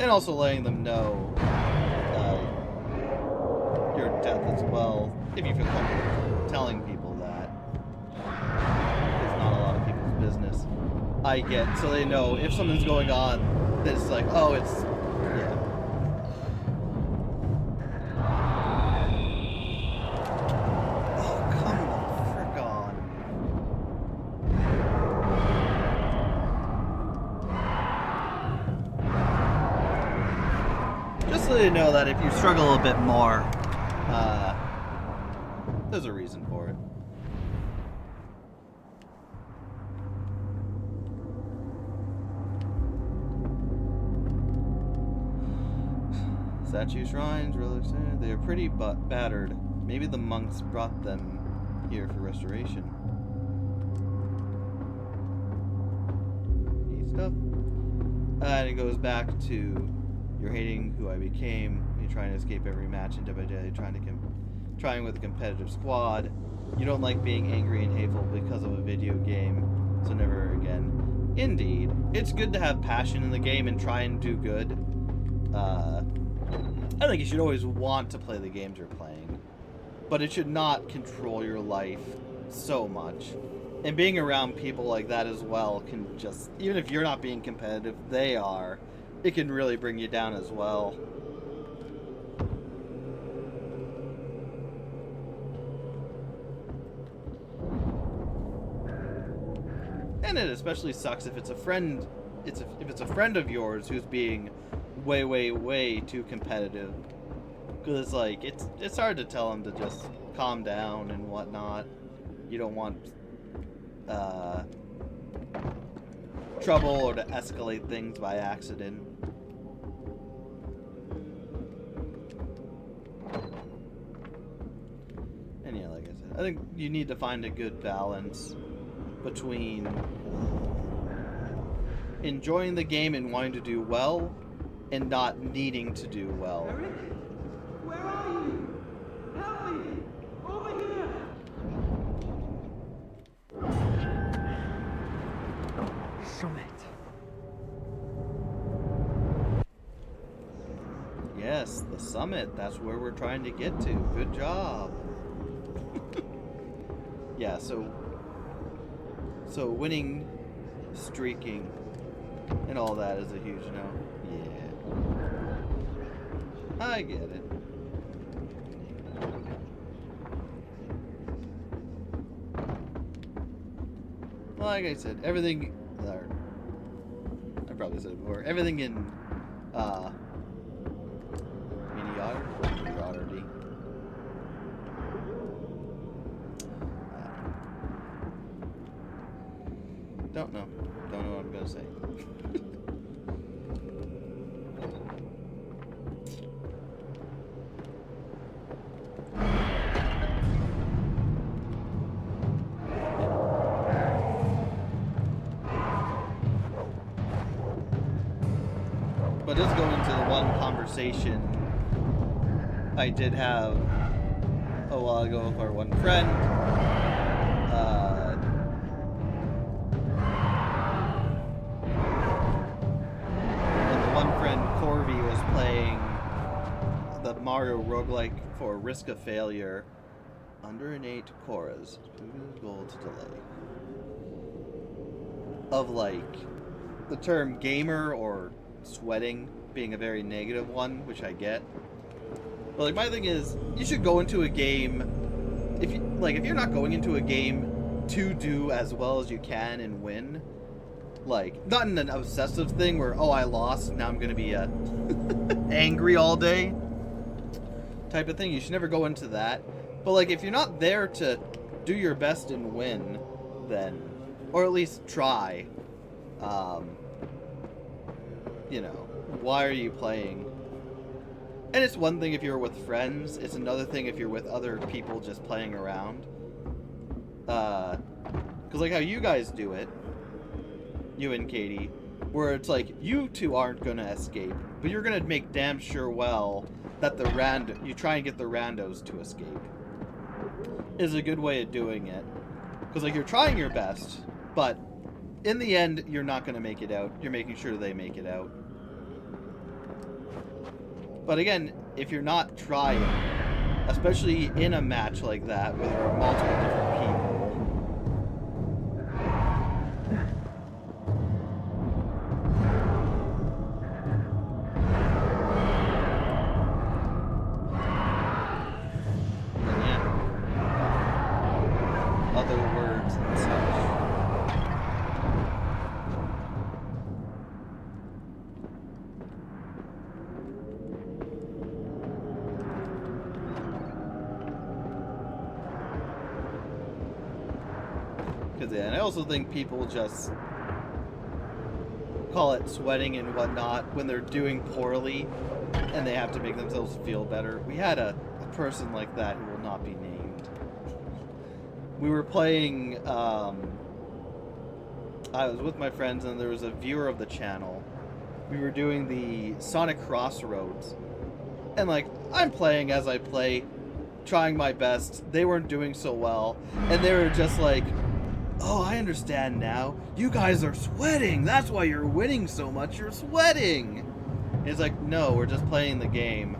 And also letting them know your death as well, if you feel comfortable telling people that. It's not a lot of people's business. I get, so they know if something's going on, that it's like, oh, it's, yeah. Oh, come the really to know that if you struggle a bit more, there's a reason for it. Statue shrines, relics, they are pretty battered. Maybe the monks brought them here for restoration. Neat stuff. And it goes back to you're hating who I became. You're trying to escape every match and day by day, trying with a competitive squad. You don't like being angry and hateful because of a video game, so never again. Indeed, it's good to have passion in the game and try and do good. I think you should always want to play the games you're playing, but it should not control your life so much. And being around people like that as well can just, even if you're not being competitive, they are, it can really bring you down as well. And it especially sucks if it's a friend, if it's a friend of yours who's being way too competitive, because it's like it's hard to tell them to just calm down and whatnot. You don't want trouble or to escalate things by accident. And yeah, like I said, I think you need to find a good balance between enjoying the game and wanting to do well and not needing to do well. Eric? Where are you? Help me! Over here! Summit. Yes, the summit. That's where we're trying to get to. Good job. Yeah, so winning, streaking, and all that is a huge no. Yeah. I get it. Like I said, everything, I probably said it before, everything in mediocrity. Don't know what I'm gonna say. But let's go into the one conversation I did have a while ago with our one friend. And the one friend, Corby, was playing the Mario roguelike for Risk of Failure. Under innate Cora's goal to delay. Of like the term gamer or sweating being a very negative one, which I get. But like my thing is, you should go into a game if you're not going into a game to do as well as you can and win, like not in an obsessive thing where, oh, I lost, now I'm gonna be angry all day type of thing. You should never go into that. But like if you're not there to do your best and win, then, or at least try, you know, why are you playing? And it's one thing if you're with friends, it's another thing if you're with other people just playing around. Because like how you guys do it, you and Katie, where it's like you two aren't gonna escape, but you're gonna make damn sure well that you try and get the randos to escape. Is a good way of doing it. Because like you're trying your best, but in the end, you're not gonna make it out. You're making sure they make it out. But again, if you're not trying, especially in a match like that with multiple different people, then yeah, other words and such. Because and I also think people just call it sweating and whatnot when they're doing poorly and they have to make themselves feel better. We had a person like that who will not be named. We were playing, I was with my friends and there was a viewer of the channel. We were doing the Sonic Crossroads. And like, I'm playing as I play, trying my best. They weren't doing so well. And they were just like, oh, I understand now. You guys are sweating. That's why you're winning so much. You're sweating. And it's like, no, we're just playing the game.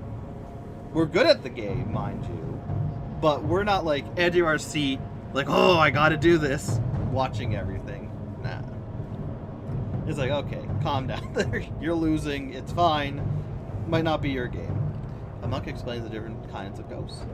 We're good at the game, mind you. But we're not like edge of our seat, like, oh, I gotta do this, watching everything. Nah. It's like, okay, calm down there. You're losing. It's fine. Might not be your game. A monk explains the different kinds of ghosts.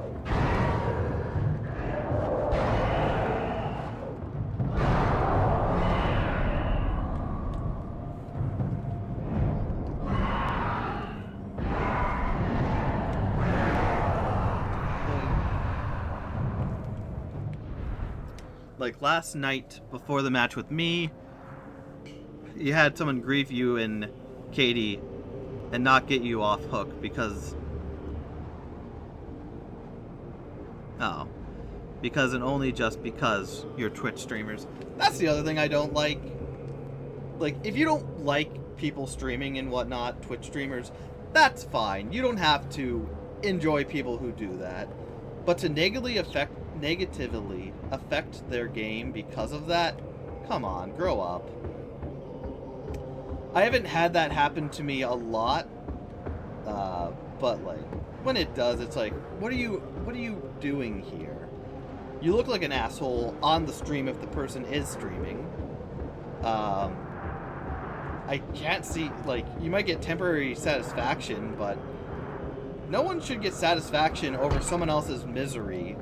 Like last night before the match with me, you had someone grief you and Katie and not get you off hook because and only just because you're Twitch streamers. That's the other thing I don't like. Like, if you don't like people streaming and whatnot, Twitch streamers, that's fine. You don't have to enjoy people who do that. But to negatively affect their game because of that, come on, grow up. I haven't had that happen to me a lot, but like when it does, it's like, what are you doing here? You look like an asshole on the stream if the person is streaming. I can't see, like, you might get temporary satisfaction, but no one should get satisfaction over someone else's misery,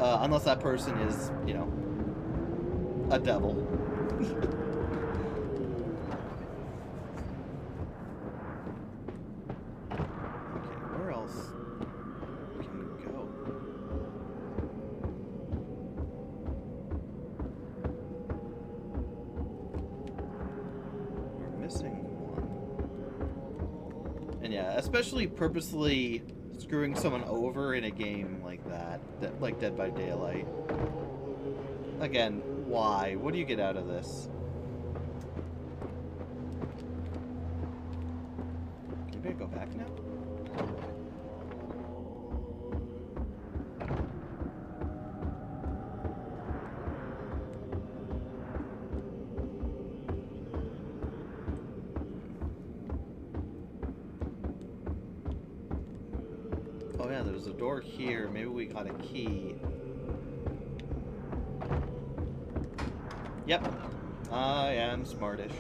unless that person is, you know, a devil. Okay, where else can we go? We're missing one. And yeah, especially purposely screwing someone over in a game like that, like Dead by Daylight. Again, why? What do you get out of this? Maybe I go back now? Oh yeah, there's a door here. Maybe we got a key. Yep. I am smartish.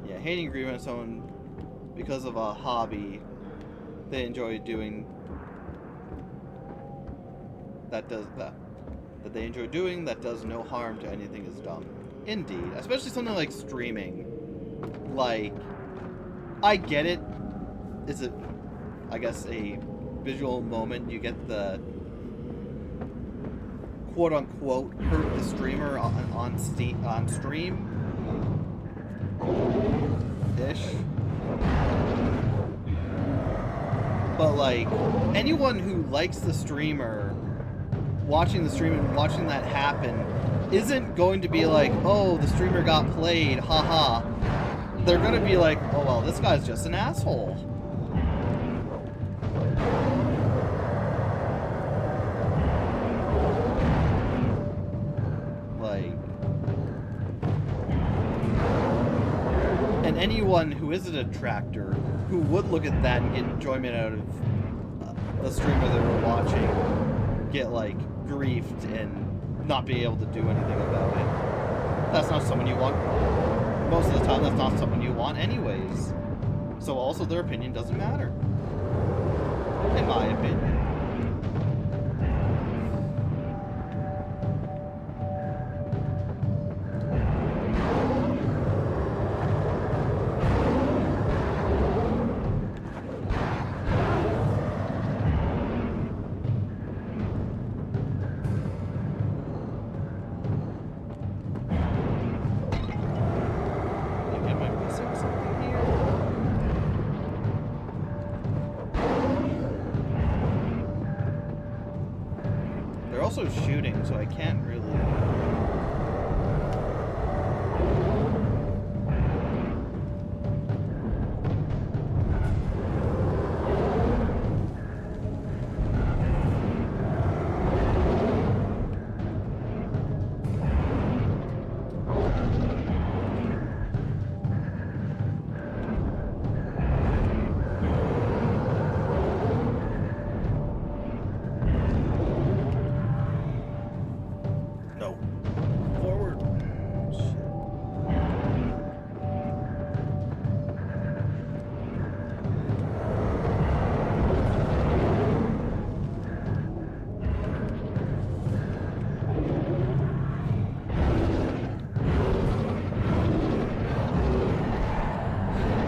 Yeah, hating agreement with someone because of a hobby they enjoy doing that they enjoy doing that does no harm to anything is dumb. Indeed. Especially something like streaming. Like, I get it. It's I guess a visual moment. You get the quote unquote hurt the streamer on stream ish. But like, anyone who likes the streamer, watching the stream and watching that happen, isn't going to be like, oh, the streamer got played, haha. They're going to be like, oh, well, this guy's just an asshole. Like, and anyone who is a detractor who would look at that and get enjoyment out of the streamer they were watching, get like griefed and not be able to do anything about it. That's not someone you want. Most of the time, that's not someone you want anyways. So also their opinion doesn't matter. In my opinion. They're also shooting, so I can't really... No. Forward. Shit.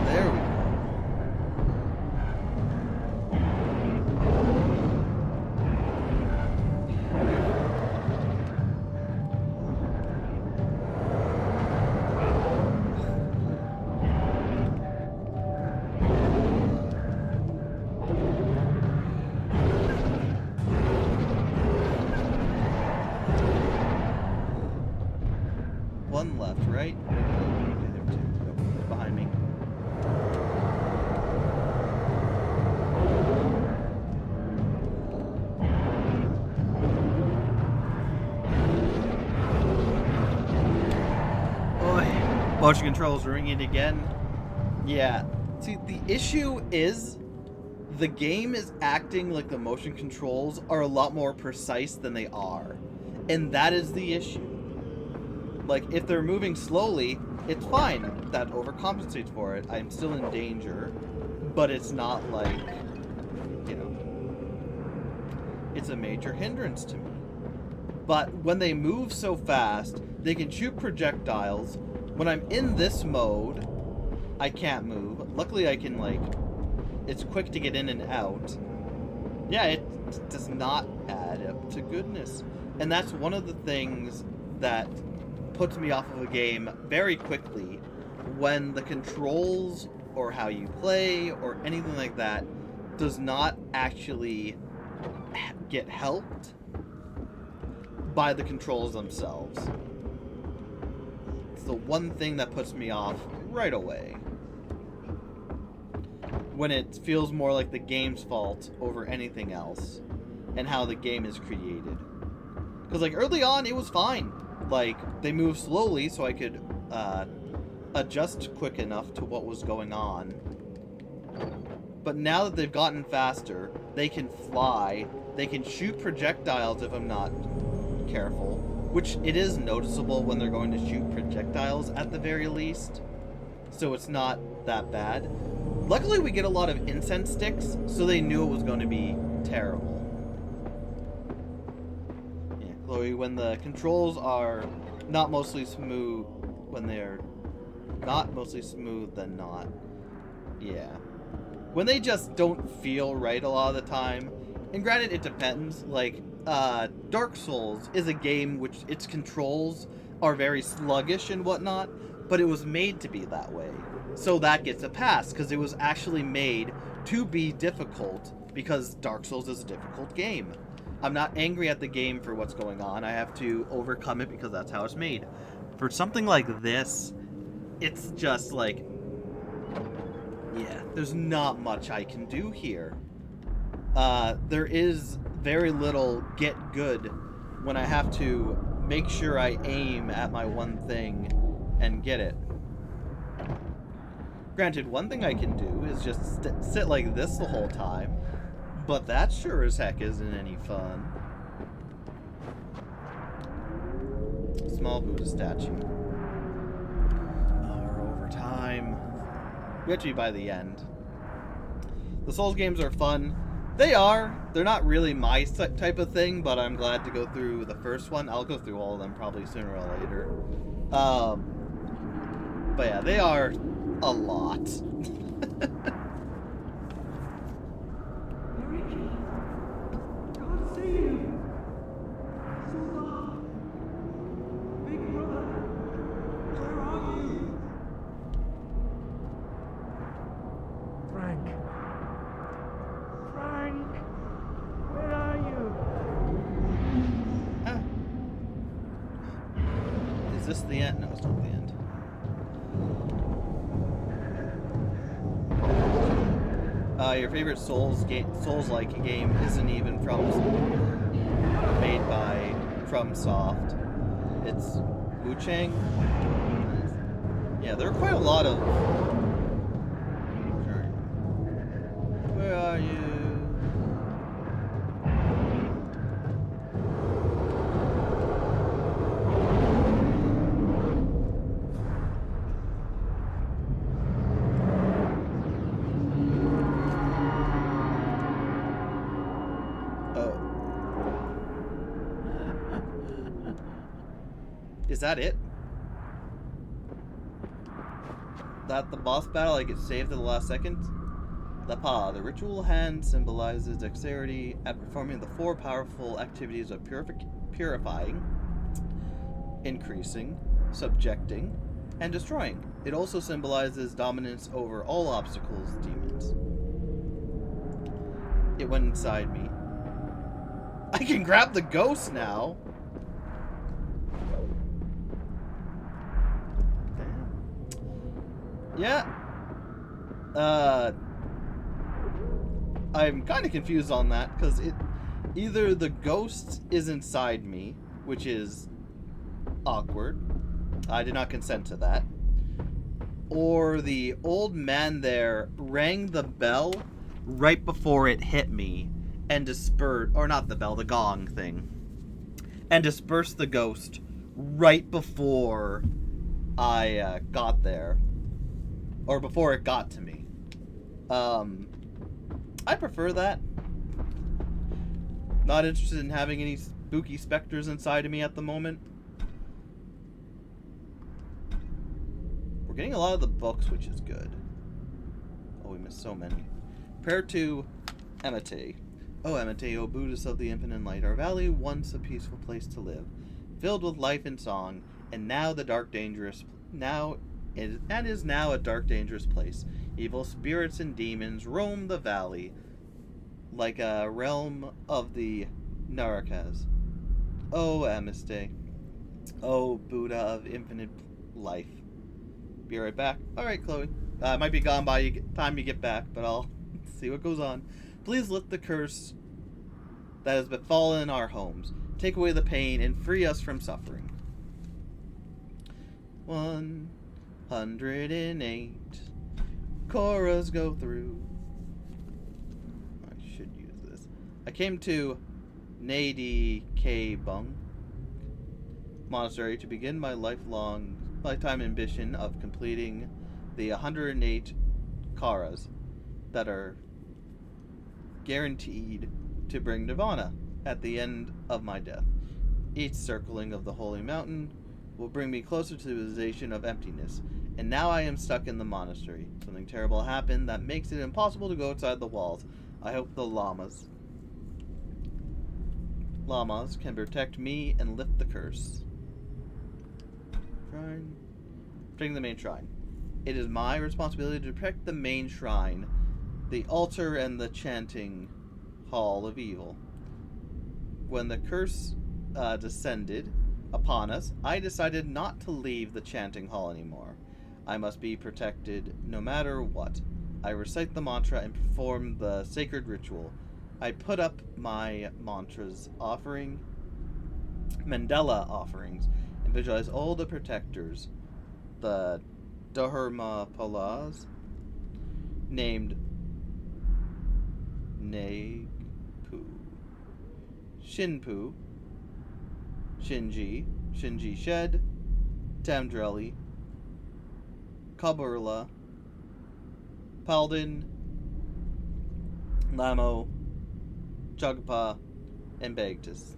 There we go. One left, right? Okay, there were two. Nope, it's behind me. Boy, motion controls ringing again. Yeah. See, the issue is the game is acting like the motion controls are a lot more precise than they are. And that is the issue. Like, if they're moving slowly, it's fine. That overcompensates for it. I'm still in danger, but it's not like, you know, it's a major hindrance to me. But when they move so fast, they can shoot projectiles. When I'm in this mode, I can't move. Luckily, I can, like, it's quick to get in and out. Yeah, it does not add up to goodness. And that's one of the things that puts me off of a game very quickly, when the controls or how you play or anything like that does not actually get helped by the controls themselves. It's the one thing that puts me off right away. When it feels more like the game's fault over anything else and how the game is created. Because, like, early on, it was fine. Like, they moved slowly so I could adjust quick enough to what was going on. But now that they've gotten faster, they can fly, they can shoot projectiles if I'm not careful, which it is noticeable when they're going to shoot projectiles at the very least. So it's not that bad. Luckily, we get a lot of incense sticks, so they knew it was going to be terrible. Chloe, when the controls are not mostly smooth, when they're not mostly smooth, then not. Yeah. When they just don't feel right a lot of the time, and granted, it depends, like, Dark Souls is a game which its controls are very sluggish and whatnot, but it was made to be that way. So that gets a pass, because it was actually made to be difficult, because Dark Souls is a difficult game. I'm not angry at the game for what's going on. I have to overcome it because that's how it's made. For something like this, it's just like, yeah, there's not much I can do here. There is very little get good when I have to make sure I aim at my one thing and get it. Granted, one thing I can do is just sit like this the whole time. But that sure as heck isn't any fun. Small Buddha statue. We're over time. We have to be by the end. The Souls games are fun. They are. They're not really my type of thing, but I'm glad to go through the first one. I'll go through all of them probably sooner or later. But yeah, they are a lot. God save you! Sola! Big brother! Where are you? Frank. Frank! Where are you? Is this the end? No, it's not the end. Your favorite Souls-like game isn't even made by FromSoft. It's Wu Chang. Yeah, there are quite a lot of. Where are you? Is that it? That the boss battle I get saved at the last second? The Pa, the ritual hand, symbolizes dexterity at performing the 4 powerful activities of purifying, increasing, subjecting, and destroying. It also symbolizes dominance over all obstacles, demons. It went inside me. I can grab the ghost now! Yeah. I'm kind of confused on that, because either the ghost is inside me, which is awkward. I did not consent to that. Or the old man there rang the bell right before it hit me and dispersed, or not the bell, the gong thing, and dispersed the ghost right before I got there. Or before it got to me. I prefer that. Not interested in having any spooky specters inside of me at the moment. We're getting a lot of the books, which is good. Oh, we missed so many. Prayer to Amate. Oh, Amate, O Buddhist of the infinite light, our valley once a peaceful place to live, filled with life and song, and now the dark, dangerous... That is now a dark, dangerous place. Evil spirits and demons roam the valley like a realm of the Narakas. Oh, Amiste. Oh, Buddha of infinite life. Be right back. Alright, Chloe. I might be gone by the time you get back, but I'll see what goes on. Please lift the curse that has befallen our homes. Take away the pain and free us from suffering. 108 Korras go through. I should use this. I came to Nadi K Bung Monastery to begin my lifetime ambition of completing the 108 Korras that are guaranteed to bring Nirvana at the end of my death. Each circling of the holy mountain will bring me closer to the realization of emptiness. And now I am stuck in the monastery. Something terrible happened that makes it impossible to go outside the walls. I hope the llamas can protect me and lift the curse. Shrine. Protecting the main shrine. It is my responsibility to protect the main shrine, the altar, and the chanting hall of evil. When the curse descended upon us, I decided not to leave the chanting hall anymore. I must be protected no matter what. I recite the mantra and perform the sacred ritual. I put up my Mandela offerings, and visualize all the protectors, the Dharmapalas, named Nagpu, Shinpu, Shinji Shed, Tamdrelli, Kaburla, Paldin, Lamo, Chugpa, and Bagtus.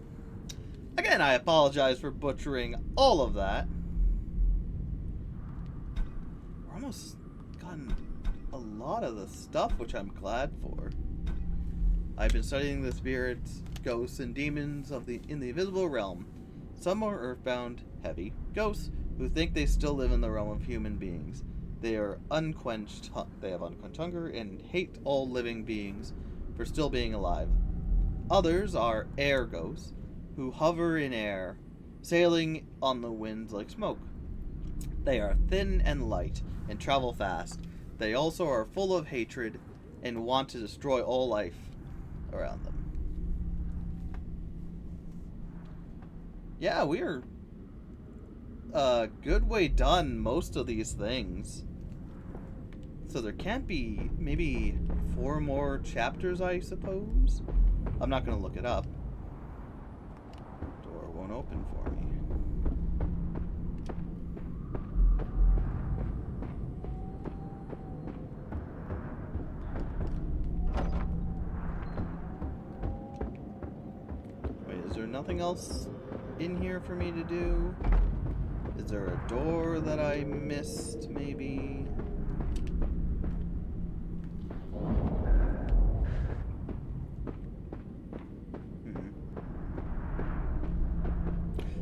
Again, I apologize for butchering all of that. We're almost gotten a lot of the stuff, which I'm glad for. I've been studying the spirits, ghosts, and demons in the invisible realm. Some are earthbound, heavy ghosts who think they still live in the realm of human beings. They have unquenched hunger and hate all living beings for still being alive. Others are air ghosts who hover in air sailing on the winds like smoke. They are thin and light and travel fast. They also are full of hatred and want to destroy all life around them. Yeah, we are a good way done most of these things. So there can't be maybe 4 more chapters, I suppose? I'm not going to look it up. Door won't open for me. Wait, is there nothing else in here for me to do? Is there a door that I missed, maybe?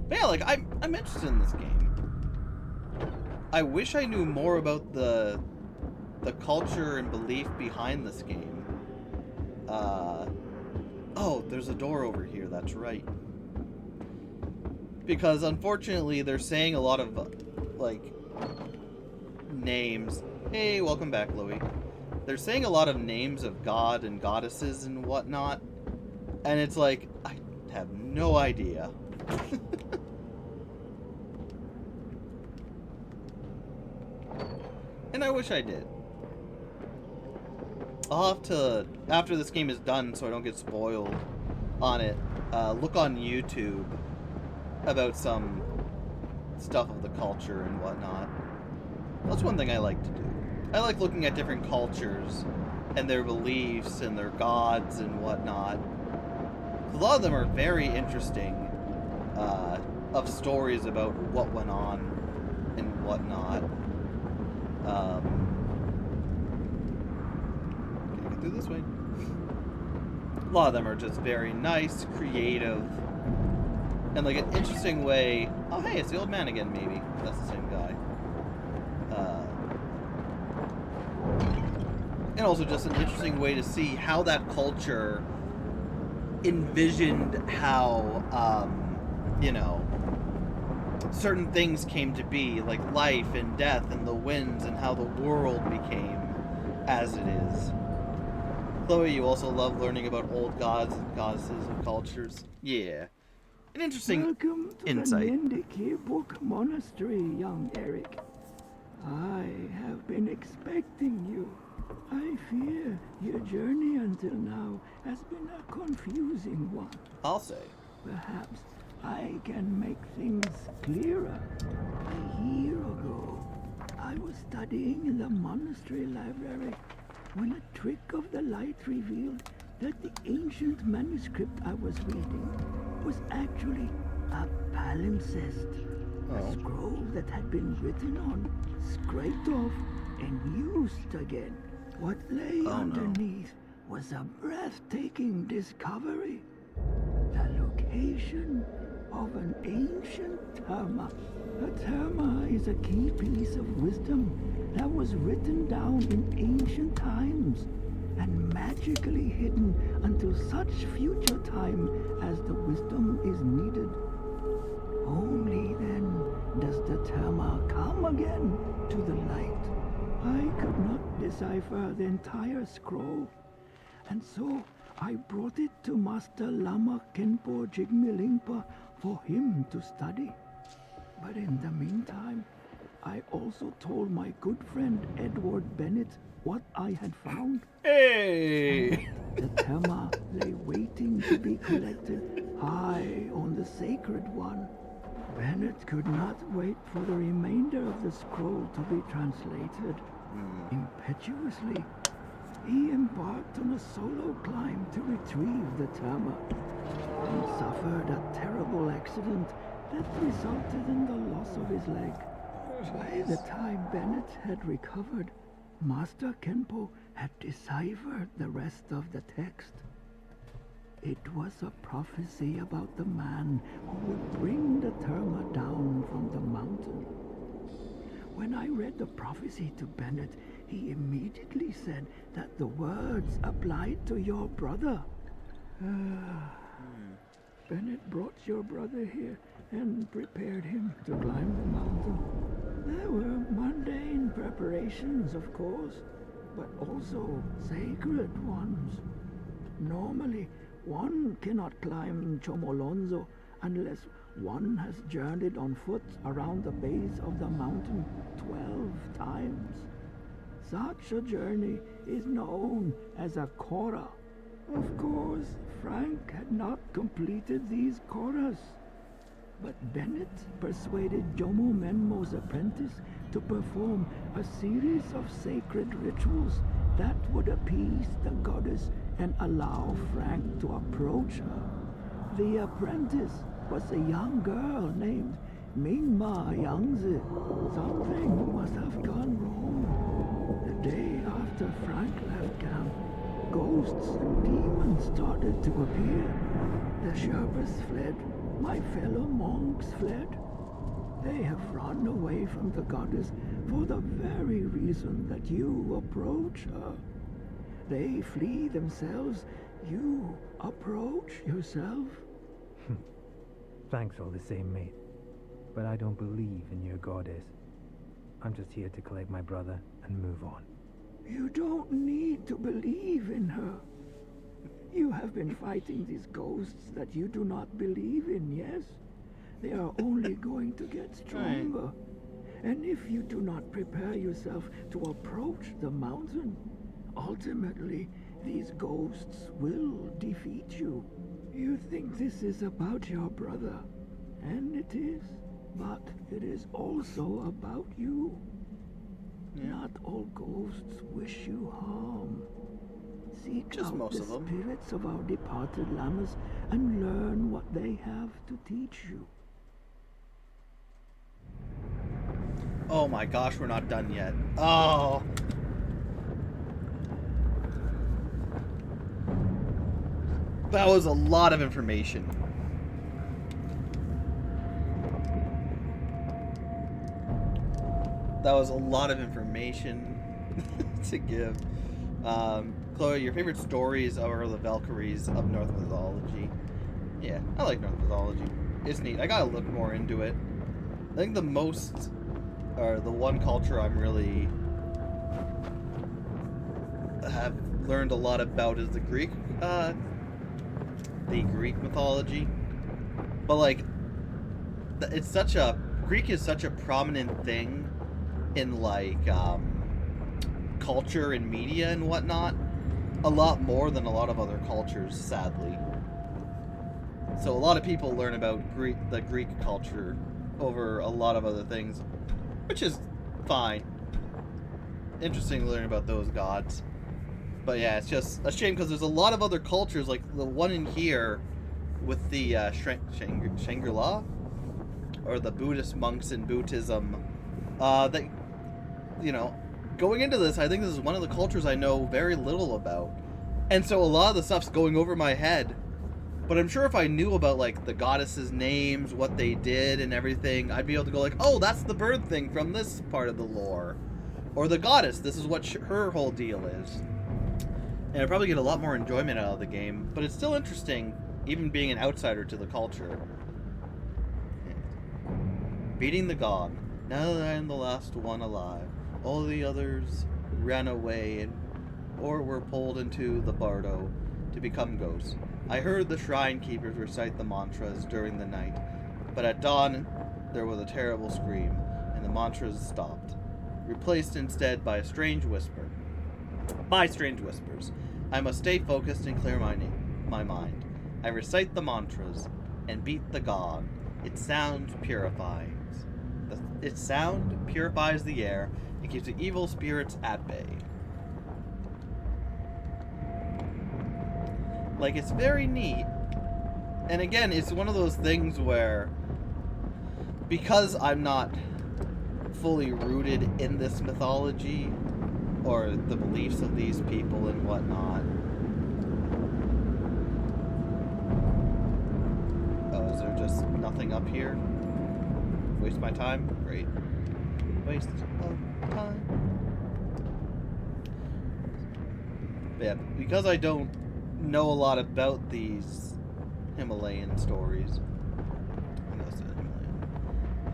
But yeah, like, I'm interested in this game. I wish I knew more about the culture and belief behind this game. Oh, there's a door over here, that's right. Because, unfortunately, they're saying a lot of, like, names. Hey, welcome back, Louie. They're saying a lot of names of god and goddesses and whatnot. And it's like, I have no idea. And I wish I did. I'll have to, after this game is done so I don't get spoiled on it, look on YouTube about some stuff of the culture and whatnot. That's one thing I like to do. I like looking at different cultures and their beliefs and their gods and whatnot. A lot of them are very interesting, of stories about what went on and whatnot. Can I get through this way? A lot of them are just very nice, creative, and like an interesting way. Oh, hey, it's the old man again, maybe. That's the same guy. And also just an interesting way to see how that culture envisioned how, you know, certain things came to be, like life and death and the winds and how the world became as it is. Chloe, you also love learning about old gods and goddesses and cultures. Yeah. An interesting Welcome to insight. the Nendikibuk Monastery, young Eric. I have been expecting you. I fear your journey until now has been a confusing one. I'll say. Perhaps I can make things clearer. A year ago, I was studying in the monastery library when a trick of the light revealed that the ancient manuscript I was reading was actually a palimpsest. A scroll that had been written on, scraped off, and used again. What lay underneath was a breathtaking discovery. The location of an ancient terma. A terma is a key piece of wisdom that was written down in ancient times and magically hidden until such future time as the wisdom is needed. Only then does the terma come again to the light. I could not decipher the entire scroll, and so I brought it to Master Lama Kenpo Jigme for him to study. But in the meantime, I also told my good friend Edward Bennett what I had found. Hey! The terma lay waiting to be collected high on the sacred one. Bennett could not wait for the remainder of the scroll to be translated. Impetuously, he embarked on a solo climb to retrieve the terma, and suffered a terrible accident that resulted in the loss of his leg. By the time Bennett had recovered, Master Kenpo had deciphered the rest of the text. It was a prophecy about the man who would bring the terma down from the mountain. When I read the prophecy to Bennett, he immediately said that the words applied to your brother. Bennett brought your brother here and prepared him to climb the mountain. There were mundane preparations, of course, but also sacred ones. Normally, one cannot climb Chomolonzo unless one has journeyed on foot around the base of the mountain 12 times. Such a journey is known as a Kora. Of course, Frank had not completed these Koras, but Bennett persuaded Jomo Menmo's apprentice to perform a series of sacred rituals that would appease the goddess and allow Frank to approach her. The apprentice was a young girl named Mingma Yangzi. Something must have gone wrong. The day after Frank left camp, ghosts and demons started to appear. The Sherpas fled. My fellow monks fled. They have run away from the goddess for the very reason that you approach her. They flee themselves. You approach yourself. Thanks all the same, mate. But I don't believe in your goddess. I'm just here to collect my brother and move on. You don't need to believe in her. You have been fighting these ghosts that you do not believe in, yes? They are only going to get stronger. And if you do not prepare yourself to approach the mountain, ultimately these ghosts will defeat you. You think this is about your brother, and it is, but it is also about you. Not all ghosts wish you harm. Seek Just out most the of them. spirits of our departed lamas and learn what they have to teach you. Oh my gosh, we're not done yet. Oh. That was a lot of information. That was a lot of information to give. Chloe, your favorite stories are the Valkyries of Norse mythology. Yeah, I like Norse mythology. It's neat. I gotta look more into it. I think the most, or the one culture I'm really have learned a lot about is the Greek mythology. But like, it's such a, Greek is such a prominent thing in like culture and media and whatnot, a lot more than a lot of other cultures, sadly. So a lot of people learn about the Greek culture over a lot of other things, which is fine. Interesting to learn about those gods. But yeah, it's just a shame because there's a lot of other cultures, like the one in here with the Shangri-La, or the Buddhist monks in Buddhism. That, you know, going into this, I think this is one of the cultures I know very little about. And so a lot of the stuff's going over my head. But I'm sure if I knew about, like, the goddesses' names, what they did and everything, I'd be able to go like, oh, that's the bird thing from this part of the lore. Or the goddess, this is what her whole deal is. And I'd probably get a lot more enjoyment out of the game. But it's still interesting, even being an outsider to the culture. Beating the god. Now that I'm the last one alive, all the others ran away or were pulled into the bardo to become ghosts. I heard the shrine keepers recite the mantras during the night, but at dawn there was a terrible scream, and the mantras stopped, replaced instead by a strange whisper. By strange whispers. I must stay focused and clear my mind. I recite the mantras and beat the god. Its sound purifies. Its sound purifies the air and keeps the evil spirits at bay. Like, it's very neat. And again, it's one of those things where, because I'm not fully rooted in this mythology or the beliefs of these people and whatnot. Oh, is there just nothing up here? Waste my time? Great. Waste of time. Yeah, because I don't know a lot about these Himalayan stories.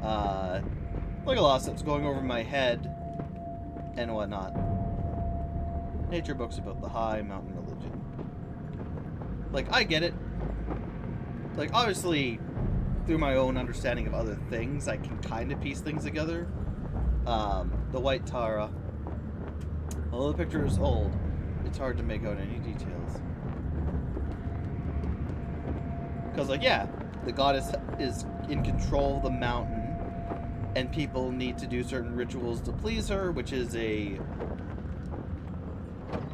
Like a lot of stuff's going over my head and whatnot. Nature books about the high mountain religion. Like, I get it. Like, obviously, through my own understanding of other things, I can kind of piece things together. The White Tara. Although the picture is old, it's hard to make out any details. Because, like, yeah, the goddess is in control of the mountain, and people need to do certain rituals to please her, which is a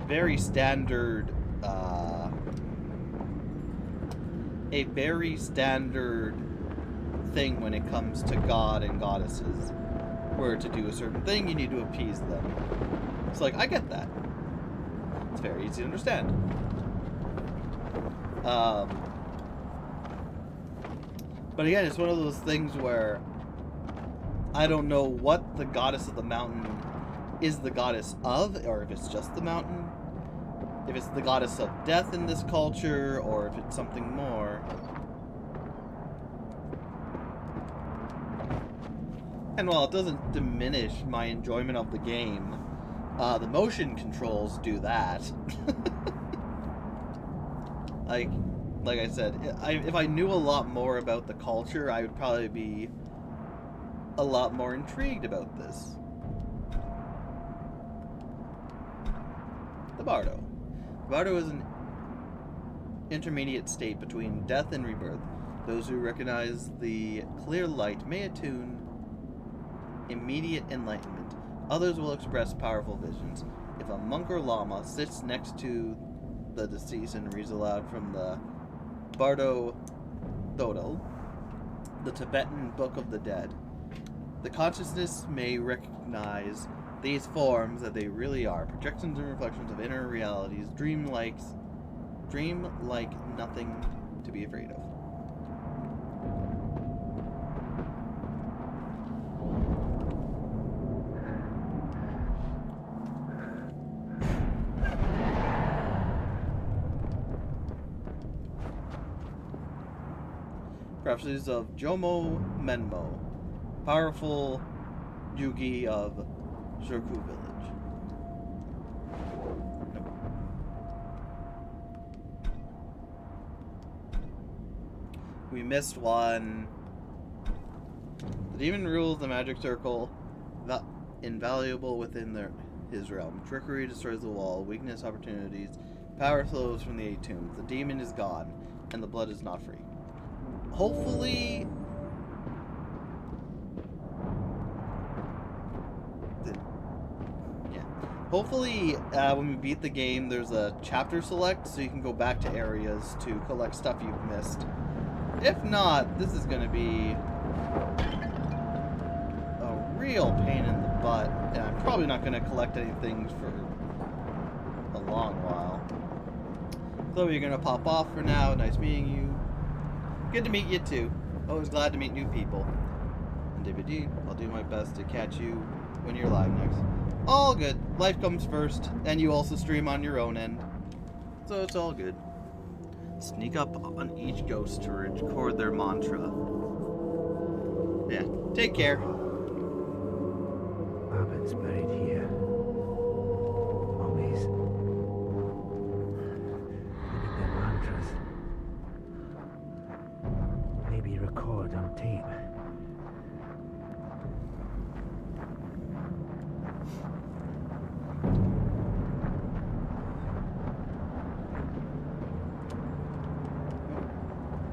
very standard, thing when it comes to god and goddesses. Where to do a certain thing, you need to appease them. It's like, I get that. It's very easy to understand. But again, it's one of those things where I don't know what the goddess of the mountain is the goddess of, or if it's just the mountain. If it's the goddess of death in this culture, or if it's something more. And while it doesn't diminish my enjoyment of the game, the motion controls do that. Like I said, if I knew a lot more about the culture, I would probably be a lot more intrigued about this. The Bardo. Bardo is an intermediate state between death and rebirth. Those who recognize the clear light may attune immediate enlightenment. Others will express powerful visions. If a monk or lama sits next to the deceased and reads aloud from the Bardo Dodal, the Tibetan Book of the Dead, the consciousness may recognize these forms that they really are, projections and reflections of inner realities, dream-like nothing to be afraid of. Prophecies of Jomo Menmo, powerful Yugi of Zurku village. Nope. We missed one. The demon rules the magic circle, invaluable within his realm. Trickery destroys the wall, weakness opportunities, power flows from the 8 tombs. The demon is gone, and the blood is not free. Hopefully, when we beat the game, there's a chapter select, so you can go back to areas to collect stuff you've missed. If not, this is going to be a real pain in the butt, and I'm probably not going to collect anything for a long while. So you're going to pop off for now. Nice meeting you. Good to meet you too. Always glad to meet new people. And DVD, I'll do my best to catch you when you're live next. All good. Life comes first, and you also stream on your own end. So it's all good. Sneak up on each ghost to record their mantra. Yeah, take care. Abbott's buried here. Always. Maybe their mantras. Maybe record on tape.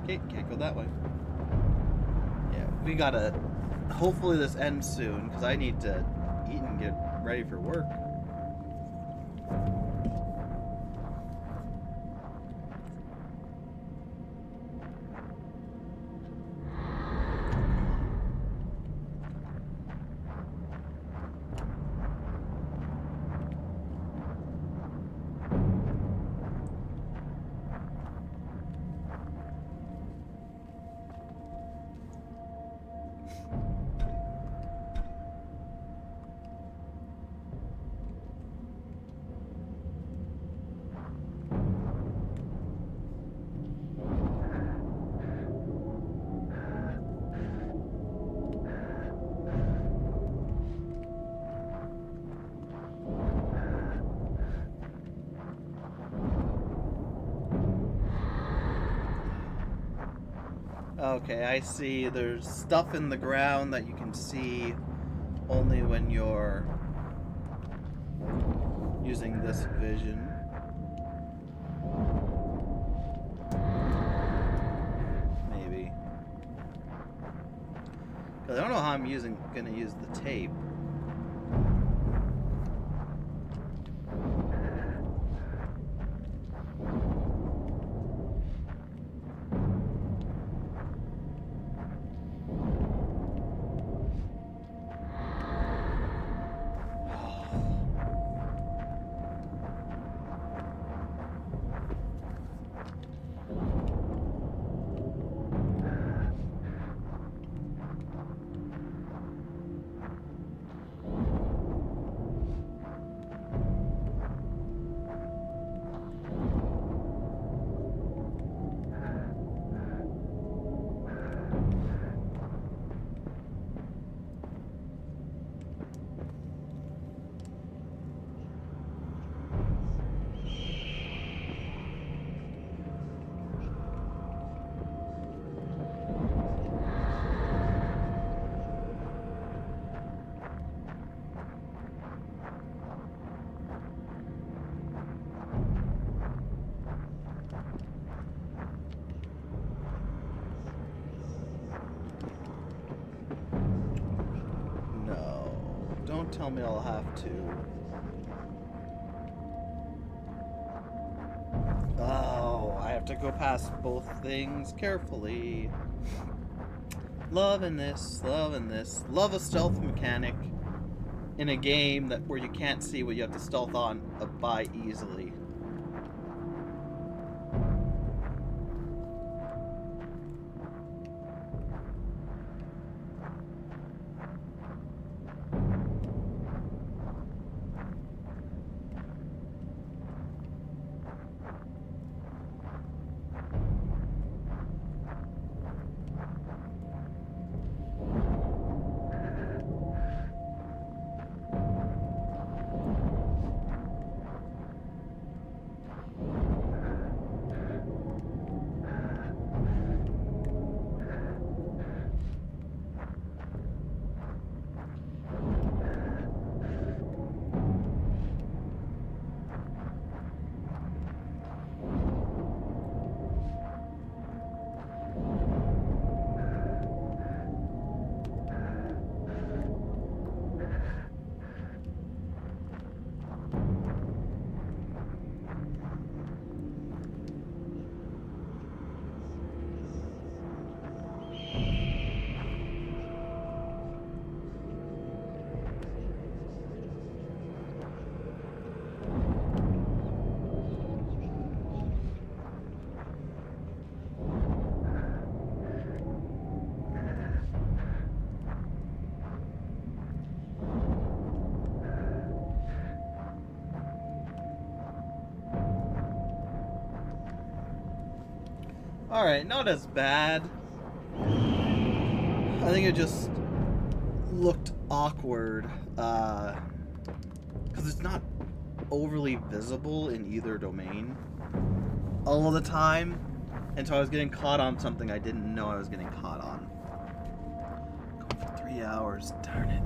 Okay, can't go that way. Yeah, we gotta... Hopefully this ends soon, because I need to eat and get ready for work. Okay, I see. There's stuff in the ground that you can see only when you're using this vision. Maybe. 'Cause I don't know how I'm gonna use the tape. Don't tell me I'll have to. Oh, I have to go past both things carefully. Loving this, loving this. Love a stealth mechanic in a game where you can't see what you have to stealth on by easily. Alright, not as bad. I think it just looked awkward, because it's not overly visible in either domain all the time, and so I was getting caught on something I didn't know I was getting caught on. Going for 3 hours, darn it.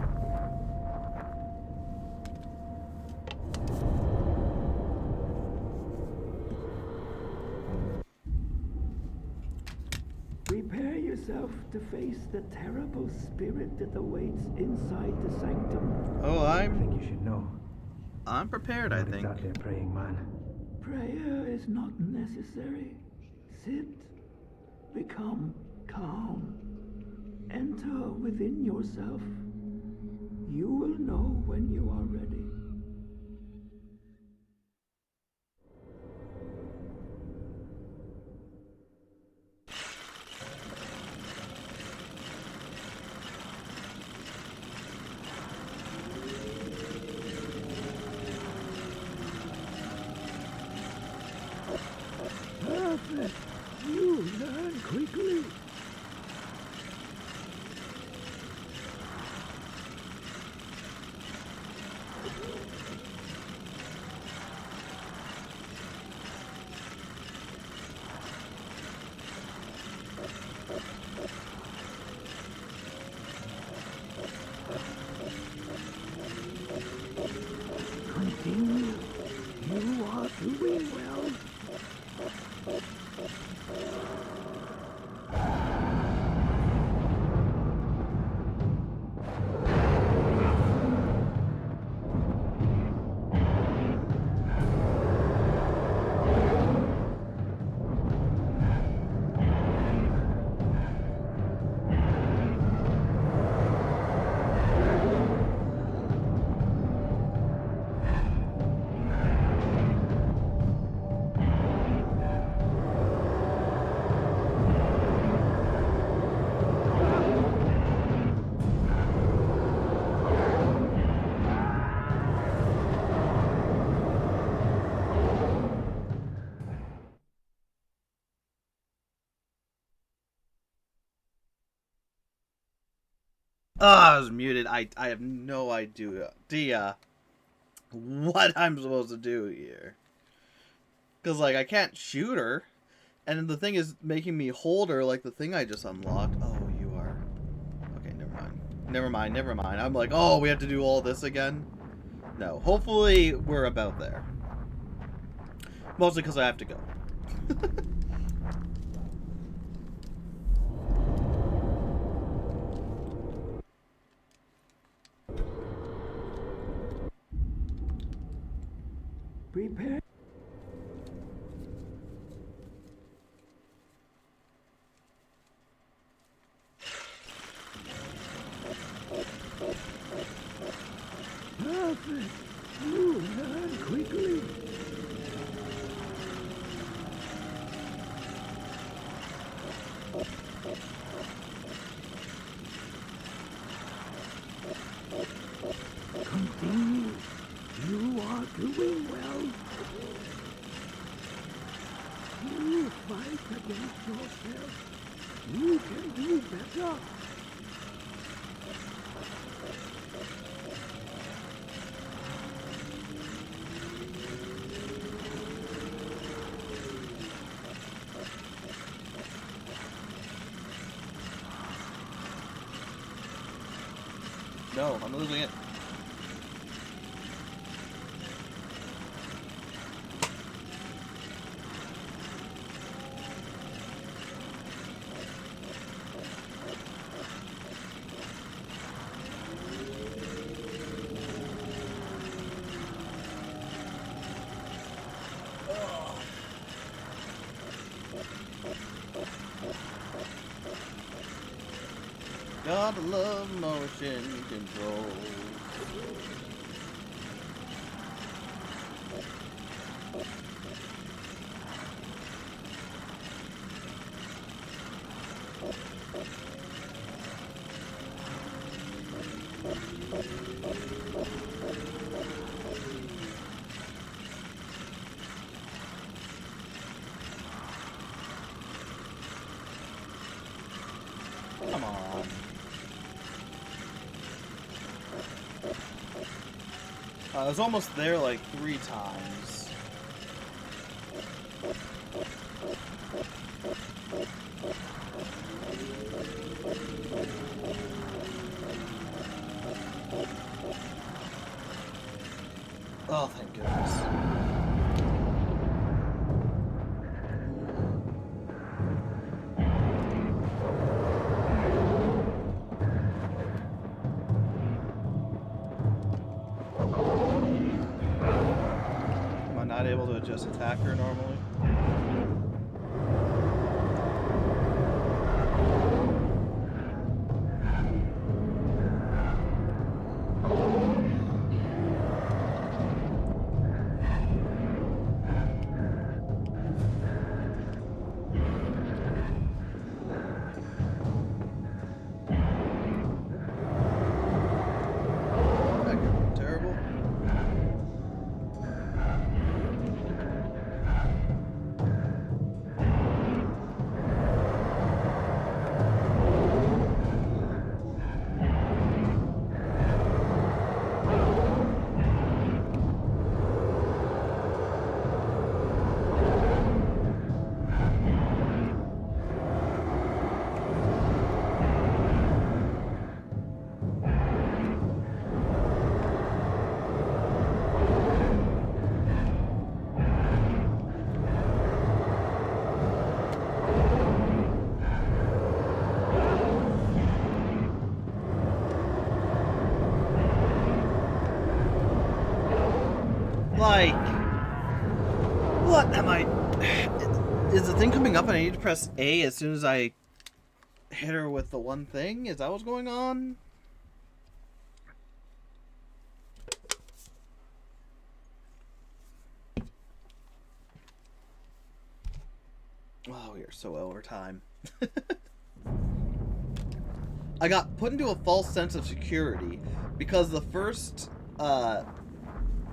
Prepare yourself to face the terrible spirit that awaits inside the sanctum. Oh, I think you should know. I'm prepared, I Not think. exactly a praying man. Prayer is not necessary. Sit, become calm, enter within yourself. You will know when you are ready. Perfect. You learn quickly. I was muted. I have no idea what I'm supposed to do here. Because, like, I can't shoot her. And the thing is making me hold her like the thing I just unlocked. Oh, you are... Okay, never mind. I'm like, oh, we have to do all this again? No. Hopefully, we're about there. Mostly because I have to go. Prepare. Perfect. You learn quickly. Continue. You are doing well. You fight against yourself. You can do better. No, I'm losing it. Gotta love motion control. Come on. I was almost there like 3 times. Oh, thank goodness. Not able to just attack her normally. That could be terrible. Like, what am I... Is the thing coming up and I need to press A as soon as I hit her with the one thing? Is that what's going on? Oh, we are so over time. I got put into a false sense of security because the first,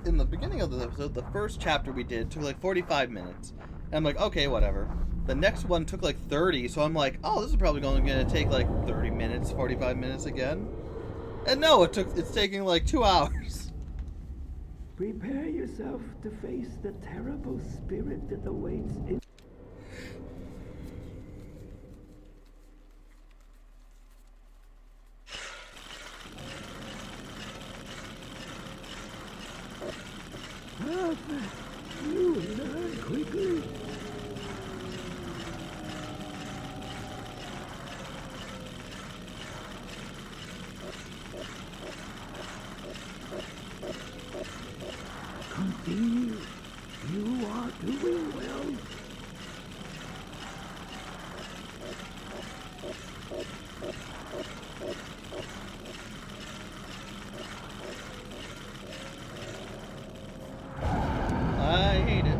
in the beginning of the episode, the first chapter we did took like 45 minutes. And I'm like, okay, whatever. The next one took like 30, so I'm like, oh, this is probably going to take like 30 minutes, 45 minutes again. And no, it's taking like 2 hours. Prepare yourself to face the terrible spirit that awaits in. Perfect. You learn quickly. Continue. You are doing well. I hate it.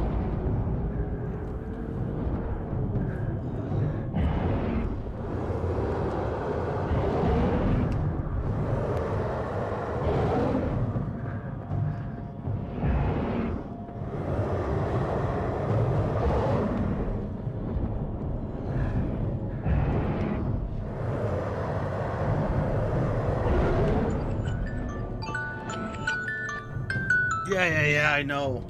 Yeah, I know.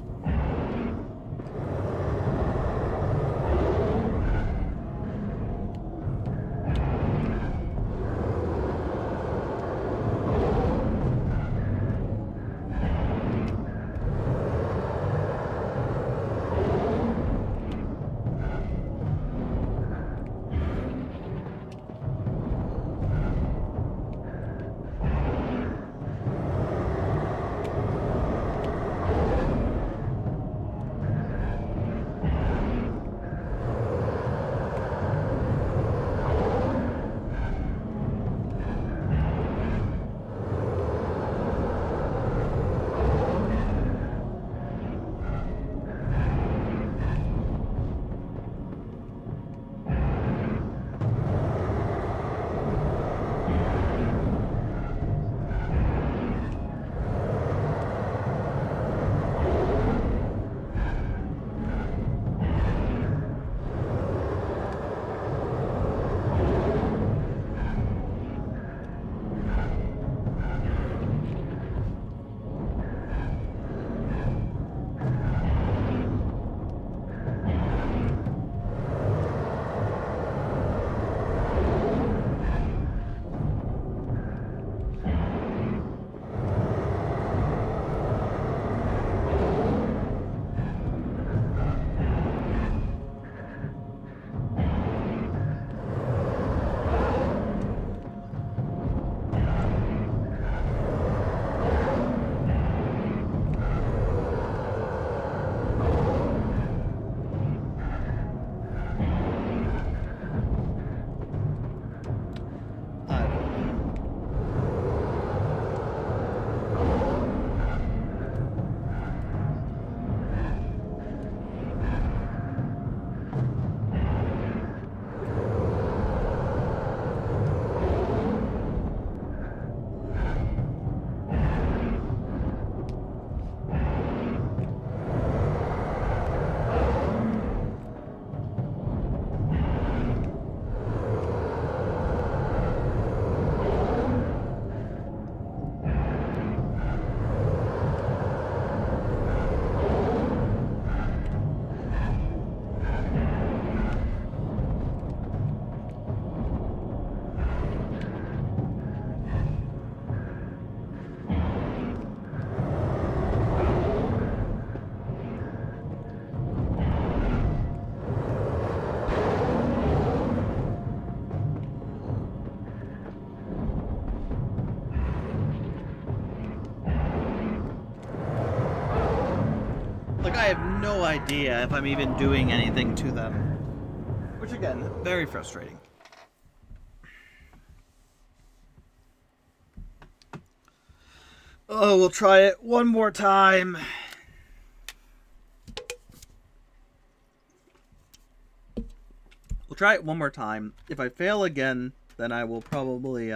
Like, I have no idea if I'm even doing anything to them. Which, again, very frustrating. Oh, we'll try it one more time. We'll try it one more time. If I fail again, then I will probably,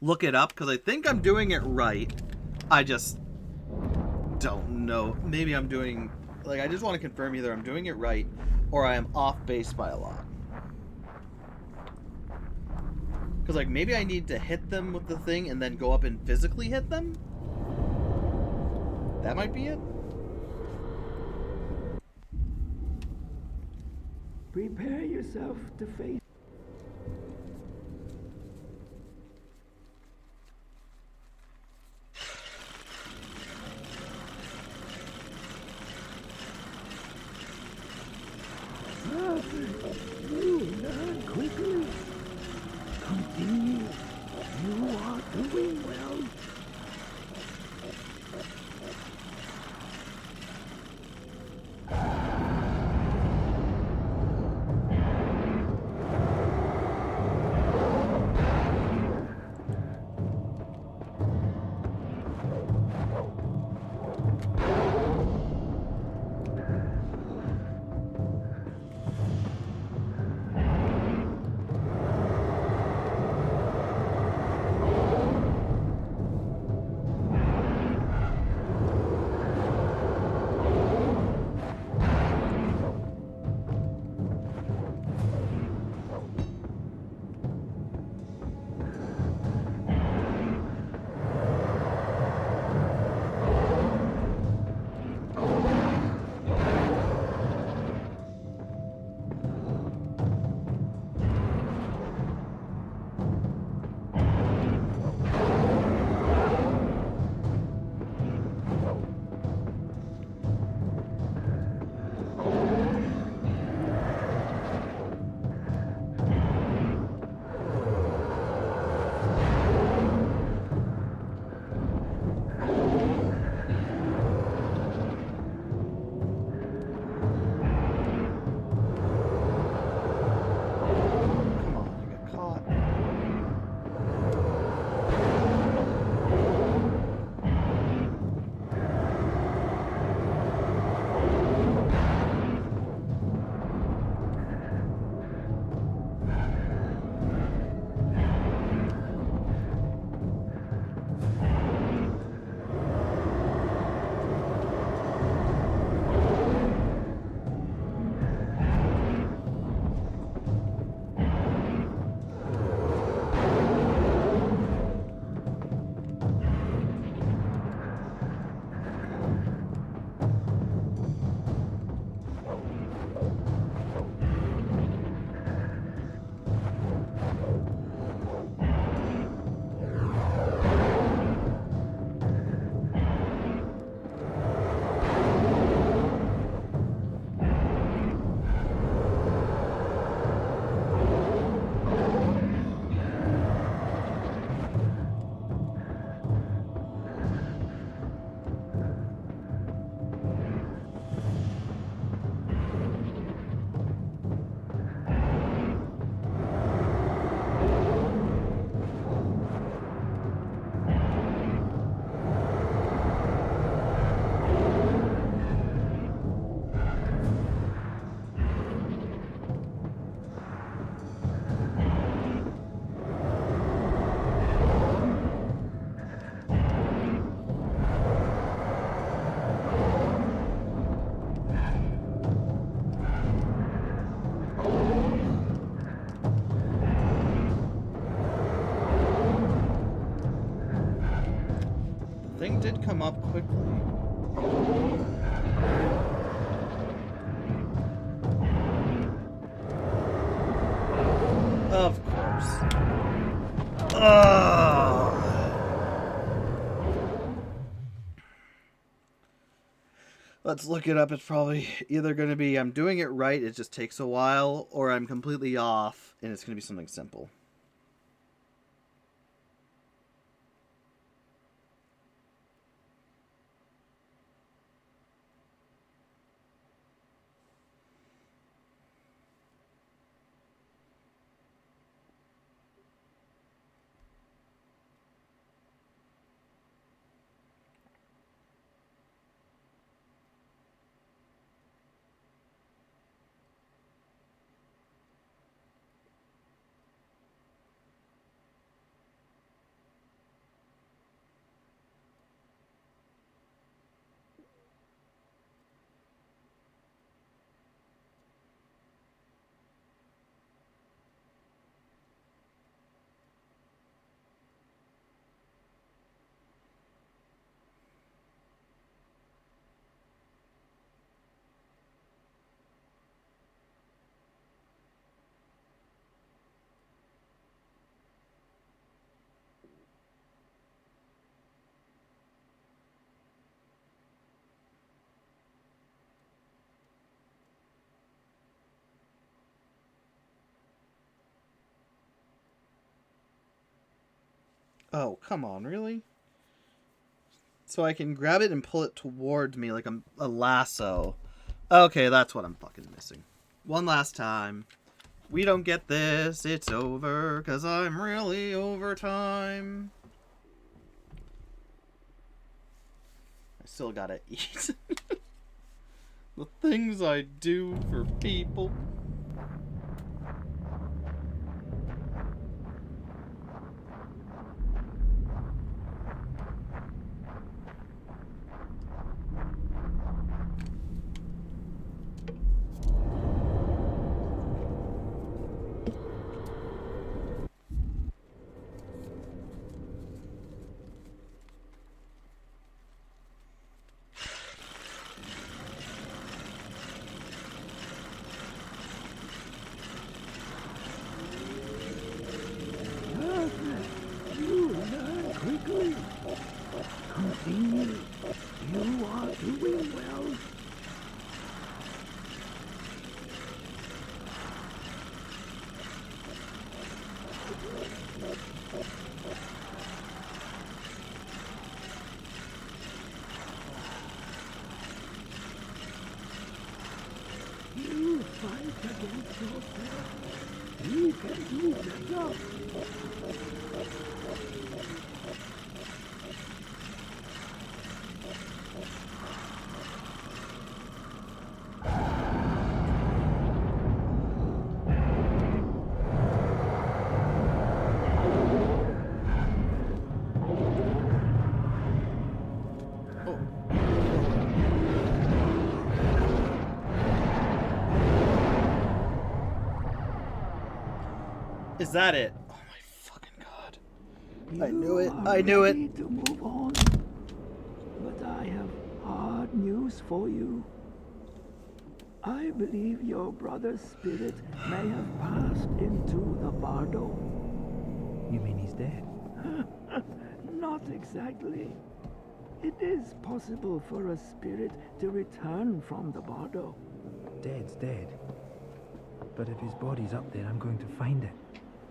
look it up, because I think I'm doing it right. I just don't know. Maybe I'm doing... Like, I just want to confirm either I'm doing it right, or I am off base by a lot. Because, like, maybe I need to hit them with the thing and then go up and physically hit them? That might be it? Prepare yourself to face. You learn quickly. Continue. You are doing well. Come on, you got caught. The thing did come up quickly. Of course. Ugh. Let's look it up. It's probably either going to be I'm doing it right, it just takes a while, or I'm completely off, and it's going to be something simple. Oh, come on, really? So I can grab it and pull it towards me like a lasso. Okay, that's what I'm fucking missing. One last time. We don't get this, it's over, 'cause I'm really over time. I still gotta eat. The things I do for people. You learn quickly. Continue. You are doing well. You fight against yourself. You can do better. Is that it? Oh my fucking god. I knew it. You I are knew it. ready to move on. But I have hard news for you. I believe your brother's spirit may have passed into the Bardo. You mean he's dead? Not exactly. It is possible for a spirit to return from the Bardo. Dead's dead. But if his body's up there, I'm going to find it.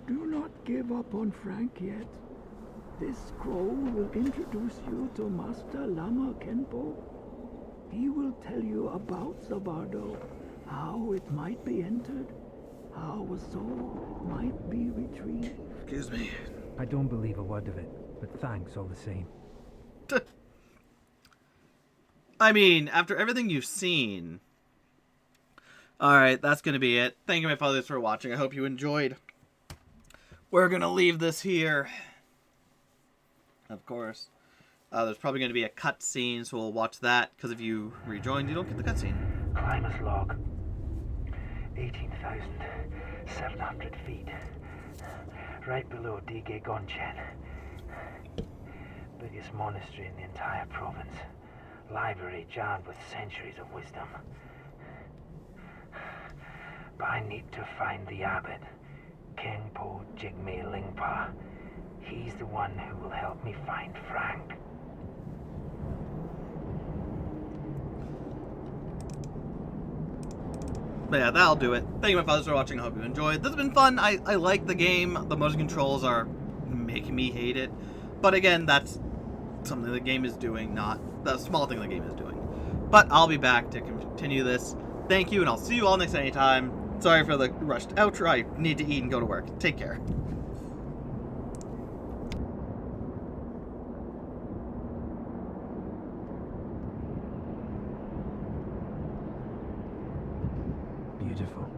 Do not give up on Frank yet. This scroll will introduce you to Master Lama Kenpo. He will tell you about the Bardo, how it might be entered, how a soul might be retrieved. Excuse me. I don't believe a word of it, but thanks all the same. I mean, after everything you've seen. Alright, that's going to be it. Thank you, my fathers, for watching. I hope you enjoyed. We're going to leave this here. Of course. There's probably going to be a cutscene, so we'll watch that. Because if you rejoined, you don't get the cutscene. Climber's log. 18,700 feet. Right below Dige Gonchen. Biggest monastery in the entire province. Library jammed with centuries of wisdom. But I need to find the abbot, Kengpo Jigme Lingpa. He's the one who will help me find Frank. But yeah, that'll do it. Thank you, my fathers, for watching. I hope you enjoyed. This has been fun. I like the game. The motion controls are making me hate it. But again, that's something the game is doing, not the small thing the game is doing. But I'll be back to continue this. Thank you, and I'll see you all next time. Sorry for the rushed outro. I need to eat and go to work. Take care. Beautiful.